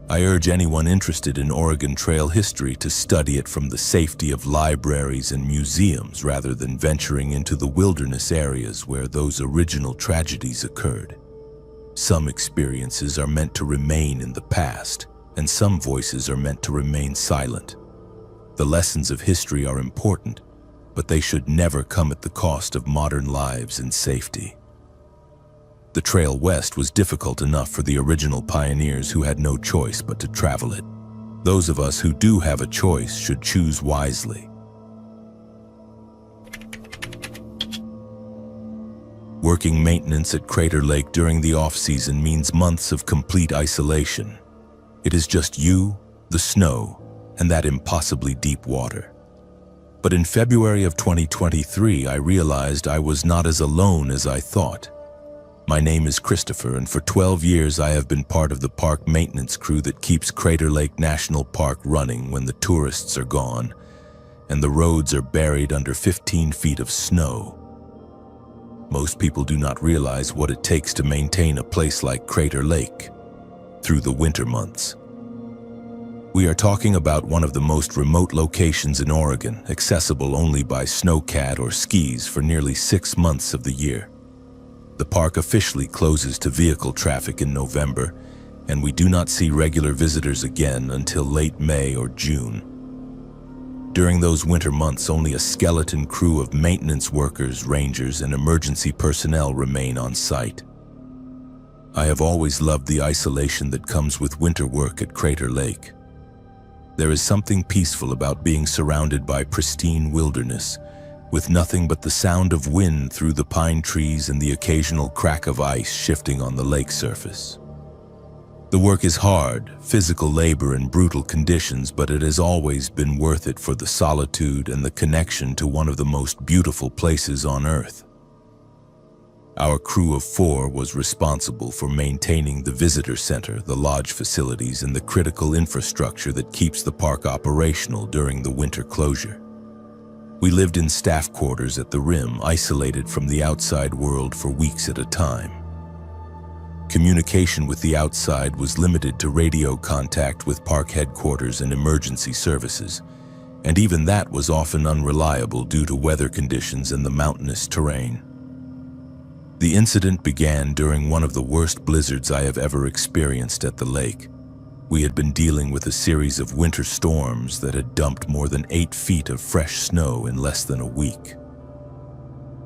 I urge anyone interested in Oregon Trail history to study it from the safety of libraries and museums rather than venturing into the wilderness areas where those original tragedies occurred. Some experiences are meant to remain in the past, and some voices are meant to remain silent. The lessons of history are important, but they should never come at the cost of modern lives and safety. The trail west was difficult enough for the original pioneers who had no choice but to travel it. Those of us who do have a choice should choose wisely. Working maintenance at Crater Lake during the off-season means months of complete isolation. It is just you, the snow, and that impossibly deep water. But in February of 2023, I realized I was not as alone as I thought. My name is Christopher, and for 12 years I have been part of the park maintenance crew that keeps Crater Lake National Park running when the tourists are gone and the roads are buried under 15 feet of snow. Most people do not realize what it takes to maintain a place like Crater Lake through the winter months. We are talking about one of the most remote locations in Oregon, accessible only by snowcat or skis for nearly 6 months of the year. The park officially closes to vehicle traffic in November, and we do not see regular visitors again until late May or June. During those winter months, only a skeleton crew of maintenance workers, rangers, and emergency personnel remain on site. I have always loved the isolation that comes with winter work at Crater Lake. There is something peaceful about being surrounded by pristine wilderness, with nothing but the sound of wind through the pine trees and the occasional crack of ice shifting on the lake surface. The work is hard, physical labor and brutal conditions, but it has always been worth it for the solitude and the connection to one of the most beautiful places on Earth. Our crew of 4 was responsible for maintaining the visitor center, the lodge facilities, and the critical infrastructure that keeps the park operational during the winter closure. We lived in staff quarters at the Rim, isolated from the outside world for weeks at a time. Communication with the outside was limited to radio contact with park headquarters and emergency services, and even that was often unreliable due to weather conditions and the mountainous terrain. The incident began during one of the worst blizzards I have ever experienced at the lake. We had been dealing with a series of winter storms that had dumped more than 8 feet of fresh snow in less than a week.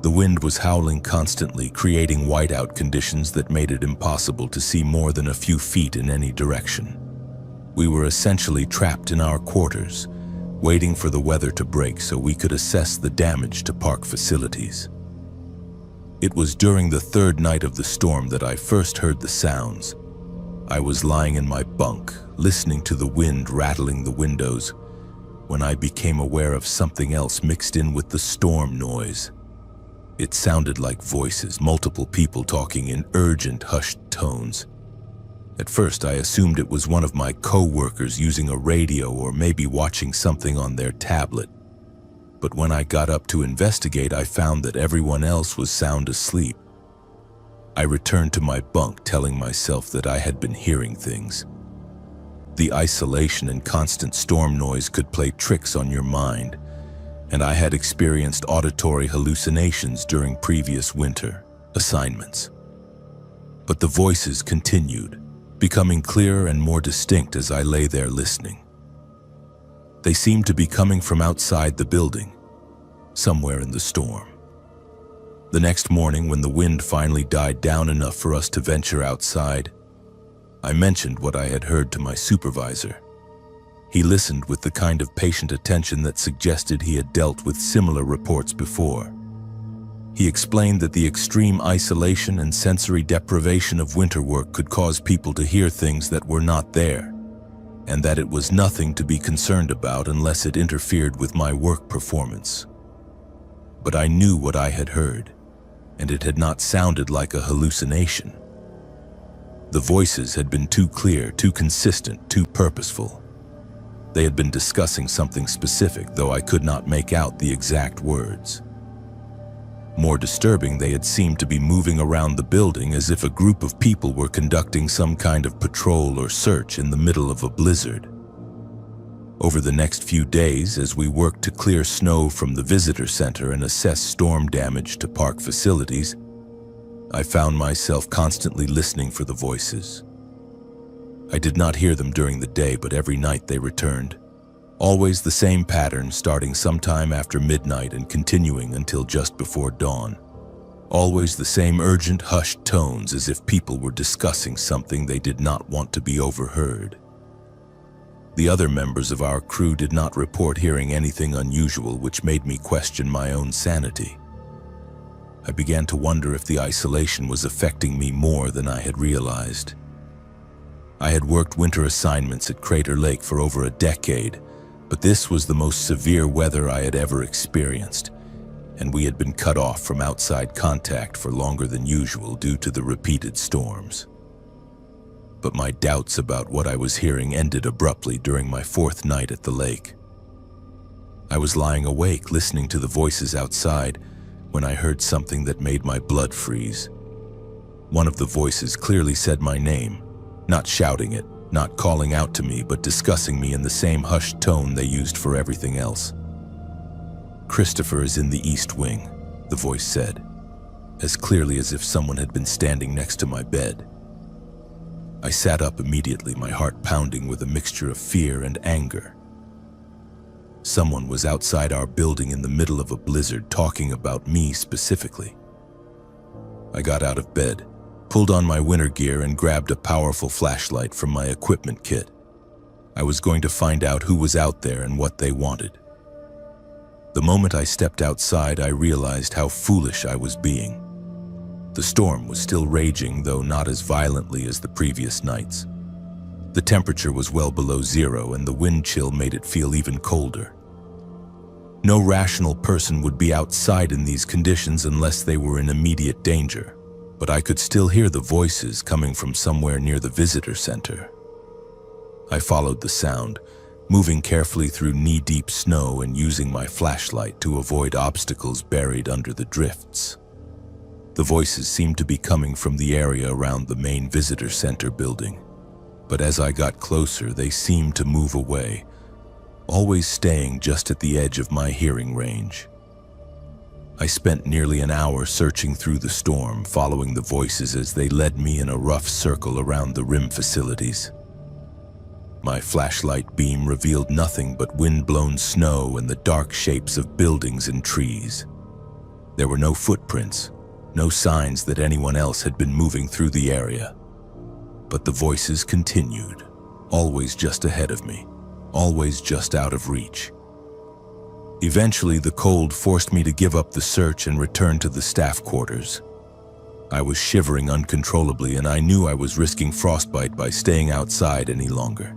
The wind was howling constantly, creating whiteout conditions that made it impossible to see more than a few feet in any direction. We were essentially trapped in our quarters, waiting for the weather to break so we could assess the damage to park facilities. It was during the 3rd night of the storm that I first heard the sounds. I was lying in my bunk, listening to the wind rattling the windows, when I became aware of something else mixed in with the storm noise. It sounded like voices, multiple people talking in urgent, hushed tones. At first, I assumed it was one of my co-workers using a radio or maybe watching something on their tablet. But when I got up to investigate, I found that everyone else was sound asleep. I returned to my bunk, telling myself that I had been hearing things. The isolation and constant storm noise could play tricks on your mind, and I had experienced auditory hallucinations during previous winter assignments. But the voices continued, becoming clearer and more distinct as I lay there listening. They seemed to be coming from outside the building, somewhere in the storm. The next morning, when the wind finally died down enough for us to venture outside, I mentioned what I had heard to my supervisor. He listened with the kind of patient attention that suggested he had dealt with similar reports before. He explained that the extreme isolation and sensory deprivation of winter work could cause people to hear things that were not there, and that it was nothing to be concerned about unless it interfered with my work performance. But I knew what I had heard, and it had not sounded like a hallucination. The voices had been too clear, too consistent, too purposeful. They had been discussing something specific, though I could not make out the exact words. More disturbing, they had seemed to be moving around the building as if a group of people were conducting some kind of patrol or search in the middle of a blizzard. Over the next few days, as we worked to clear snow from the visitor center and assess storm damage to park facilities, I found myself constantly listening for the voices. I did not hear them during the day, but every night they returned. Always the same pattern, starting sometime after midnight and continuing until just before dawn. Always the same urgent, hushed tones, as if people were discussing something they did not want to be overheard. The other members of our crew did not report hearing anything unusual, which made me question my own sanity. I began to wonder if the isolation was affecting me more than I had realized. I had worked winter assignments at Crater Lake for over a decade, but this was the most severe weather I had ever experienced, and we had been cut off from outside contact for longer than usual due to the repeated storms. But my doubts about what I was hearing ended abruptly during my 4th night at the lake. I was lying awake listening to the voices outside when I heard something that made my blood freeze. One of the voices clearly said my name, not shouting it, not calling out to me, but discussing me in the same hushed tone they used for everything else. "Christopher is in the East Wing," the voice said, as clearly as if someone had been standing next to my bed. I sat up immediately, my heart pounding with a mixture of fear and anger. Someone was outside our building in the middle of a blizzard talking about me specifically. I got out of bed, pulled on my winter gear, and grabbed a powerful flashlight from my equipment kit. I was going to find out who was out there and what they wanted. The moment I stepped outside, I realized how foolish I was being. The storm was still raging, though not as violently as the previous nights. The temperature was well below zero, and the wind chill made it feel even colder. No rational person would be outside in these conditions unless they were in immediate danger. but I could still hear the voices coming from somewhere near the visitor center. I followed the sound, moving carefully through knee-deep snow and using my flashlight to avoid obstacles buried under the drifts. The voices seemed to be coming from the area around the main visitor center building, but as I got closer, they seemed to move away, always staying just at the edge of my hearing range. I spent nearly an hour searching through the storm, following the voices as they led me in a rough circle around the RIM facilities. My flashlight beam revealed nothing but wind-blown snow and the dark shapes of buildings and trees. There were no footprints, no signs that anyone else had been moving through the area. But the voices continued, always just ahead of me, always just out of reach. Eventually, the cold forced me to give up the search and return to the staff quarters. I was shivering uncontrollably, and I knew I was risking frostbite by staying outside any longer.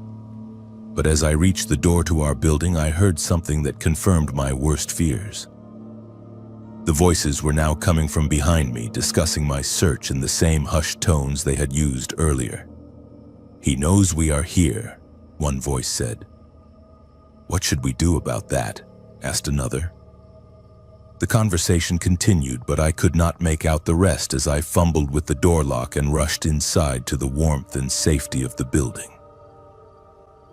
But as I reached the door to our building, I heard something that confirmed my worst fears. The voices were now coming from behind me, discussing my search in the same hushed tones they had used earlier. "He knows we are here," one voice said. "What should we do about that?" asked another. The conversation continued, but I could not make out the rest as I fumbled with the door lock and rushed inside to the warmth and safety of the building.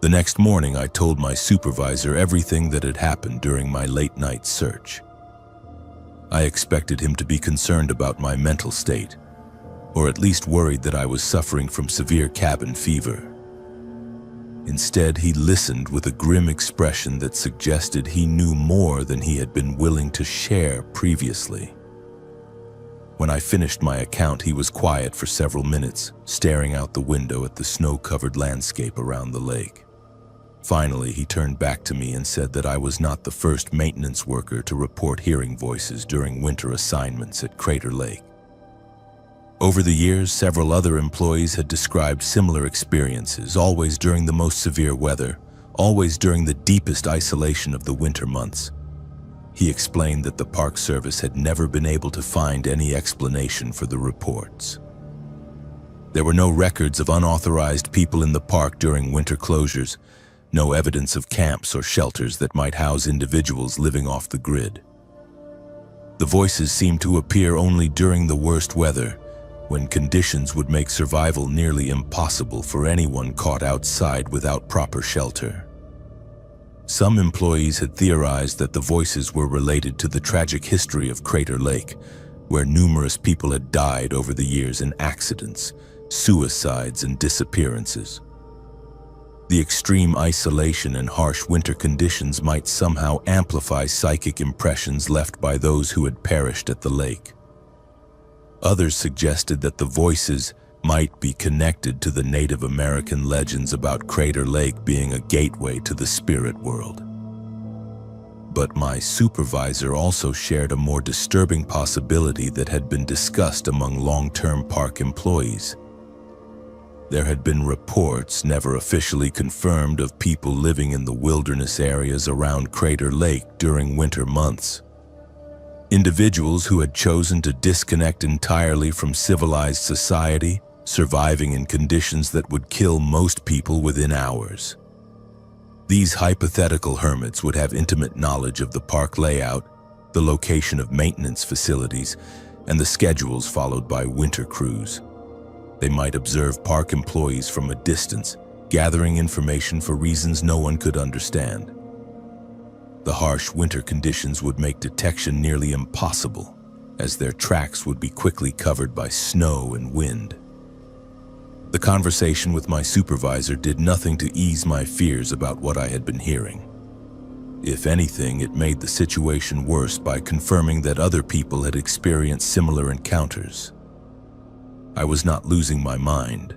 The next morning, I told my supervisor everything that had happened during my late-night search. I expected him to be concerned about my mental state, or at least worried that I was suffering from severe cabin fever. Instead, he listened with a grim expression that suggested he knew more than he had been willing to share previously. When I finished my account, he was quiet for several minutes, staring out the window at the snow-covered landscape around the lake. Finally, he turned back to me and said that I was not the first maintenance worker to report hearing voices during winter assignments at Crater Lake. Over the years, several other employees had described similar experiences, always during the most severe weather, always during the deepest isolation of the winter months. He explained that the Park Service had never been able to find any explanation for the reports. There were no records of unauthorized people in the park during winter closures, no evidence of camps or shelters that might house individuals living off the grid. The voices seemed to appear only during the worst weather, when conditions would make survival nearly impossible for anyone caught outside without proper shelter. Some employees had theorized that the voices were related to the tragic history of Crater Lake, where numerous people had died over the years in accidents, suicides, and disappearances. The extreme isolation and harsh winter conditions might somehow amplify psychic impressions left by those who had perished at the lake. Others suggested that the voices might be connected to the Native American legends about Crater Lake being a gateway to the spirit world. But my supervisor also shared a more disturbing possibility that had been discussed among long-term park employees. There had been reports, never officially confirmed, of people living in the wilderness areas around Crater Lake during winter months. Individuals who had chosen to disconnect entirely from civilized society, surviving in conditions that would kill most people within hours. These hypothetical hermits would have intimate knowledge of the park layout, the location of maintenance facilities, and the schedules followed by winter crews. They might observe park employees from a distance, gathering information for reasons no one could understand. The harsh winter conditions would make detection nearly impossible, as their tracks would be quickly covered by snow and wind. The conversation with my supervisor did nothing to ease my fears about what I had been hearing. If anything, it made the situation worse by confirming that other people had experienced similar encounters. I was not losing my mind,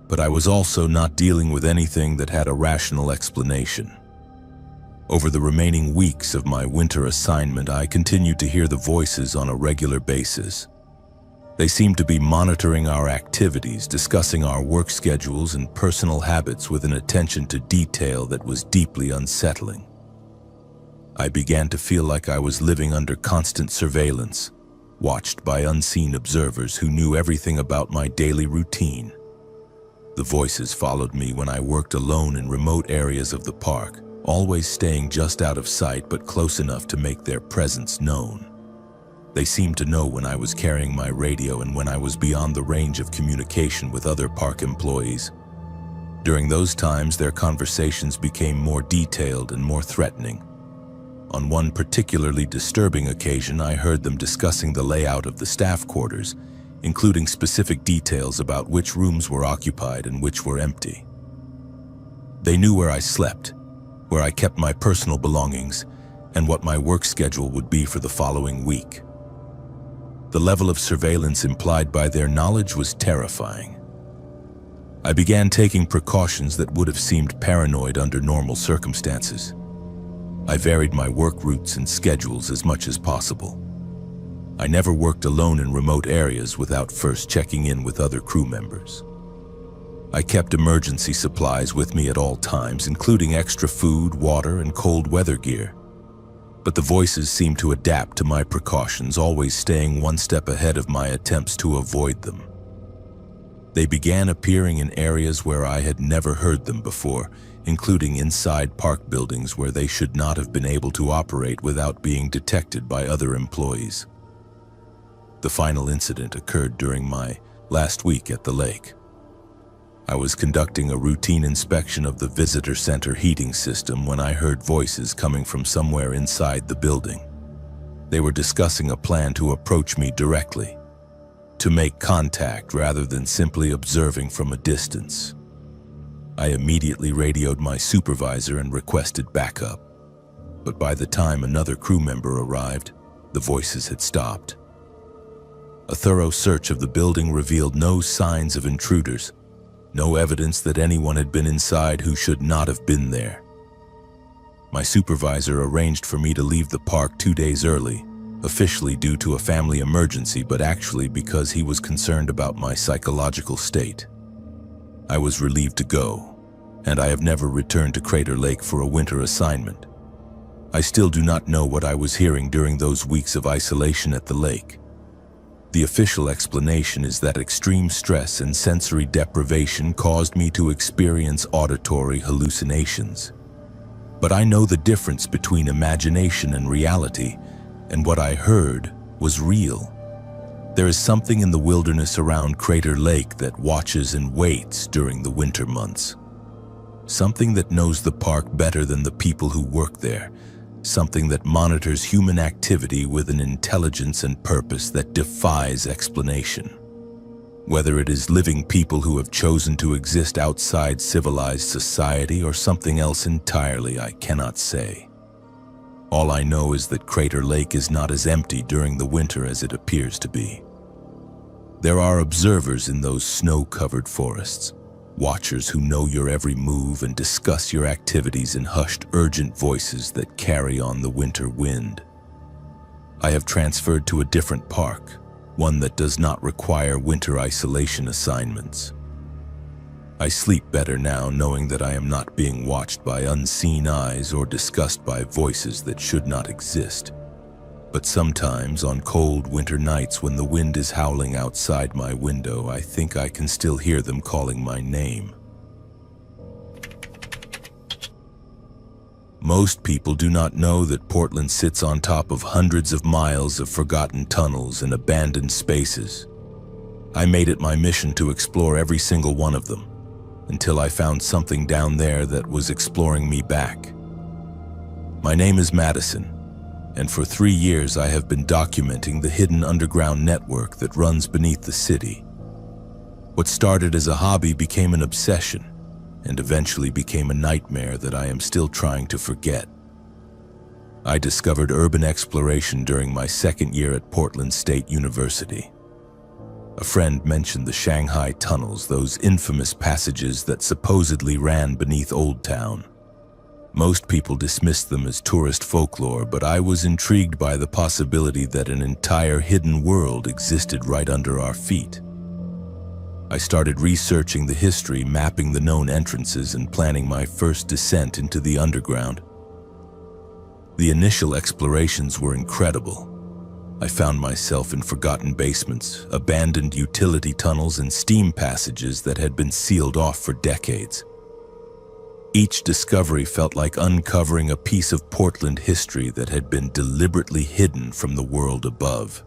but I was also not dealing with anything that had a rational explanation. Over the remaining weeks of my winter assignment, I continued to hear the voices on a regular basis. They seemed to be monitoring our activities, discussing our work schedules and personal habits with an attention to detail that was deeply unsettling. I began to feel like I was living under constant surveillance, watched by unseen observers who knew everything about my daily routine. The voices followed me when I worked alone in remote areas of the park, always staying just out of sight but close enough to make their presence known. They seemed to know when I was carrying my radio and when I was beyond the range of communication with other park employees. During those times, their conversations became more detailed and more threatening. On one particularly disturbing occasion, I heard them discussing the layout of the staff quarters, including specific details about which rooms were occupied and which were empty. They knew where I slept, where I kept my personal belongings, and what my work schedule would be for the following week. The level of surveillance implied by their knowledge was terrifying. I began taking precautions that would have seemed paranoid under normal circumstances. I varied my work routes and schedules as much as possible. I never worked alone in remote areas without first checking in with other crew members. I kept emergency supplies with me at all times, including extra food, water, and cold weather gear. But the voices seemed to adapt to my precautions, always staying one step ahead of my attempts to avoid them. They began appearing in areas where I had never heard them before, including inside park buildings where they should not have been able to operate without being detected by other employees. The final incident occurred during my last week at the lake. I was conducting a routine inspection of the visitor center heating system when I heard voices coming from somewhere inside the building. They were discussing a plan to approach me directly, to make contact rather than simply observing from a distance. I immediately radioed my supervisor and requested backup. But by the time another crew member arrived, the voices had stopped. A thorough search of the building revealed no signs of intruders, no evidence that anyone had been inside who should not have been there. My supervisor arranged for me to leave the park 2 days early, officially due to a family emergency, but actually because he was concerned about my psychological state. I was relieved to go, and I have never returned to Crater Lake for a winter assignment. I still do not know what I was hearing during those weeks of isolation at the lake. The official explanation is that extreme stress and sensory deprivation caused me to experience auditory hallucinations. But I know the difference between imagination and reality, and what I heard was real. There is something in the wilderness around Crater Lake that watches and waits during the winter months. Something that knows the park better than the people who work there. Something that monitors human activity with an intelligence and purpose that defies explanation. Whether it is living people who have chosen to exist outside civilized society or something else entirely, I cannot say. All I know is that Crater Lake is not as empty during the winter as it appears to be. There are observers in those snow-covered forests, watchers who know your every move and discuss your activities in hushed, urgent voices that carry on the winter wind. I have transferred to a different park, one that does not require winter isolation assignments. I sleep better now knowing that I am not being watched by unseen eyes or discussed by voices that should not exist. But sometimes, on cold winter nights when the wind is howling outside my window, I think I can still hear them calling my name. Most people do not know that Portland sits on top of hundreds of miles of forgotten tunnels and abandoned spaces. I made it my mission to explore every single one of them, until I found something down there that was exploring me back. My name is Madison, and for 3 years I have been documenting the hidden underground network that runs beneath the city. What started as a hobby became an obsession, and eventually became a nightmare that I am still trying to forget. I discovered urban exploration during my 2nd year at Portland State University. A friend mentioned the Shanghai tunnels, those infamous passages that supposedly ran beneath Old Town. Most people dismissed them as tourist folklore, but I was intrigued by the possibility that an entire hidden world existed right under our feet. I started researching the history, mapping the known entrances, and planning my first descent into the underground. The initial explorations were incredible. I found myself in forgotten basements, abandoned utility tunnels, and steam passages that had been sealed off for decades. Each discovery felt like uncovering a piece of Portland history that had been deliberately hidden from the world above.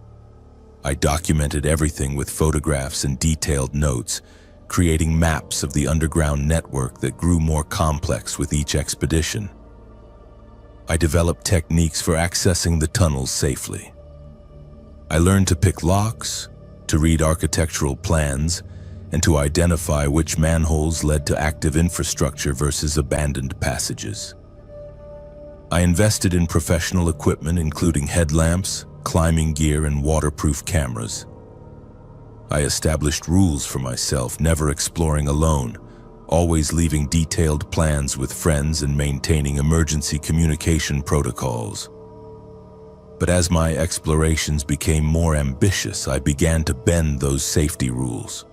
I documented everything with photographs and detailed notes, creating maps of the underground network that grew more complex with each expedition. I developed techniques for accessing the tunnels safely. I learned to pick locks, to read architectural plans, and to identify which manholes led to active infrastructure versus abandoned passages. I invested in professional equipment including headlamps, climbing gear, and waterproof cameras. I established rules for myself, never exploring alone, always leaving detailed plans with friends and maintaining emergency communication protocols. But as my explorations became more ambitious, I began to bend those safety rules.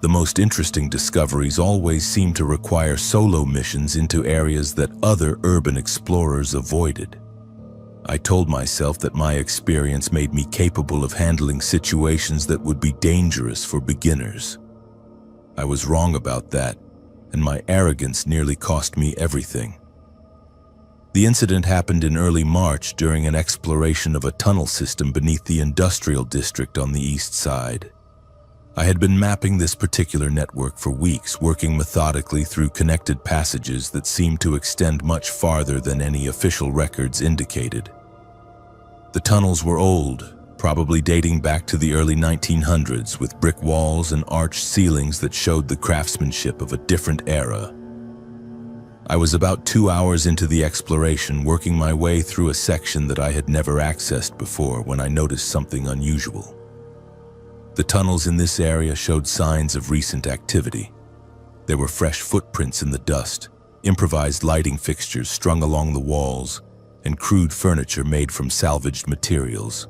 The most interesting discoveries always seemed to require solo missions into areas that other urban explorers avoided. I told myself that my experience made me capable of handling situations that would be dangerous for beginners. I was wrong about that, and my arrogance nearly cost me everything. The incident happened in early March during an exploration of a tunnel system beneath the industrial district on the east side. I had been mapping this particular network for weeks, working methodically through connected passages that seemed to extend much farther than any official records indicated. The tunnels were old, probably dating back to the early 1900s, with brick walls and arched ceilings that showed the craftsmanship of a different era. I was about 2 hours into the exploration, working my way through a section that I had never accessed before, when I noticed something unusual. The tunnels in this area showed signs of recent activity. There were fresh footprints in the dust, improvised lighting fixtures strung along the walls, and crude furniture made from salvaged materials.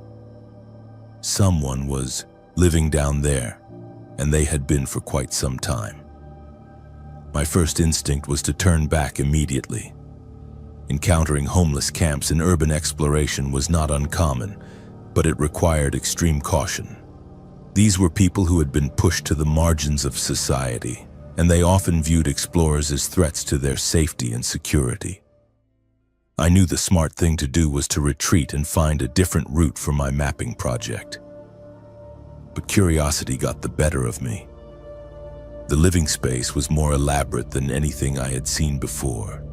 Someone was living down there, and they had been for quite some time. My first instinct was to turn back immediately. Encountering homeless camps in urban exploration was not uncommon, but it required extreme caution. These were people who had been pushed to the margins of society, and they often viewed explorers as threats to their safety and security. I knew the smart thing to do was to retreat and find a different route for my mapping project. But curiosity got the better of me. The living space was more elaborate than anything I had seen before.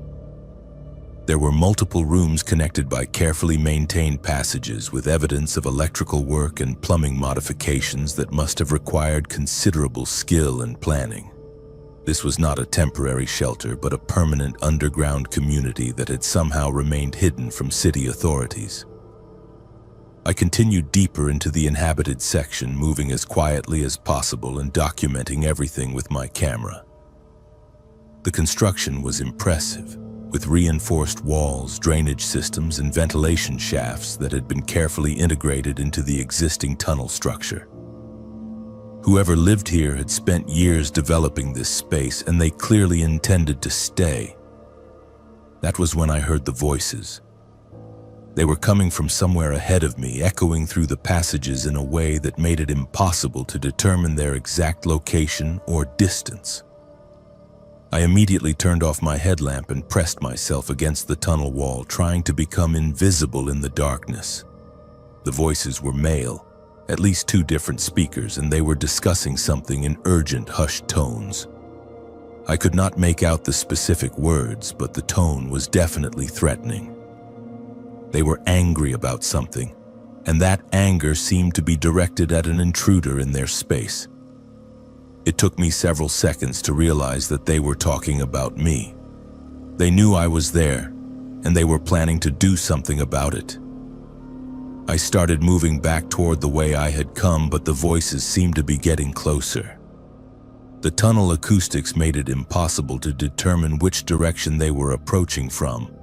There were multiple rooms connected by carefully maintained passages with evidence of electrical work and plumbing modifications that must have required considerable skill and planning. This was not a temporary shelter, but a permanent underground community that had somehow remained hidden from city authorities. I continued deeper into the inhabited section, moving as quietly as possible and documenting everything with my camera. The construction was impressive, with reinforced walls, drainage systems, and ventilation shafts that had been carefully integrated into the existing tunnel structure. Whoever lived here had spent years developing this space, and they clearly intended to stay. That was when I heard the voices. They were coming from somewhere ahead of me, echoing through the passages in a way that made it impossible to determine their exact location or distance. I immediately turned off my headlamp and pressed myself against the tunnel wall, trying to become invisible in the darkness. The voices were male, at least 2 different speakers, and they were discussing something in urgent, hushed tones. I could not make out the specific words, but the tone was definitely threatening. They were angry about something, and that anger seemed to be directed at an intruder in their space. It took me several seconds to realize that they were talking about me. They knew I was there, and they were planning to do something about it. I started moving back toward the way I had come, but the voices seemed to be getting closer. The tunnel acoustics made it impossible to determine which direction they were approaching from,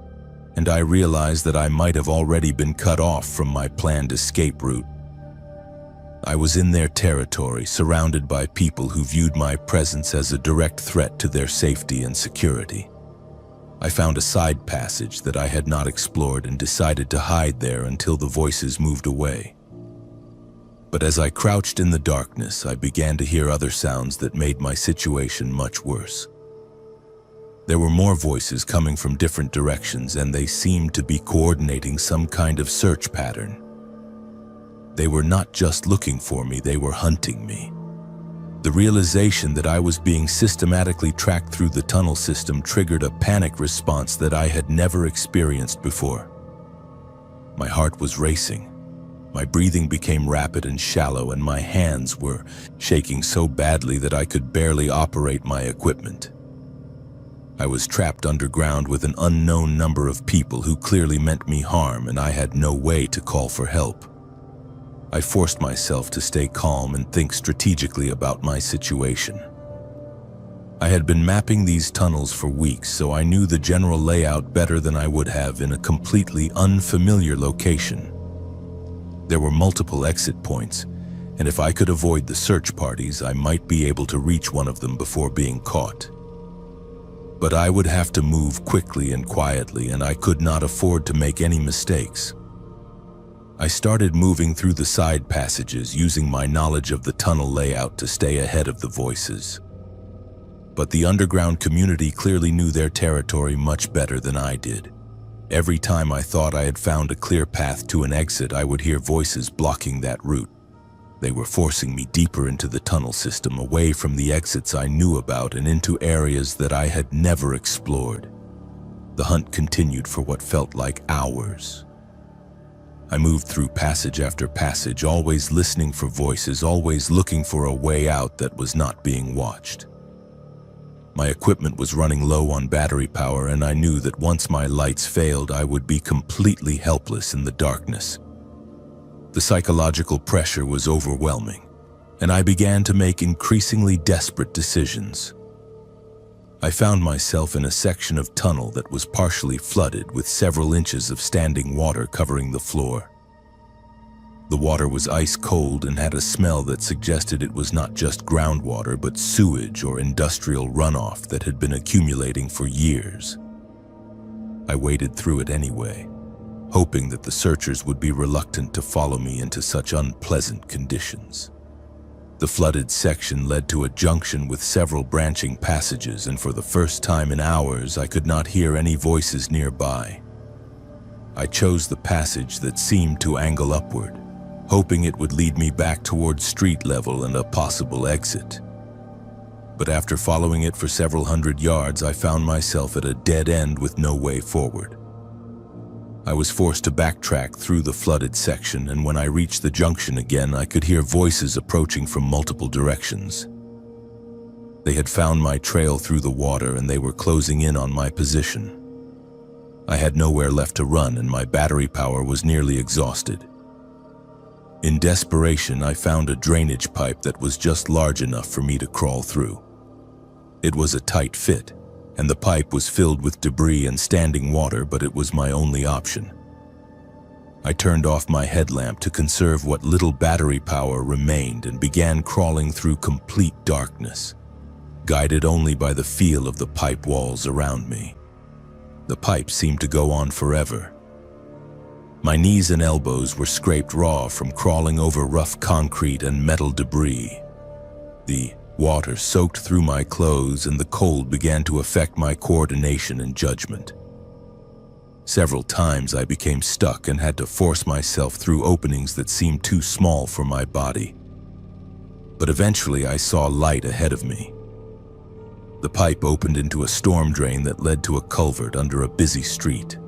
and I realized that I might have already been cut off from my planned escape route. I was in their territory, surrounded by people who viewed my presence as a direct threat to their safety and security. I found a side passage that I had not explored and decided to hide there until the voices moved away. But as I crouched in the darkness, I began to hear other sounds that made my situation much worse. There were more voices coming from different directions, and they seemed to be coordinating some kind of search pattern. They were not just looking for me, they were hunting me. The realization that I was being systematically tracked through the tunnel system triggered a panic response that I had never experienced before. My heart was racing. My breathing became rapid and shallow, and my hands were shaking so badly that I could barely operate my equipment. I was trapped underground with an unknown number of people who clearly meant me harm, and I had no way to call for help. I forced myself to stay calm and think strategically about my situation. I had been mapping these tunnels for weeks, so I knew the general layout better than I would have in a completely unfamiliar location. There were multiple exit points, and if I could avoid the search parties, I might be able to reach one of them before being caught. But I would have to move quickly and quietly, and I could not afford to make any mistakes. I started moving through the side passages, using my knowledge of the tunnel layout to stay ahead of the voices. But the underground community clearly knew their territory much better than I did. Every time I thought I had found a clear path to an exit, I would hear voices blocking that route. They were forcing me deeper into the tunnel system, away from the exits I knew about and into areas that I had never explored. The hunt continued for what felt like hours. I moved through passage after passage, always listening for voices, always looking for a way out that was not being watched. My equipment was running low on battery power, and I knew that once my lights failed, I would be completely helpless in the darkness. The psychological pressure was overwhelming, and I began to make increasingly desperate decisions. I found myself in a section of tunnel that was partially flooded, with several inches of standing water covering the floor. The water was ice cold and had a smell that suggested it was not just groundwater, but sewage or industrial runoff that had been accumulating for years. I waded through it anyway, hoping that the searchers would be reluctant to follow me into such unpleasant conditions. The flooded section led to a junction with several branching passages, and for the first time in hours, I could not hear any voices nearby. I chose the passage that seemed to angle upward, hoping it would lead me back towards street level and a possible exit. But after following it for several hundred yards, I found myself at a dead end with no way forward. I was forced to backtrack through the flooded section, and when I reached the junction again, I could hear voices approaching from multiple directions. They had found my trail through the water, and they were closing in on my position. I had nowhere left to run, and my battery power was nearly exhausted. In desperation, I found a drainage pipe that was just large enough for me to crawl through. It was a tight fit, and the pipe was filled with debris and standing water, but it was my only option. I turned off my headlamp to conserve what little battery power remained and began crawling through complete darkness, guided only by the feel of the pipe walls around me. The pipe seemed to go on forever. My knees and elbows were scraped raw from crawling over rough concrete and metal debris. The water soaked through my clothes, and the cold began to affect my coordination and judgment. Several times I became stuck and had to force myself through openings that seemed too small for my body. But eventually I saw light ahead of me. The pipe opened into a storm drain that led to a culvert under a busy street.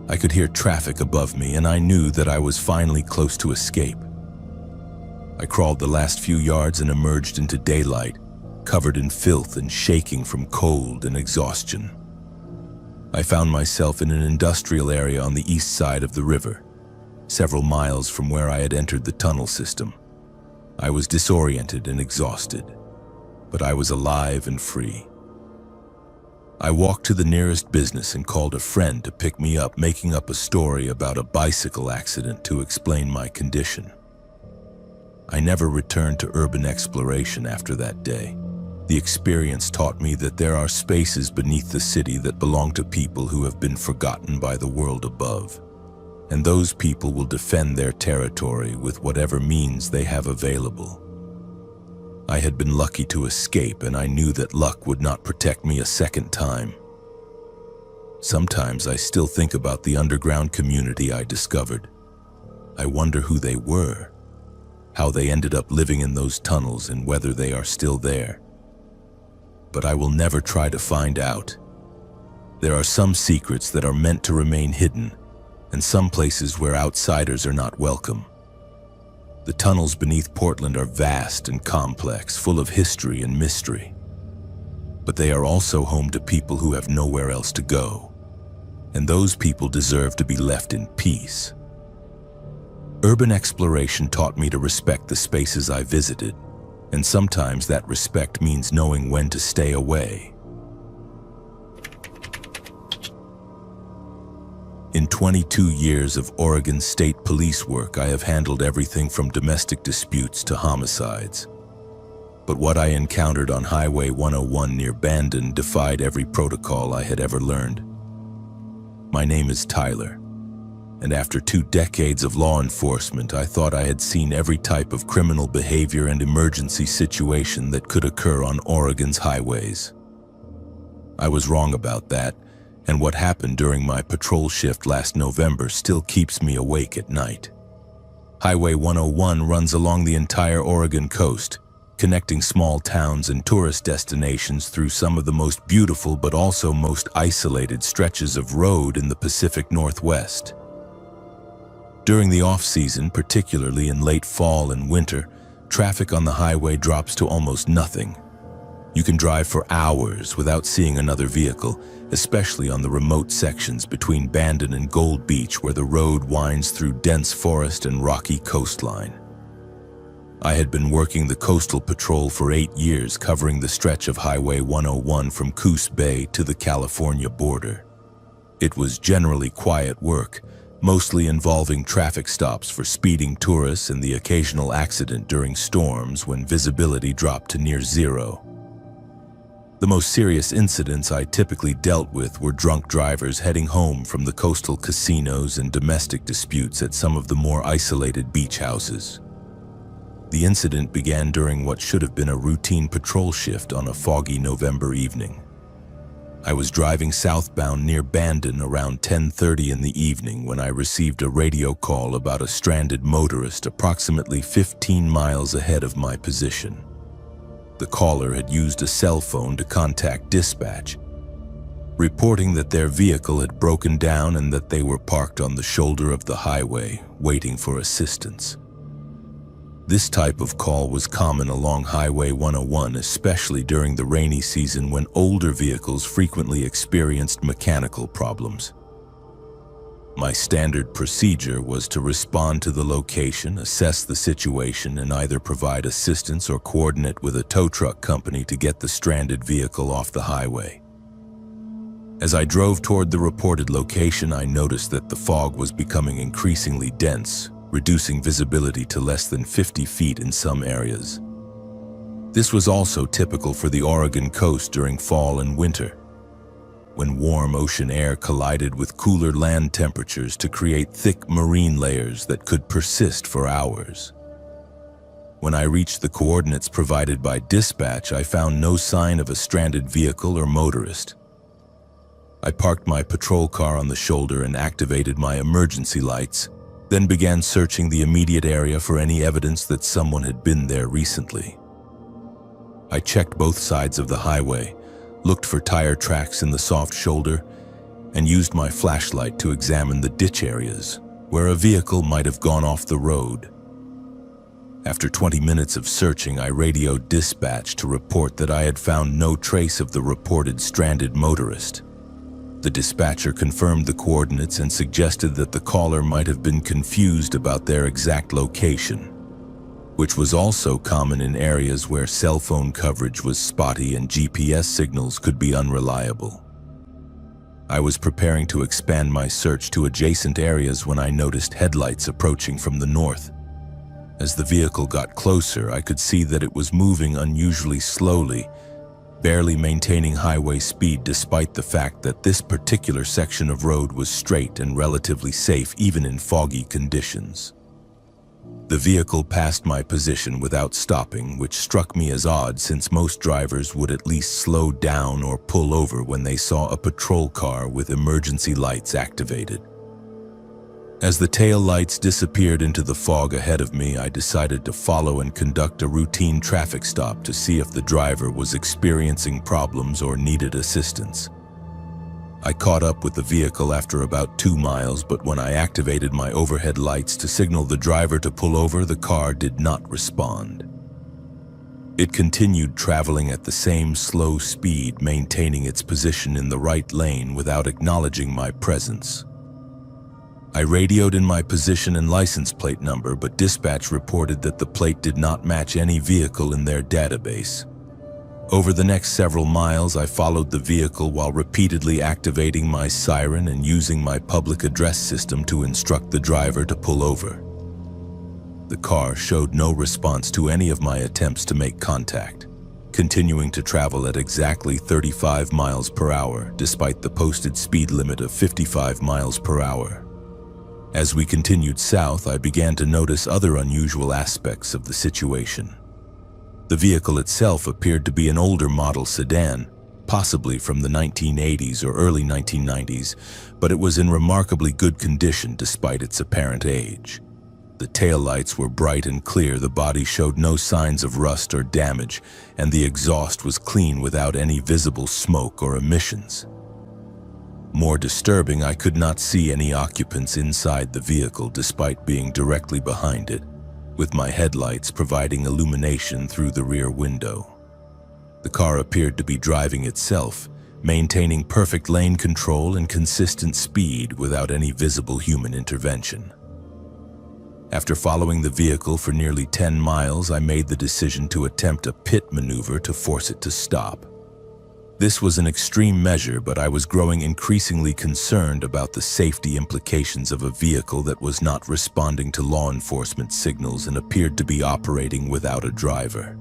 I could hear traffic above me, and I knew that I was finally close to escape. I crawled the last few yards and emerged into daylight, covered in filth and shaking from cold and exhaustion. I found myself in an industrial area on the east side of the river, several miles from where I had entered the tunnel system. I was disoriented and exhausted, but I was alive and free. I walked to the nearest business and called a friend to pick me up, making up a story about a bicycle accident to explain my condition. I never returned to urban exploration after that day. The experience taught me that there are spaces beneath the city that belong to people who have been forgotten by the world above, and those people will defend their territory with whatever means they have available. I had been lucky to escape, and I knew that luck would not protect me a second time. Sometimes I still think about the underground community I discovered. I wonder who they were, how they ended up living in those tunnels, and whether they are still there. But I will never try to find out. There are some secrets that are meant to remain hidden, and some places where outsiders are not welcome. The tunnels beneath Portland are vast and complex, full of history and mystery. But they are also home to people who have nowhere else to go, and those people deserve to be left in peace. Urban exploration taught me to respect the spaces I visited, and sometimes that respect means knowing when to stay away. In 22 years of Oregon State Police work, I have handled everything from domestic disputes to homicides. But what I encountered on Highway 101 near Bandon defied every protocol I had ever learned. My name is Tyler, and after 2 decades of law enforcement, I thought I had seen every type of criminal behavior and emergency situation that could occur on Oregon's highways. I was wrong about that, and what happened during my patrol shift last November still keeps me awake at night. Highway 101 runs along the entire Oregon coast, connecting small towns and tourist destinations through some of the most beautiful but also most isolated stretches of road in the Pacific Northwest. During the off-season, particularly in late fall and winter, traffic on the highway drops to almost nothing. You can drive for hours without seeing another vehicle, especially on the remote sections between Bandon and Gold Beach, where the road winds through dense forest and rocky coastline. I had been working the coastal patrol for 8 years, covering the stretch of Highway 101 from Coos Bay to the California border. It was generally quiet work, mostly involving traffic stops for speeding tourists and the occasional accident during storms when visibility dropped to near zero. The most serious incidents I typically dealt with were drunk drivers heading home from the coastal casinos and domestic disputes at some of the more isolated beach houses. The incident began during what should have been a routine patrol shift on a foggy November evening. I was driving southbound near Bandon around 10:30 in the evening when I received a radio call about a stranded motorist approximately 15 miles ahead of my position. The caller had used a cell phone to contact dispatch, reporting that their vehicle had broken down and that they were parked on the shoulder of the highway, waiting for assistance. This type of call was common along Highway 101, especially during the rainy season when older vehicles frequently experienced mechanical problems. My standard procedure was to respond to the location, assess the situation, and either provide assistance or coordinate with a tow truck company to get the stranded vehicle off the highway. As I drove toward the reported location, I noticed that the fog was becoming increasingly dense, reducing visibility to less than 50 feet in some areas. This was also typical for the Oregon coast during fall and winter, when warm ocean air collided with cooler land temperatures to create thick marine layers that could persist for hours. When I reached the coordinates provided by dispatch, I found no sign of a stranded vehicle or motorist. I parked my patrol car on the shoulder and activated my emergency lights, then began searching the immediate area for any evidence that someone had been there recently. I checked both sides of the highway, looked for tire tracks in the soft shoulder, and used my flashlight to examine the ditch areas where a vehicle might have gone off the road. After 20 minutes of searching, I radioed dispatch to report that I had found no trace of the reported stranded motorist. The dispatcher confirmed the coordinates and suggested that the caller might have been confused about their exact location, which was also common in areas where cell phone coverage was spotty and GPS signals could be unreliable. I was preparing to expand my search to adjacent areas when I noticed headlights approaching from the north. As the vehicle got closer, I could see that it was moving unusually slowly barely maintaining highway speed despite the fact that this particular section of road was straight and relatively safe even in foggy conditions. The vehicle passed my position without stopping, which struck me as odd since most drivers would at least slow down or pull over when they saw a patrol car with emergency lights activated. As the tail lights disappeared into the fog ahead of me, I decided to follow and conduct a routine traffic stop to see if the driver was experiencing problems or needed assistance. I caught up with the vehicle after about 2 miles, but when I activated my overhead lights to signal the driver to pull over, the car did not respond. It continued traveling at the same slow speed, maintaining its position in the right lane without acknowledging my presence. I radioed in my position and license plate number, but dispatch reported that the plate did not match any vehicle in their database. Over the next several miles, I followed the vehicle while repeatedly activating my siren and using my public address system to instruct the driver to pull over. The car showed no response to any of my attempts to make contact, continuing to travel at exactly 35 miles per hour despite the posted speed limit of 55 miles per hour. As we continued south, I began to notice other unusual aspects of the situation. The vehicle itself appeared to be an older model sedan, possibly from the 1980s or early 1990s, but it was in remarkably good condition despite its apparent age. The taillights were bright and clear, the body showed no signs of rust or damage, and the exhaust was clean without any visible smoke or emissions. More disturbing, I could not see any occupants inside the vehicle despite being directly behind it, with my headlights providing illumination through the rear window. The car appeared to be driving itself, maintaining perfect lane control and consistent speed without any visible human intervention. After following the vehicle for nearly 10 miles, I made the decision to attempt a pit maneuver to force it to stop. This was an extreme measure, but I was growing increasingly concerned about the safety implications of a vehicle that was not responding to law enforcement signals and appeared to be operating without a driver.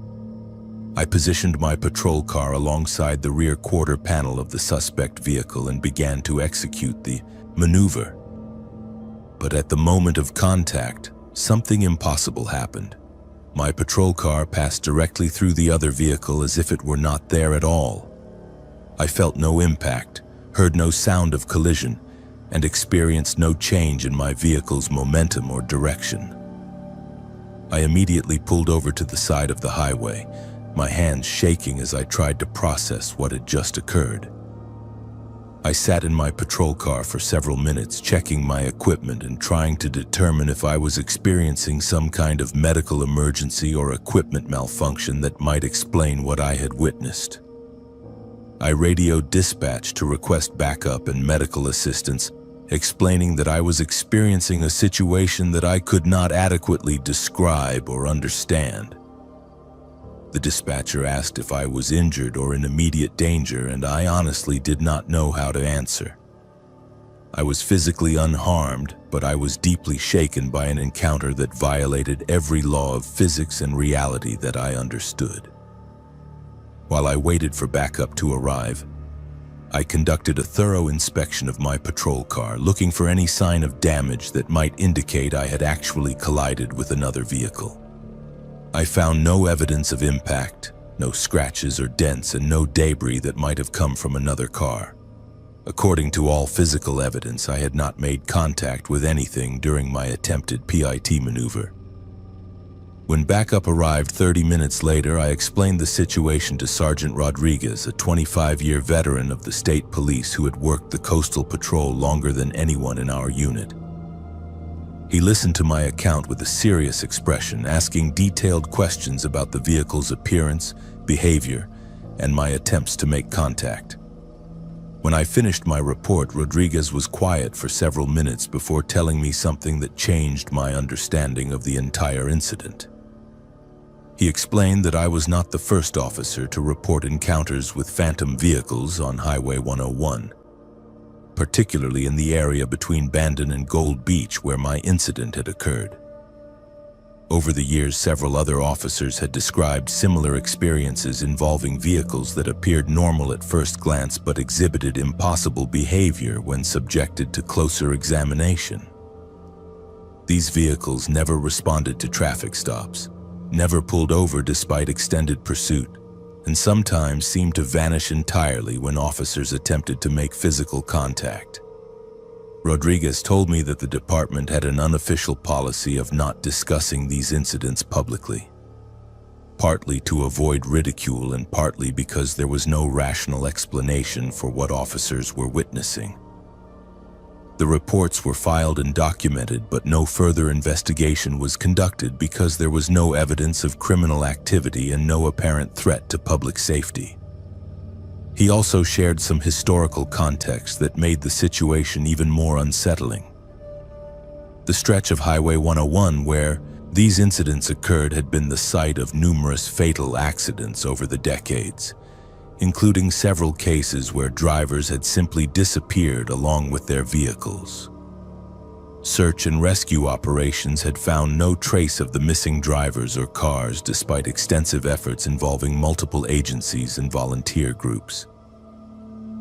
I positioned my patrol car alongside the rear quarter panel of the suspect vehicle and began to execute the maneuver. But at the moment of contact, something impossible happened. My patrol car passed directly through the other vehicle as if it were not there at all. I felt no impact, heard no sound of collision, and experienced no change in my vehicle's momentum or direction. I immediately pulled over to the side of the highway, my hands shaking as I tried to process what had just occurred. I sat in my patrol car for several minutes, checking my equipment and trying to determine if I was experiencing some kind of medical emergency or equipment malfunction that might explain what I had witnessed. I radioed dispatch to request backup and medical assistance, explaining that I was experiencing a situation that I could not adequately describe or understand. The dispatcher asked if I was injured or in immediate danger, and I honestly did not know how to answer. I was physically unharmed, but I was deeply shaken by an encounter that violated every law of physics and reality that I understood. While I waited for backup to arrive, I conducted a thorough inspection of my patrol car, looking for any sign of damage that might indicate I had actually collided with another vehicle. I found no evidence of impact, no scratches or dents, and no debris that might have come from another car. According to all physical evidence, I had not made contact with anything during my attempted PIT maneuver. When backup arrived 30 minutes later, I explained the situation to Sergeant Rodriguez, a 25-year veteran of the state police who had worked the coastal patrol longer than anyone in our unit. He listened to my account with a serious expression, asking detailed questions about the vehicle's appearance, behavior, and my attempts to make contact. When I finished my report, Rodriguez was quiet for several minutes before telling me something that changed my understanding of the entire incident. He explained that I was not the first officer to report encounters with phantom vehicles on Highway 101, particularly in the area between Bandon and Gold Beach where my incident had occurred. Over the years, several other officers had described similar experiences involving vehicles that appeared normal at first glance but exhibited impossible behavior when subjected to closer examination. These vehicles never responded to traffic stops, never pulled over despite extended pursuit, and sometimes seemed to vanish entirely when officers attempted to make physical contact. Rodriguez told me that the department had an unofficial policy of not discussing these incidents publicly, partly to avoid ridicule and partly because there was no rational explanation for what officers were witnessing. The reports were filed and documented, but no further investigation was conducted because there was no evidence of criminal activity and no apparent threat to public safety. He also shared some historical context that made the situation even more unsettling. The stretch of Highway 101 where these incidents occurred had been the site of numerous fatal accidents over the decades, including several cases where drivers had simply disappeared along with their vehicles. Search and rescue operations had found no trace of the missing drivers or cars despite extensive efforts involving multiple agencies and volunteer groups.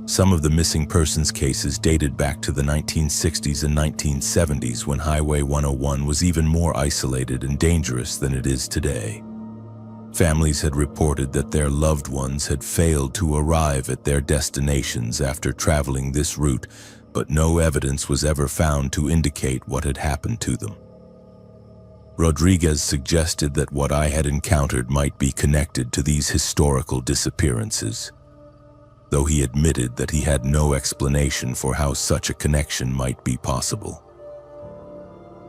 Some of the missing persons cases dated back to the 1960s and 1970s when Highway 101 was even more isolated and dangerous than it is today. Families had reported that their loved ones had failed to arrive at their destinations after traveling this route, but no evidence was ever found to indicate what had happened to them. Rodriguez suggested that what I had encountered might be connected to these historical disappearances, though he admitted that he had no explanation for how such a connection might be possible.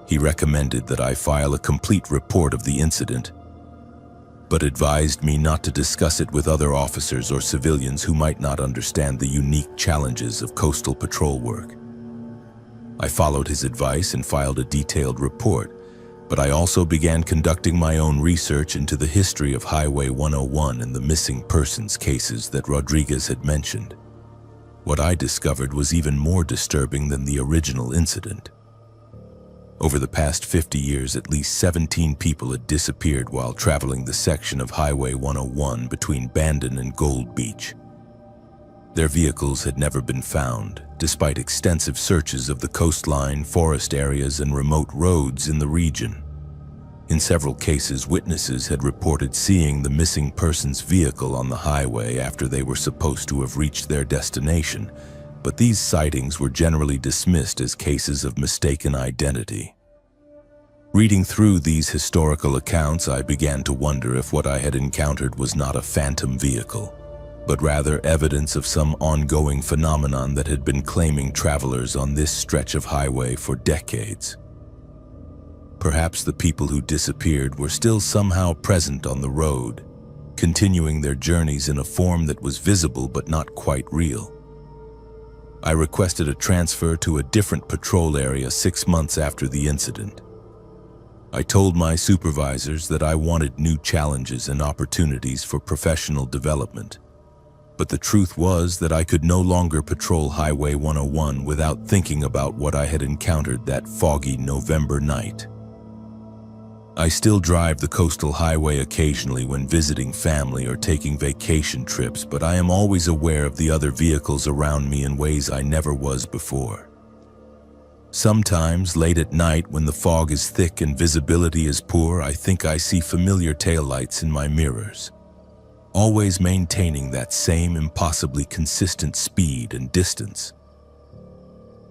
He recommended that I file a complete report of the incident, but advised me not to discuss it with other officers or civilians who might not understand the unique challenges of coastal patrol work. I followed his advice and filed a detailed report, but I also began conducting my own research into the history of Highway 101 and the missing persons cases that Rodriguez had mentioned. What I discovered was even more disturbing than the original incident. Over the past 50 years, at least 17 people had disappeared while traveling the section of Highway 101 between Bandon and Gold Beach. Their vehicles had never been found, despite extensive searches of the coastline, forest areas, and remote roads in the region. In several cases, witnesses had reported seeing the missing person's vehicle on the highway after they were supposed to have reached their destination, but these sightings were generally dismissed as cases of mistaken identity. Reading through these historical accounts, I began to wonder if what I had encountered was not a phantom vehicle, but rather evidence of some ongoing phenomenon that had been claiming travelers on this stretch of highway for decades. Perhaps the people who disappeared were still somehow present on the road, continuing their journeys in a form that was visible but not quite real. I requested a transfer to a different patrol area 6 months after the incident. I told my supervisors that I wanted new challenges and opportunities for professional development. But the truth was that I could no longer patrol Highway 101 without thinking about what I had encountered that foggy November night. I still drive the coastal highway occasionally when visiting family or taking vacation trips, but I am always aware of the other vehicles around me in ways I never was before. Sometimes, late at night when the fog is thick and visibility is poor, I think I see familiar taillights in my mirrors, always maintaining that same impossibly consistent speed and distance.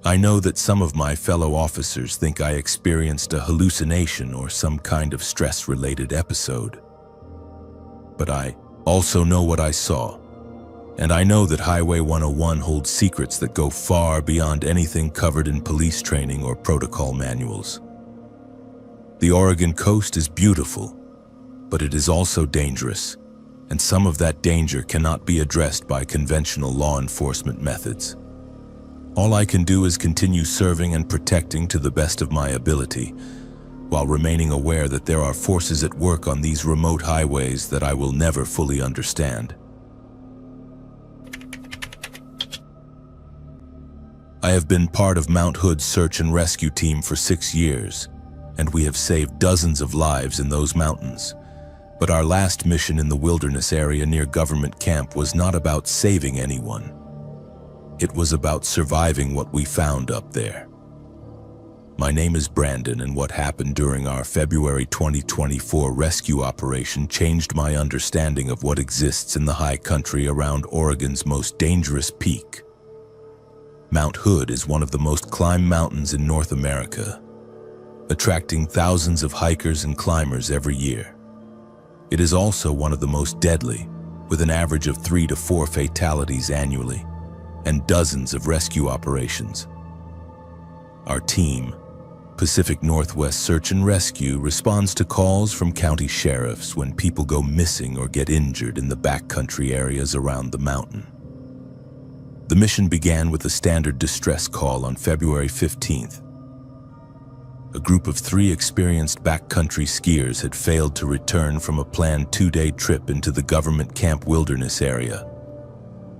I know that some of my fellow officers think I experienced a hallucination or some kind of stress-related episode. But I also know what I saw, and I know that Highway 101 holds secrets that go far beyond anything covered in police training or protocol manuals. The Oregon coast is beautiful, but it is also dangerous, and some of that danger cannot be addressed by conventional law enforcement methods. All I can do is continue serving and protecting to the best of my ability, while remaining aware that there are forces at work on these remote highways that I will never fully understand. I have been part of Mount Hood's search and rescue team for 6 years, and we have saved dozens of lives in those mountains. But our last mission in the wilderness area near Government Camp was not about saving anyone. It was about surviving what we found up there. My name is Brandon, and what happened during our February 2024 rescue operation changed my understanding of what exists in the high country around Oregon's most dangerous peak. Mount Hood is one of the most climbed mountains in North America, attracting thousands of hikers and climbers every year. It is also one of the most deadly, with an average of 3 to 4 fatalities annually, and dozens of rescue operations. Our team, Pacific Northwest Search and Rescue, responds to calls from county sheriffs when people go missing or get injured in the backcountry areas around the mountain. The mission began with a standard distress call on February 15th. A group of 3 experienced backcountry skiers had failed to return from a planned 2-day trip into the Government Camp wilderness area.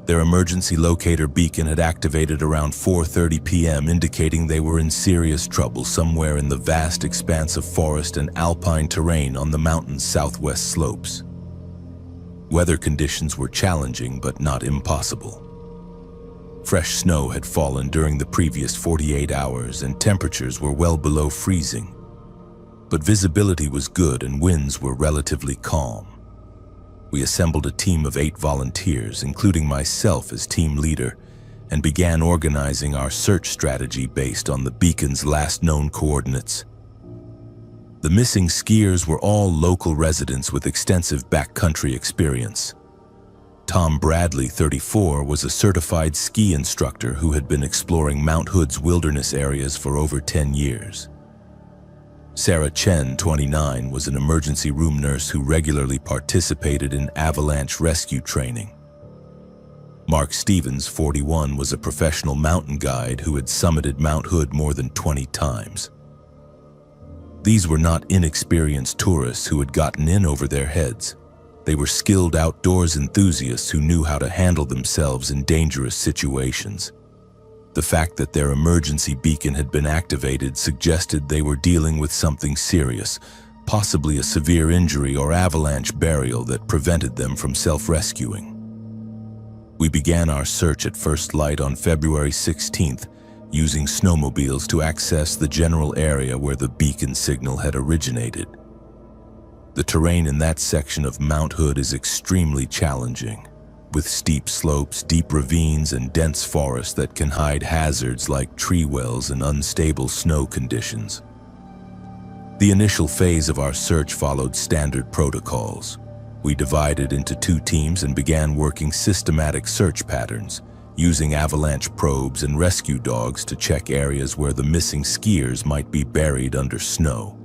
Their emergency locator beacon had activated around 4:30 p.m., indicating they were in serious trouble somewhere in the vast expanse of forest and alpine terrain on the mountain's southwest slopes. Weather conditions were challenging but not impossible. Fresh snow had fallen during the previous 48 hours and temperatures were well below freezing. But visibility was good and winds were relatively calm. We assembled a team of 8 volunteers, including myself as team leader, and began organizing our search strategy based on the beacon's last known coordinates. The missing skiers were all local residents with extensive backcountry experience. Tom Bradley, 34, was a certified ski instructor who had been exploring Mount Hood's wilderness areas for over 10 years. Sarah Chen, 29, was an emergency room nurse who regularly participated in avalanche rescue training. Mark Stevens, 41, was a professional mountain guide who had summited Mount Hood more than 20 times. These were not inexperienced tourists who had gotten in over their heads. They were skilled outdoors enthusiasts who knew how to handle themselves in dangerous situations. The fact that their emergency beacon had been activated suggested they were dealing with something serious, possibly a severe injury or avalanche burial that prevented them from self-rescuing. We began our search at first light on February 16th, using snowmobiles to access the general area where the beacon signal had originated. The terrain in that section of Mount Hood is extremely challenging, with steep slopes, deep ravines, and dense forests that can hide hazards like tree wells and unstable snow conditions. The initial phase of our search followed standard protocols. We divided into 2 teams and began working systematic search patterns, using avalanche probes and rescue dogs to check areas where the missing skiers might be buried under snow.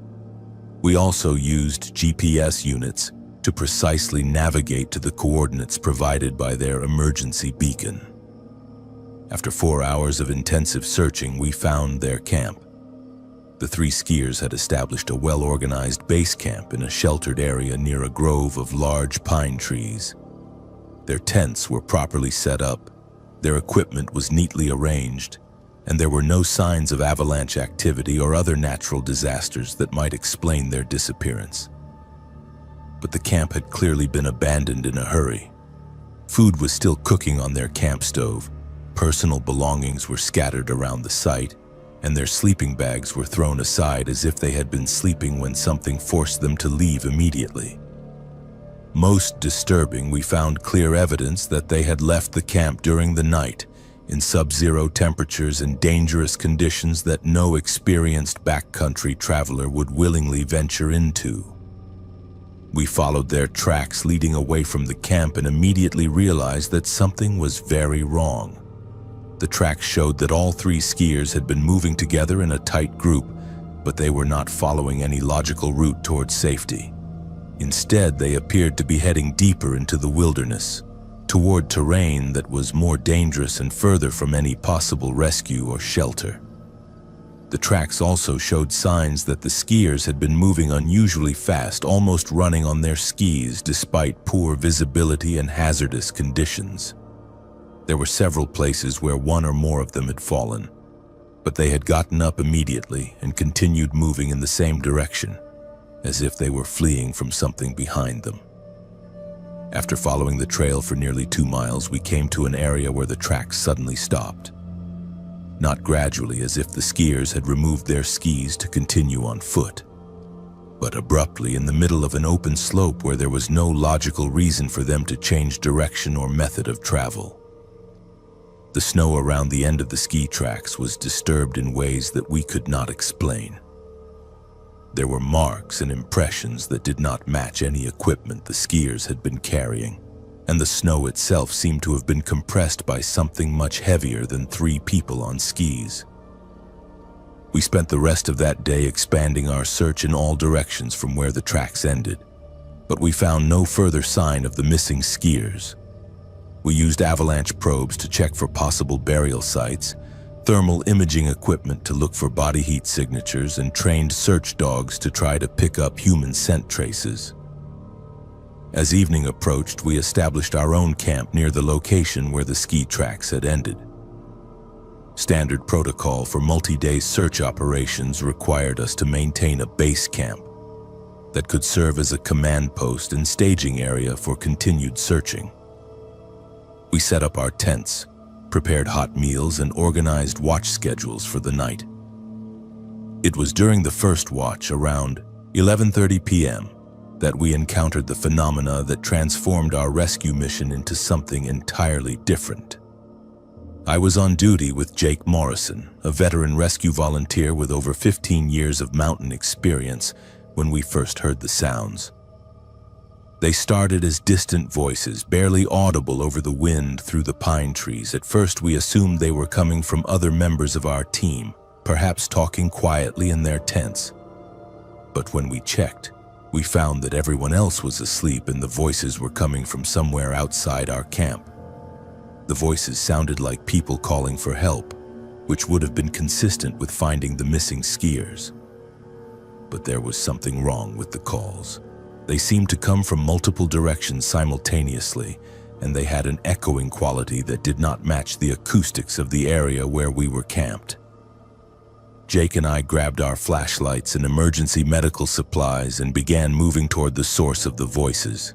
We also used GPS units to precisely navigate to the coordinates provided by their emergency beacon. After 4 hours of intensive searching, we found their camp. The 3 skiers had established a well-organized base camp in a sheltered area near a grove of large pine trees. Their tents were properly set up, their equipment was neatly arranged, and there were no signs of avalanche activity or other natural disasters that might explain their disappearance. But the camp had clearly been abandoned in a hurry. Food was still cooking on their camp stove, personal belongings were scattered around the site, and their sleeping bags were thrown aside as if they had been sleeping when something forced them to leave immediately. Most disturbing, we found clear evidence that they had left the camp during the night, in sub-zero temperatures and dangerous conditions that no experienced backcountry traveler would willingly venture into. We followed their tracks leading away from the camp and immediately realized that something was very wrong. The tracks showed that all 3 skiers had been moving together in a tight group, but they were not following any logical route towards safety. Instead, they appeared to be heading deeper into the wilderness, toward terrain that was more dangerous and further from any possible rescue or shelter. The tracks also showed signs that the skiers had been moving unusually fast, almost running on their skis despite poor visibility and hazardous conditions. There were several places where one or more of them had fallen. but they had gotten up immediately and continued moving in the same direction, as if they were fleeing from something behind them. After following the trail for nearly 2 miles, we came to an area where the tracks suddenly stopped. Not gradually, as if the skiers had removed their skis to continue on foot, but abruptly in the middle of an open slope where there was no logical reason for them to change direction or method of travel. The snow around the end of the ski tracks was disturbed in ways that we could not explain. There were marks and impressions that did not match any equipment the skiers had been carrying, and the snow itself seemed to have been compressed by something much heavier than 3 people on skis. We spent the rest of that day expanding our search in all directions from where the tracks ended, but we found no further sign of the missing skiers. We used avalanche probes to check for possible burial sites, thermal imaging equipment to look for body heat signatures, and trained search dogs to try to pick up human scent traces. As evening approached, we established our own camp near the location where the ski tracks had ended. Standard protocol for multi-day search operations required us to maintain a base camp that could serve as a command post and staging area for continued searching. We set up our tents, prepared hot meals, and organized watch schedules for the night. It was during the first watch, around 11:30 p.m., that we encountered the phenomena that transformed our rescue mission into something entirely different. I was on duty with Jake Morrison, a veteran rescue volunteer with over 15 years of mountain experience, when we first heard the sounds. They started as distant voices, barely audible over the wind through the pine trees. At first, we assumed they were coming from other members of our team, perhaps talking quietly in their tents. But when we checked, we found that everyone else was asleep and the voices were coming from somewhere outside our camp. The voices sounded like people calling for help, which would have been consistent with finding the missing skiers. But there was something wrong with the calls. They seemed to come from multiple directions simultaneously, and they had an echoing quality that did not match the acoustics of the area where we were camped. Jake and I grabbed our flashlights and emergency medical supplies and began moving toward the source of the voices,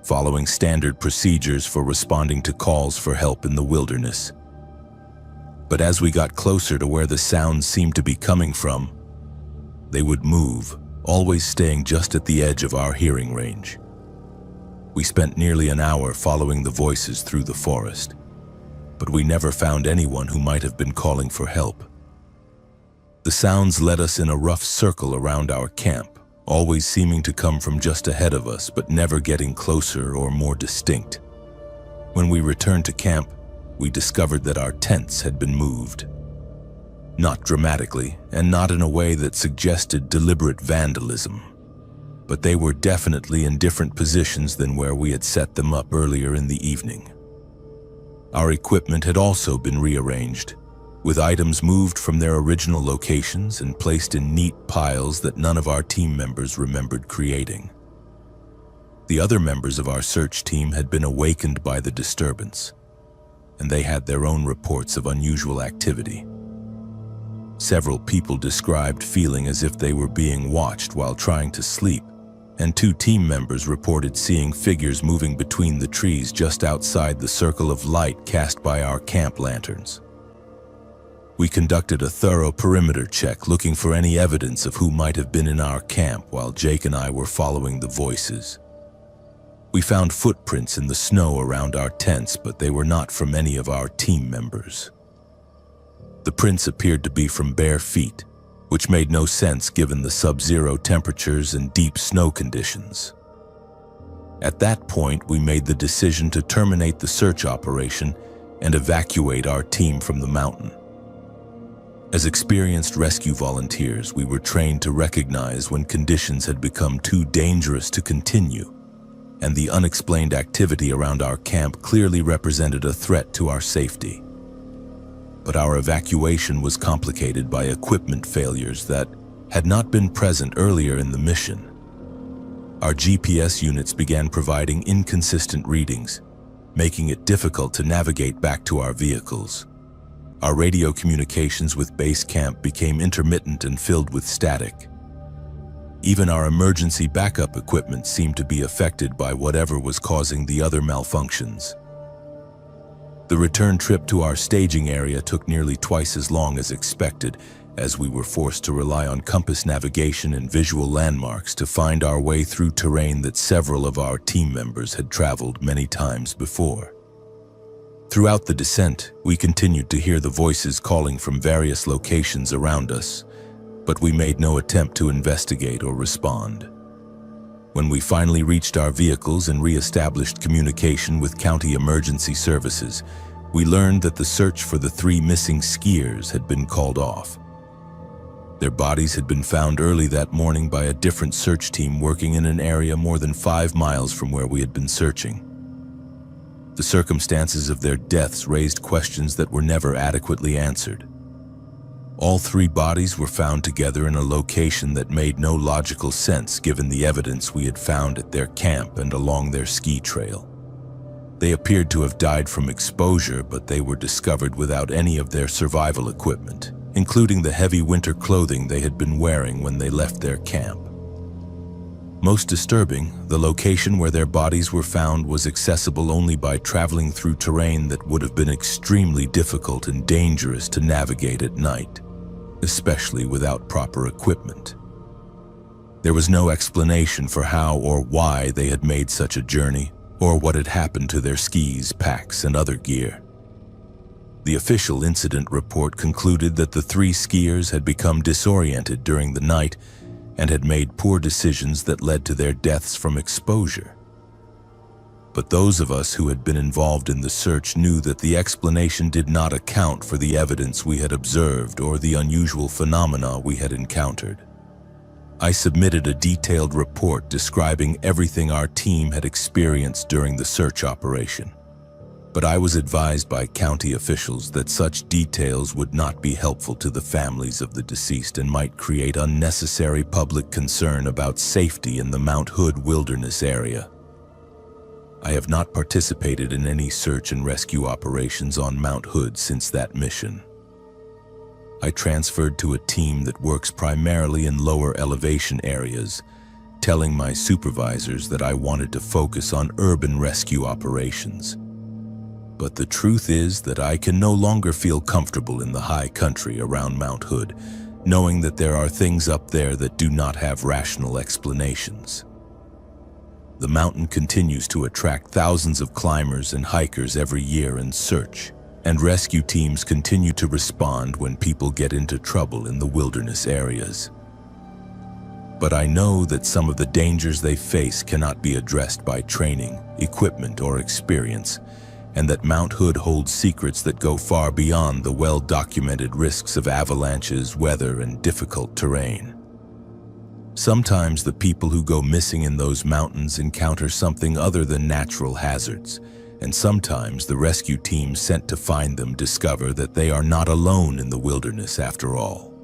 following standard procedures for responding to calls for help in the wilderness. But as we got closer to where the sounds seemed to be coming from, they would move, always staying just at the edge of our hearing range. We spent nearly an hour following the voices through the forest, but we never found anyone who might have been calling for help. The sounds led us in a rough circle around our camp, always seeming to come from just ahead of us, but never getting closer or more distinct. When we returned to camp, we discovered that our tents had been moved. Not dramatically, and not in a way that suggested deliberate vandalism, but they were definitely in different positions than where we had set them up earlier in the evening. Our equipment had also been rearranged, with items moved from their original locations and placed in neat piles that none of our team members remembered creating. The other members of our search team had been awakened by the disturbance, and they had their own reports of unusual activity. Several people described feeling as if they were being watched while trying to sleep, and 2 team members reported seeing figures moving between the trees just outside the circle of light cast by our camp lanterns. We conducted a thorough perimeter check looking for any evidence of who might have been in our camp while Jake and I were following the voices. We found footprints in the snow around our tents, but they were not from any of our team members. The prints appeared to be from bare feet, which made no sense given the sub-zero temperatures and deep snow conditions. At that point, we made the decision to terminate the search operation and evacuate our team from the mountain. As experienced rescue volunteers, we were trained to recognize when conditions had become too dangerous to continue, and the unexplained activity around our camp clearly represented a threat to our safety. But our evacuation was complicated by equipment failures that had not been present earlier in the mission. Our GPS units began providing inconsistent readings, making it difficult to navigate back to our vehicles. Our radio communications with base camp became intermittent and filled with static. Even our emergency backup equipment seemed to be affected by whatever was causing the other malfunctions. The return trip to our staging area took nearly twice as long as expected, as we were forced to rely on compass navigation and visual landmarks to find our way through terrain that several of our team members had traveled many times before. Throughout the descent, we continued to hear the voices calling from various locations around us, but we made no attempt to investigate or respond. When we finally reached our vehicles and re-established communication with county emergency services, we learned that the search for the 3 missing skiers had been called off. Their bodies had been found early that morning by a different search team working in an area more than 5 miles from where we had been searching. The circumstances of their deaths raised questions that were never adequately answered. All 3 bodies were found together in a location that made no logical sense given the evidence we had found at their camp and along their ski trail. They appeared to have died from exposure, but they were discovered without any of their survival equipment, including the heavy winter clothing they had been wearing when they left their camp. Most disturbing, the location where their bodies were found was accessible only by traveling through terrain that would have been extremely difficult and dangerous to navigate at night, especially without proper equipment. There was no explanation for how or why they had made such a journey, or what had happened to their skis, packs, and other gear. The official incident report concluded that the 3 skiers had become disoriented during the night and had made poor decisions that led to their deaths from exposure. But those of us who had been involved in the search knew that the explanation did not account for the evidence we had observed or the unusual phenomena we had encountered. I submitted a detailed report describing everything our team had experienced during the search operation. But I was advised by county officials that such details would not be helpful to the families of the deceased and might create unnecessary public concern about safety in the Mount Hood Wilderness area. I have not participated in any search and rescue operations on Mount Hood since that mission. I transferred to a team that works primarily in lower elevation areas, telling my supervisors that I wanted to focus on urban rescue operations. But the truth is that I can no longer feel comfortable in the high country around Mount Hood, knowing that there are things up there that do not have rational explanations. The mountain continues to attract thousands of climbers and hikers every year in search, and rescue teams continue to respond when people get into trouble in the wilderness areas. But I know that some of the dangers they face cannot be addressed by training, equipment, or experience, and that Mount Hood holds secrets that go far beyond the well-documented risks of avalanches, weather, and difficult terrain. Sometimes the people who go missing in those mountains encounter something other than natural hazards, and sometimes the rescue teams sent to find them discover that they are not alone in the wilderness after all.